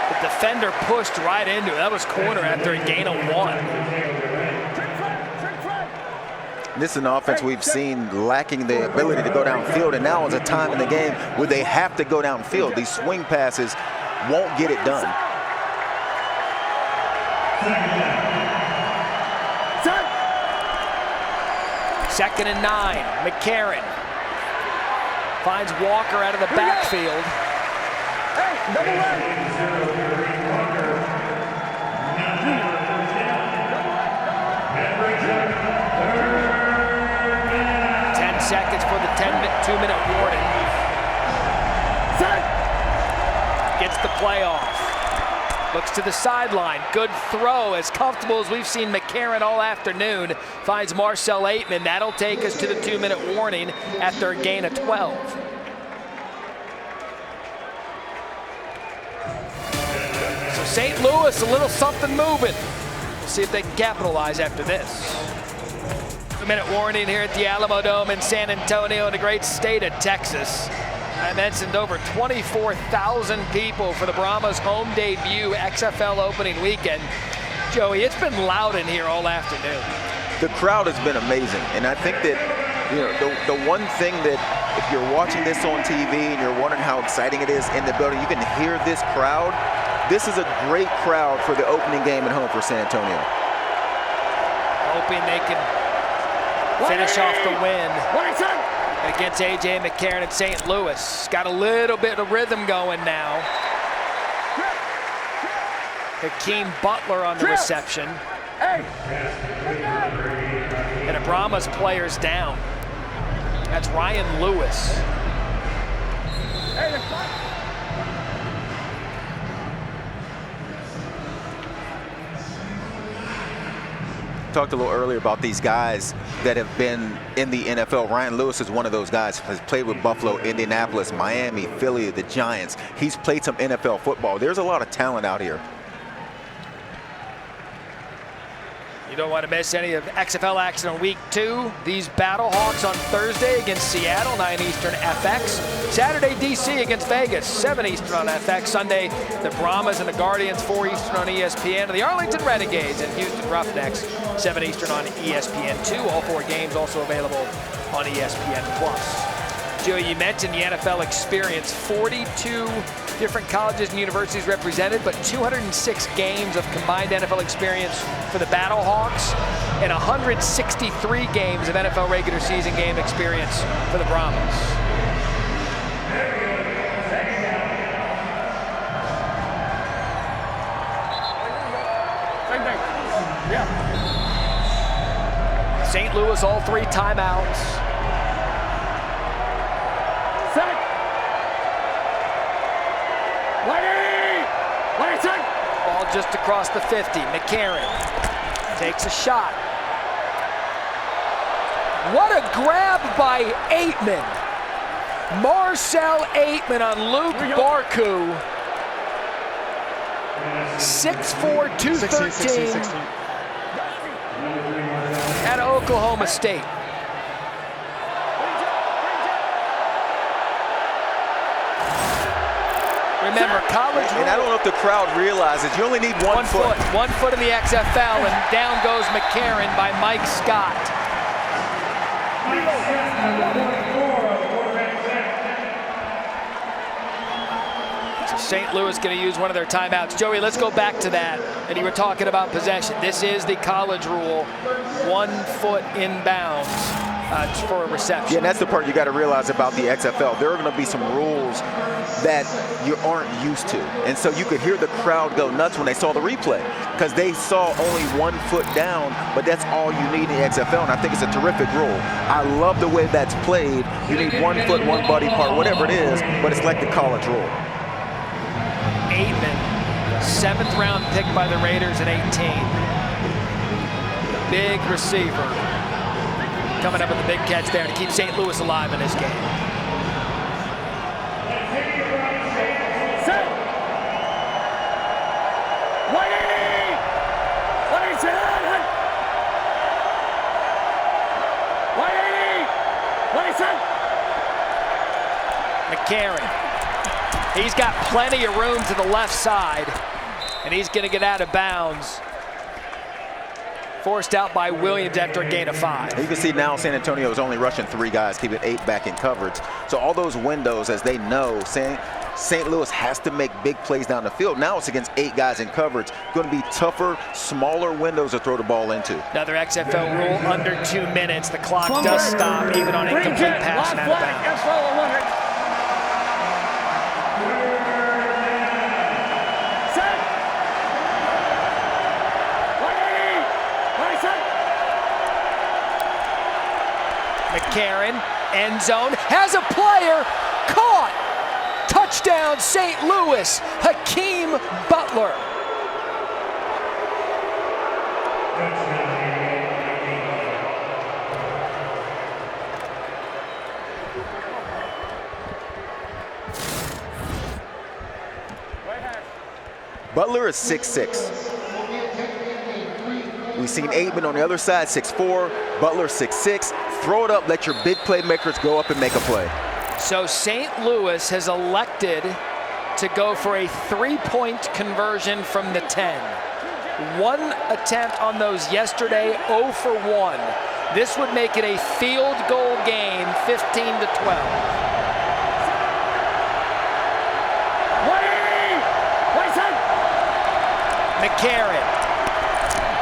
The defender pushed right into it. That was corner after a gain of 1. This is an offense we've seen lacking the ability to go downfield, and now is a time in the game where they have to go downfield. These swing passes won't get it done. Second and 9. McCarron finds Walker out of the backfield. Hey, double right. 10 seconds for the 2-minute warning. Gets the play off. Looks to the sideline. Good throw, as comfortable as we've seen McCarron all afternoon. Finds Marcel Aitman. That'll take us to the 2-minute warning after a gain of 12. So St. Louis, a little something moving. We'll see if they can capitalize after this. 2-minute warning here at the Alamo Dome in San Antonio in the great state of Texas. I mentioned over 24,000 people for the Brahmas home debut XFL opening weekend. Joey, it's been loud in here all afternoon. The crowd has been amazing, and I think that, you know, the one thing that if you're watching this on TV and you're wondering how exciting it is in the building, you can hear this crowd. This is a great crowd for the opening game at home for San Antonio. Hoping they can finish off the win against A.J. McCarron in St. Louis. Got a little bit of rhythm going now. Hakeem Butler on the reception. And a Brahmas player's down. That's Ryan Lewis. Talked a little earlier about these guys that have been in the NFL. Ryan Lewis is one of those guys. Has played with Buffalo, Indianapolis, Miami, Philly, the Giants. He's played some NFL football. There's a lot of talent out here. You don't want to miss any of XFL action on week 2. These Battlehawks on Thursday against Seattle, 9 Eastern FX. Saturday, DC against Vegas, 7 Eastern on FX. Sunday, the Brahmas and the Guardians, 4 Eastern on ESPN. And the Arlington Renegades and Houston Roughnecks, 7 Eastern on ESPN2. All 4 games also available on ESPN+. Joe, you mentioned the NFL experience. 42 different colleges and universities represented, but 206 games of combined NFL experience for the Battlehawks and 163 games of NFL regular season game experience for the Brahmas. St. Louis, all 3 timeouts. Ball just across the 50. McCarron takes a shot. What a grab by Aitman. Marcel Aitman on Luke Barku. 6'4", 213 at Oklahoma State. Remember, college rule. And I don't know if the crowd realizes you only need one foot. 1 foot in the XFL, and down goes McCarron by Mike Scott. So St. Louis going to use one of their timeouts. Joey, let's go back to that. And you were talking about possession. This is the college rule. 1 foot inbounds for a reception. Yeah, and that's the part you got to realize about the XFL. There are going to be some rules that you aren't used to. And so you could hear the crowd go nuts when they saw the replay because they saw only 1 foot down, but that's all you need in the XFL, and I think it's a terrific rule. I love the way that's played. You need 1 foot, 1 body part, whatever it is, but it's like the college rule. Aitman, 7th round pick by the Raiders at 18. The big receiver. coming up with the big catch there to keep St. Louis alive in this game. Set. 180. 180. 180. 180. McCarron. He's got plenty of room to the left side, and he's going to get out of bounds. Forced out by Williams after a gain of 5. You can see now San Antonio is only rushing 3 guys, keeping 8 back in coverage. So all those windows, as they know, St. Louis has to make big plays down the field. Now it's against 8 guys in coverage. Going to be tougher, smaller windows to throw the ball into. Another XFL rule, under 2 minutes. The clock does stop even on incomplete pass and out of bounds. McCarron, end zone, has a player, caught. Touchdown, St. Louis, Hakeem Butler. Butler is 6'6". We've seen Aitman on the other side, 6'4". Butler 6'6". Throw it up, let your big playmakers go up and make a play. So St. Louis has elected to go for a 3-point conversion from the 10. 1 attempt on those yesterday, 0 for 1. This would make it a field goal game, 15-12. McCarron,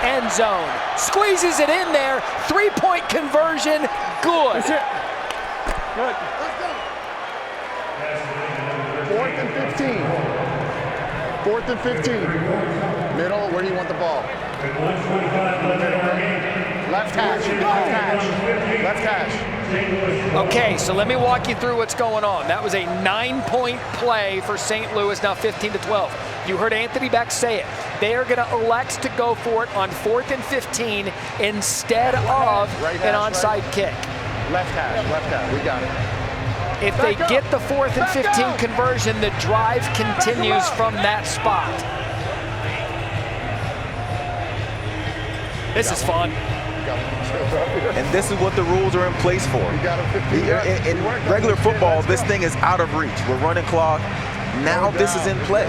end zone, squeezes it in there, 3-point conversion, good. That's it. Good. 4th and 15. 4th and 15. Middle, where do you want the ball? Left hash, left hash, left hash. Okay, so let me walk you through what's going on. That was a 9-point play for St. Louis, now 15-12. You heard Anthony Beck say it. They are going to elect to go for it on 4th and 15 instead of an onside kick. Left hash, we got it. If they get the 4th and 15 conversion, the drive continues from that spot. This is fun. And this is what the rules are in place for. In regular football, this thing is out of reach. We're running clock. Now this is in play.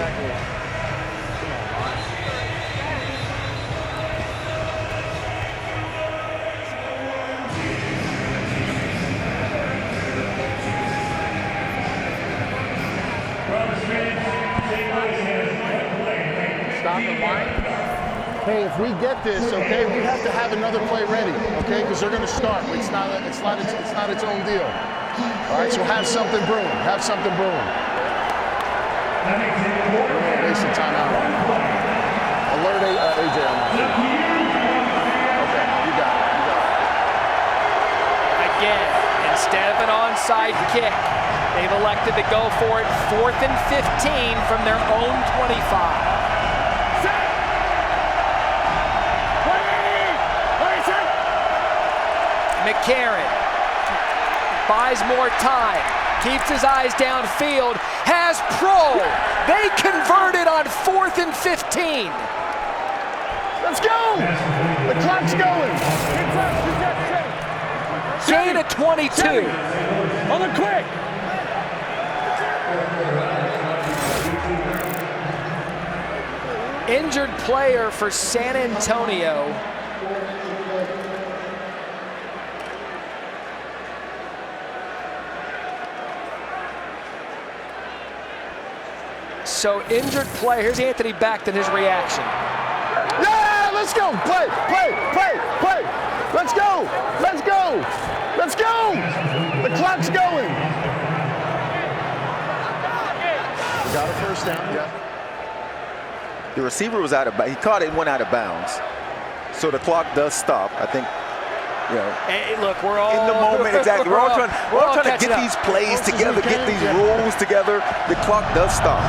Stop and wind. Hey, if we get this, okay, we have to have another play ready, okay? Because they're going to start. It's not its own deal. All right, so have something brewing. Have something brewing. Wasting time out. Alert AJ on that. Okay, you got it. Again, instead of an onside kick, they've elected to go for it 4th and 15 from their own 25. McCarron buys more time, keeps his eyes downfield, has Pro. They converted on 4th and 15. Let's go! The clock's going. Gain of 22. On the quick. Injured player for San Antonio. So injured player, here's Anthony Beck and his reaction. Yeah, let's go, play. Let's go. The clock's going. We got a first down, yeah. The receiver was out of bounds. He caught it and went out of bounds. So the clock does stop. I think, you know. Hey, look, we're all in the moment, exactly. We're all trying to get these plays together, get these rules together. The clock does stop.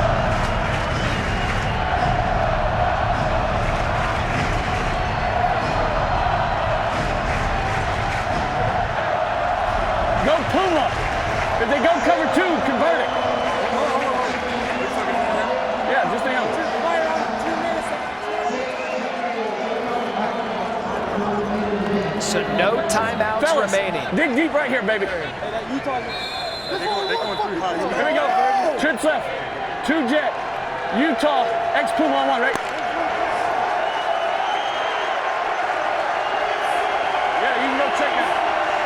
on. If they go cover 2, convert it. Yeah, just hang on. So no timeouts Fellas, remaining. Dig deep right here, baby. Here we go. Trips left. 2 jet. Utah. X Puma on 1, right? Yeah, you can go check it.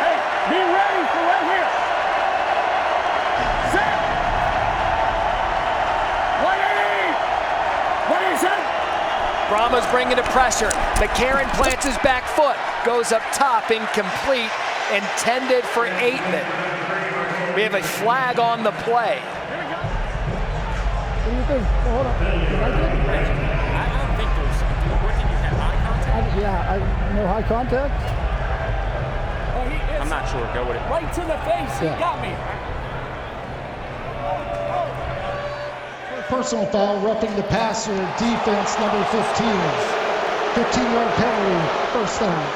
Hey, be ready for right here. Set. 180. 180, set. Brahmas bringing the pressure. McCarron plants his back foot. Goes up top, incomplete, intended for Aitman. We have a flag on the play. What do you think? Hold on. I don't think there's. What did you have? Eye contact? No high contact. Oh, he is. I'm not sure. Go with it. Right to the face. He got me. Personal foul, roughing the passer, defense number 15. 15-yard penalty, first down.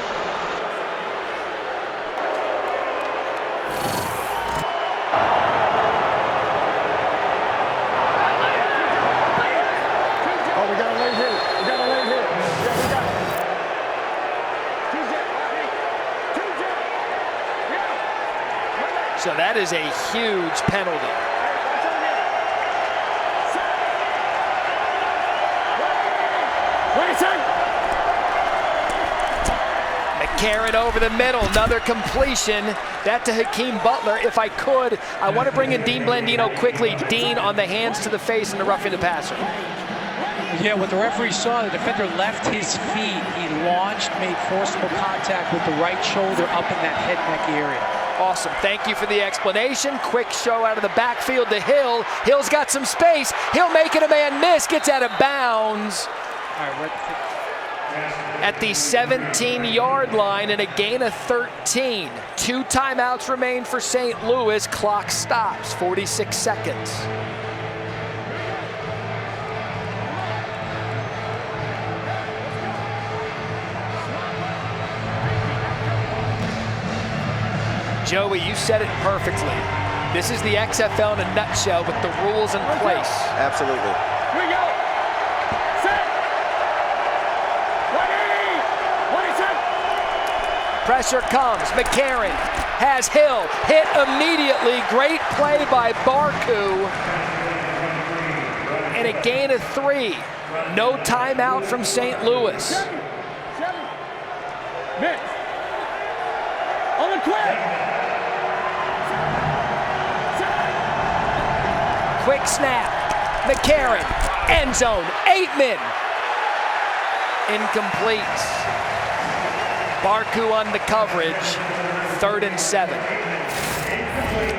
So that is a huge penalty. McCarron over the middle, another completion. That to Hakeem Butler. If I could, I want to bring in Dean Blandino quickly. Dean on the hands to the face and the roughing the passer. Yeah, what the referee saw, the defender left his feet. He launched, made forcible contact with the right shoulder up in that head neck area. Awesome. Thank you for the explanation. Quick show out of the backfield to Hill. Hill's got some space. He'll make it a man miss. Gets out of bounds. All right, at the 17-yard line and a gain of 13. 2 timeouts remain for St. Louis. Clock stops. 46 seconds. Joey, you said it perfectly. This is the XFL in a nutshell with the rules in place. Absolutely. Here we go. Set. 180. 180. Pressure comes. McCarron has Hill hit immediately. Great play by Barku. And a gain of 3. No timeout from St. Louis. Mix. On the quick. Quick snap. McCarron. End zone. 8-man. Incomplete. Barku on the coverage. 3rd and 7.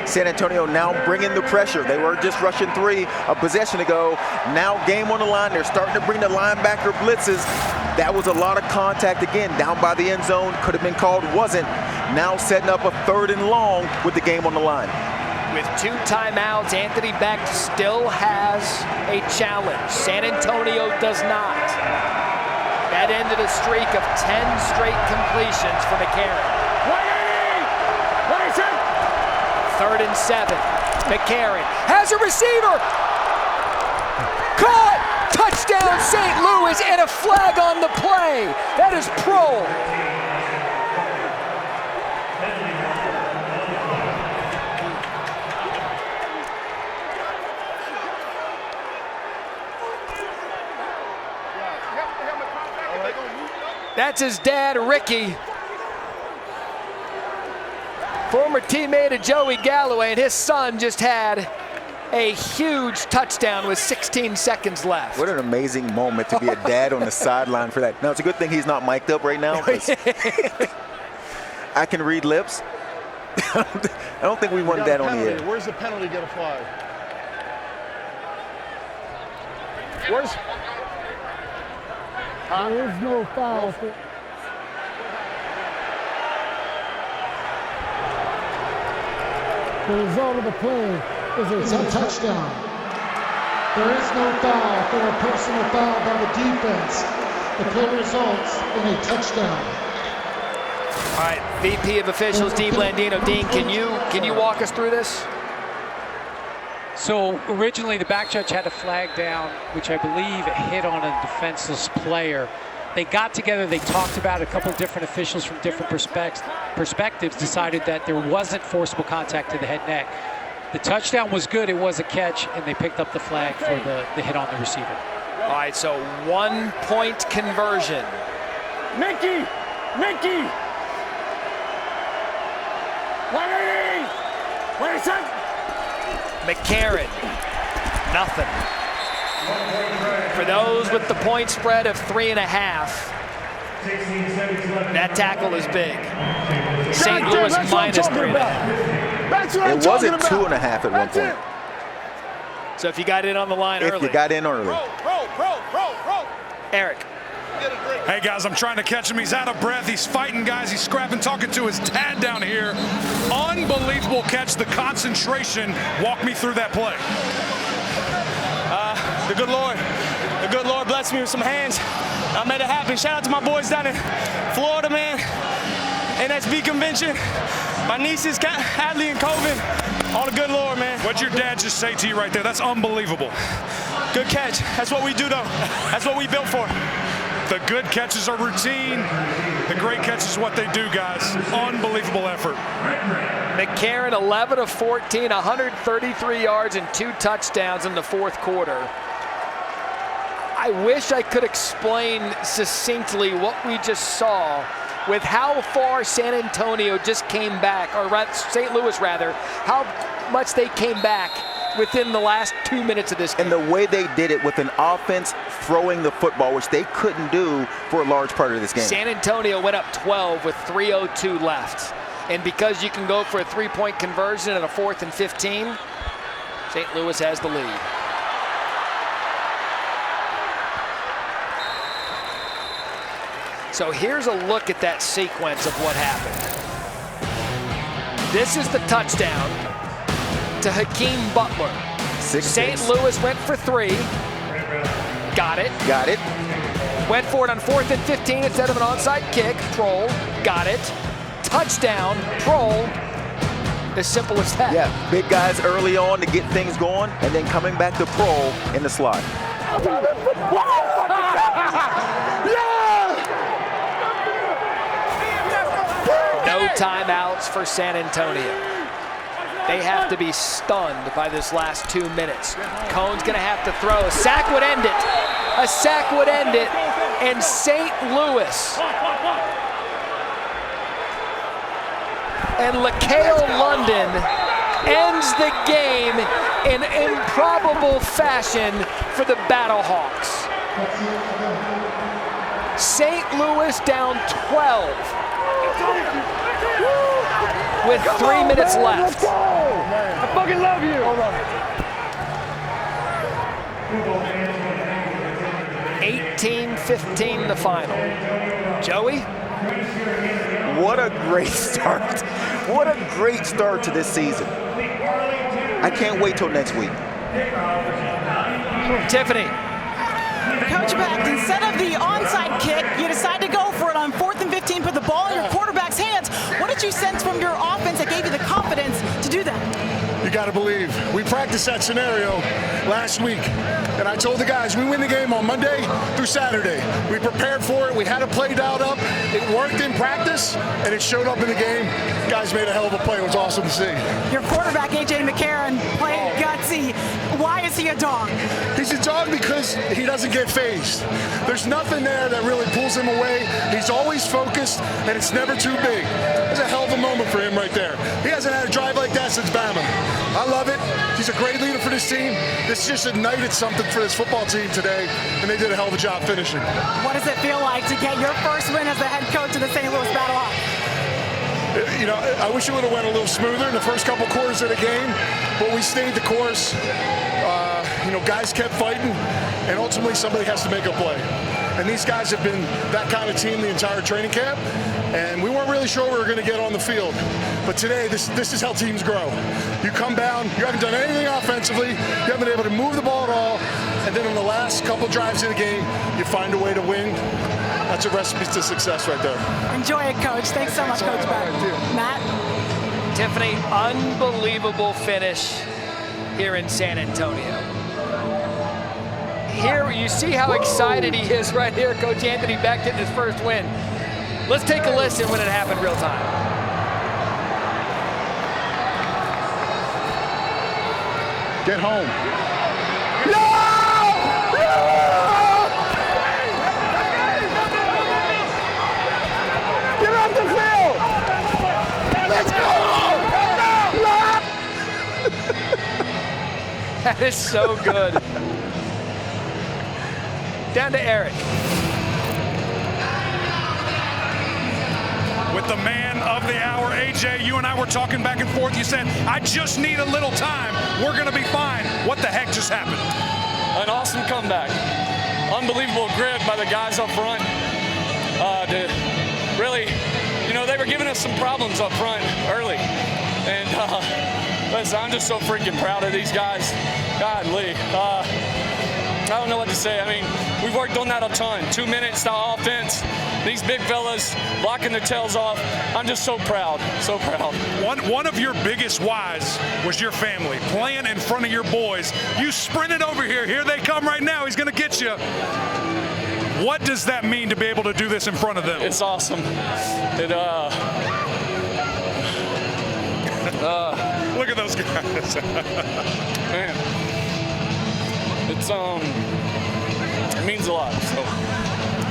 San Antonio now bringing the pressure. They were just rushing 3 a possession ago. Now game on the line. They're starting to bring the linebacker blitzes. That was a lot of contact again down by the end zone. Could have been called, wasn't. Now setting up a 3rd and long with the game on the line. With 2 timeouts, Anthony Beck still has a challenge. San Antonio does not. That ended a streak of 10 straight completions for McCarron. 3rd and 7. McCarron has a receiver. Caught! Touchdown St. Louis and a flag on the play. That is pro. That's his dad, Ricky. Former teammate of Joey Galloway, and his son just had a huge touchdown with 16 seconds left. What an amazing moment to be a dad on the sideline for that. Now, it's a good thing he's not mic'd up right now. I can read lips. I don't think we want that on the air. Where's the penalty going to fly? Where's... There is no foul. The result of the play is a touchdown. There is no foul for a personal foul by the defense. The play results in a touchdown. All right, VP of Officials, Dean Blandino. Dean, can you Can you walk us through this? So originally the back judge had a flag down, which I believe hit on a defenseless player. They got together, they talked about it. A couple of different officials from different perspectives decided that there wasn't forcible contact to the head neck. The touchdown was good, it was a catch, and they picked up the flag for the hit on the receiver. All right, so 1-point conversion. Mickey! 180! Wait a second! McCarron, nothing. For those with the point spread of 3.5, that tackle is big. St. Louis minus 3.5. It wasn't 2.5 at one point. So if you got in on the line early. If you got in early. Eric. Hey guys, I'm trying to catch him. He's out of breath. He's fighting guys. He's scrapping, talking to his dad down here. Unbelievable catch. The concentration. Walk me through that play. The good Lord blessed me with some hands. I made it happen. Shout out to my boys down in Florida, man. NSB convention. My nieces, Hadley and Colvin. All the good Lord, man. What'd your dad just say to you right there? That's unbelievable. Good catch. That's what we do, though. That's what we built for. The good catches are routine. The great catch is what they do, guys. Unbelievable effort. McCarron, 11 of 14, 133 yards and 2 touchdowns in the fourth quarter. I wish I could explain succinctly what we just saw with how far San Antonio just came back, or St. Louis rather, how much they came back within the last 2 minutes of this game. And the way they did it with an offense throwing the football, which they couldn't do for a large part of this game. San Antonio went up 12 with 3:02 left. And because you can go for a 3-point conversion and a 4th and 15, St. Louis has the lead. So here's a look at that sequence of what happened. This is the touchdown to Hakeem Butler. St. Louis went for 3. Got it. Went for it on 4th and 15 instead of an onside kick. Prohl. Got it. Touchdown. Prohl. As simple as that. Yeah, big guys early on to get things going, and then coming back to Prohl in the slot. No timeouts for San Antonio. They have to be stunned by this last 2 minutes. Cohn's gonna have to throw. A sack would end it. A sack would end it. And St. Louis and LaCale London ends the game in improbable fashion for the Battlehawks. St. Louis down 12 with 3 minutes left. I fucking love you. 18-15 the final. Joey? What a great start. What a great start to this season. I can't wait till next week. Tiffany. Coach Beck, instead of the onside kick, you decide to go for it on 4th and 15, put the ball in your quarterback's hands. What did you sense from your offense that gave you the confidence to do that? You got to believe. We practiced that scenario last week, and I told the guys we win the game on Monday through Saturday. We prepared for it. We had a play dialed up. It worked in practice, and it showed up in the game. Guys made a hell of a play. It was awesome to see. Your quarterback, A.J. McCarron, played gutsy. Why is he a dog? He's a dog because he doesn't get phased. There's nothing there that really pulls him away. He's always focused, and it's never too big. It's a hell of a moment for him right there. He hasn't had a drive like that since Bama. I love it. He's a great leader for this team. This just ignited something for this football team today, and they did a hell of a job finishing. What does it feel like to get your first win as the head coach of the St. Louis Battlehawks? You know, I wish it would have went a little smoother in the first couple quarters of the game, but we stayed the course. You know, guys kept fighting, and ultimately somebody has to make a play. And these guys have been that kind of team the entire training camp, and we weren't really sure we were going to get on the field. But today, this is how teams grow. You come down, you haven't done anything offensively, you haven't been able to move the ball at all, and then in the last couple drives of the game, you find a way to win. That's a recipe to success right there. Enjoy it, Coach. Thanks so much, Coach Beck. Matt? Tiffany, unbelievable finish here in San Antonio. Here you see how excited he is right here, Coach Anthony Beck getting his first win. Let's take a listen when it happened real time. Get home. Get off the field! Let's go! That is so good. Down to Eric. With the man of the hour, AJ, you and I were talking back and forth. You said, I just need a little time. We're going to be fine. What the heck just happened? An awesome comeback. Unbelievable grit by the guys up front. Really, you know, they were giving us some problems up front early. And listen, I'm just so freaking proud of these guys. Godly. I don't know what to say. I mean, we've worked on that a ton. 2 minutes style offense. These big fellas blocking their tails off. I'm just so proud, so proud. One of your biggest whys was your family, playing in front of your boys. You sprinted over here. Here they come right now. He's going to get you. What does that mean to be able to do this in front of them? It's awesome. Look at those guys. Man, it means a lot. So.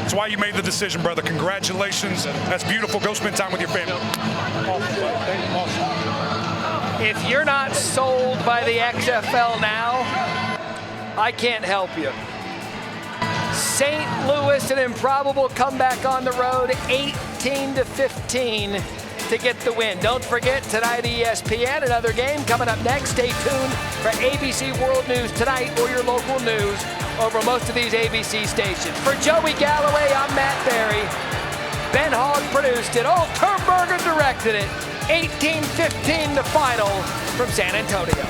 That's why you made the decision, brother. Congratulations. That's beautiful. Go spend time with your family. If you're not sold by the XFL now, I can't help you. St. Louis, an improbable comeback on the road, 18-15 to get the win. Don't forget, tonight ESPN, another game coming up next. Stay tuned for ABC World News tonight or your local news over most of these ABC stations. For Joey Galloway, I'm Matt Barry. Ben Hogg produced it. Turnberger directed it. 18-15 the final from San Antonio.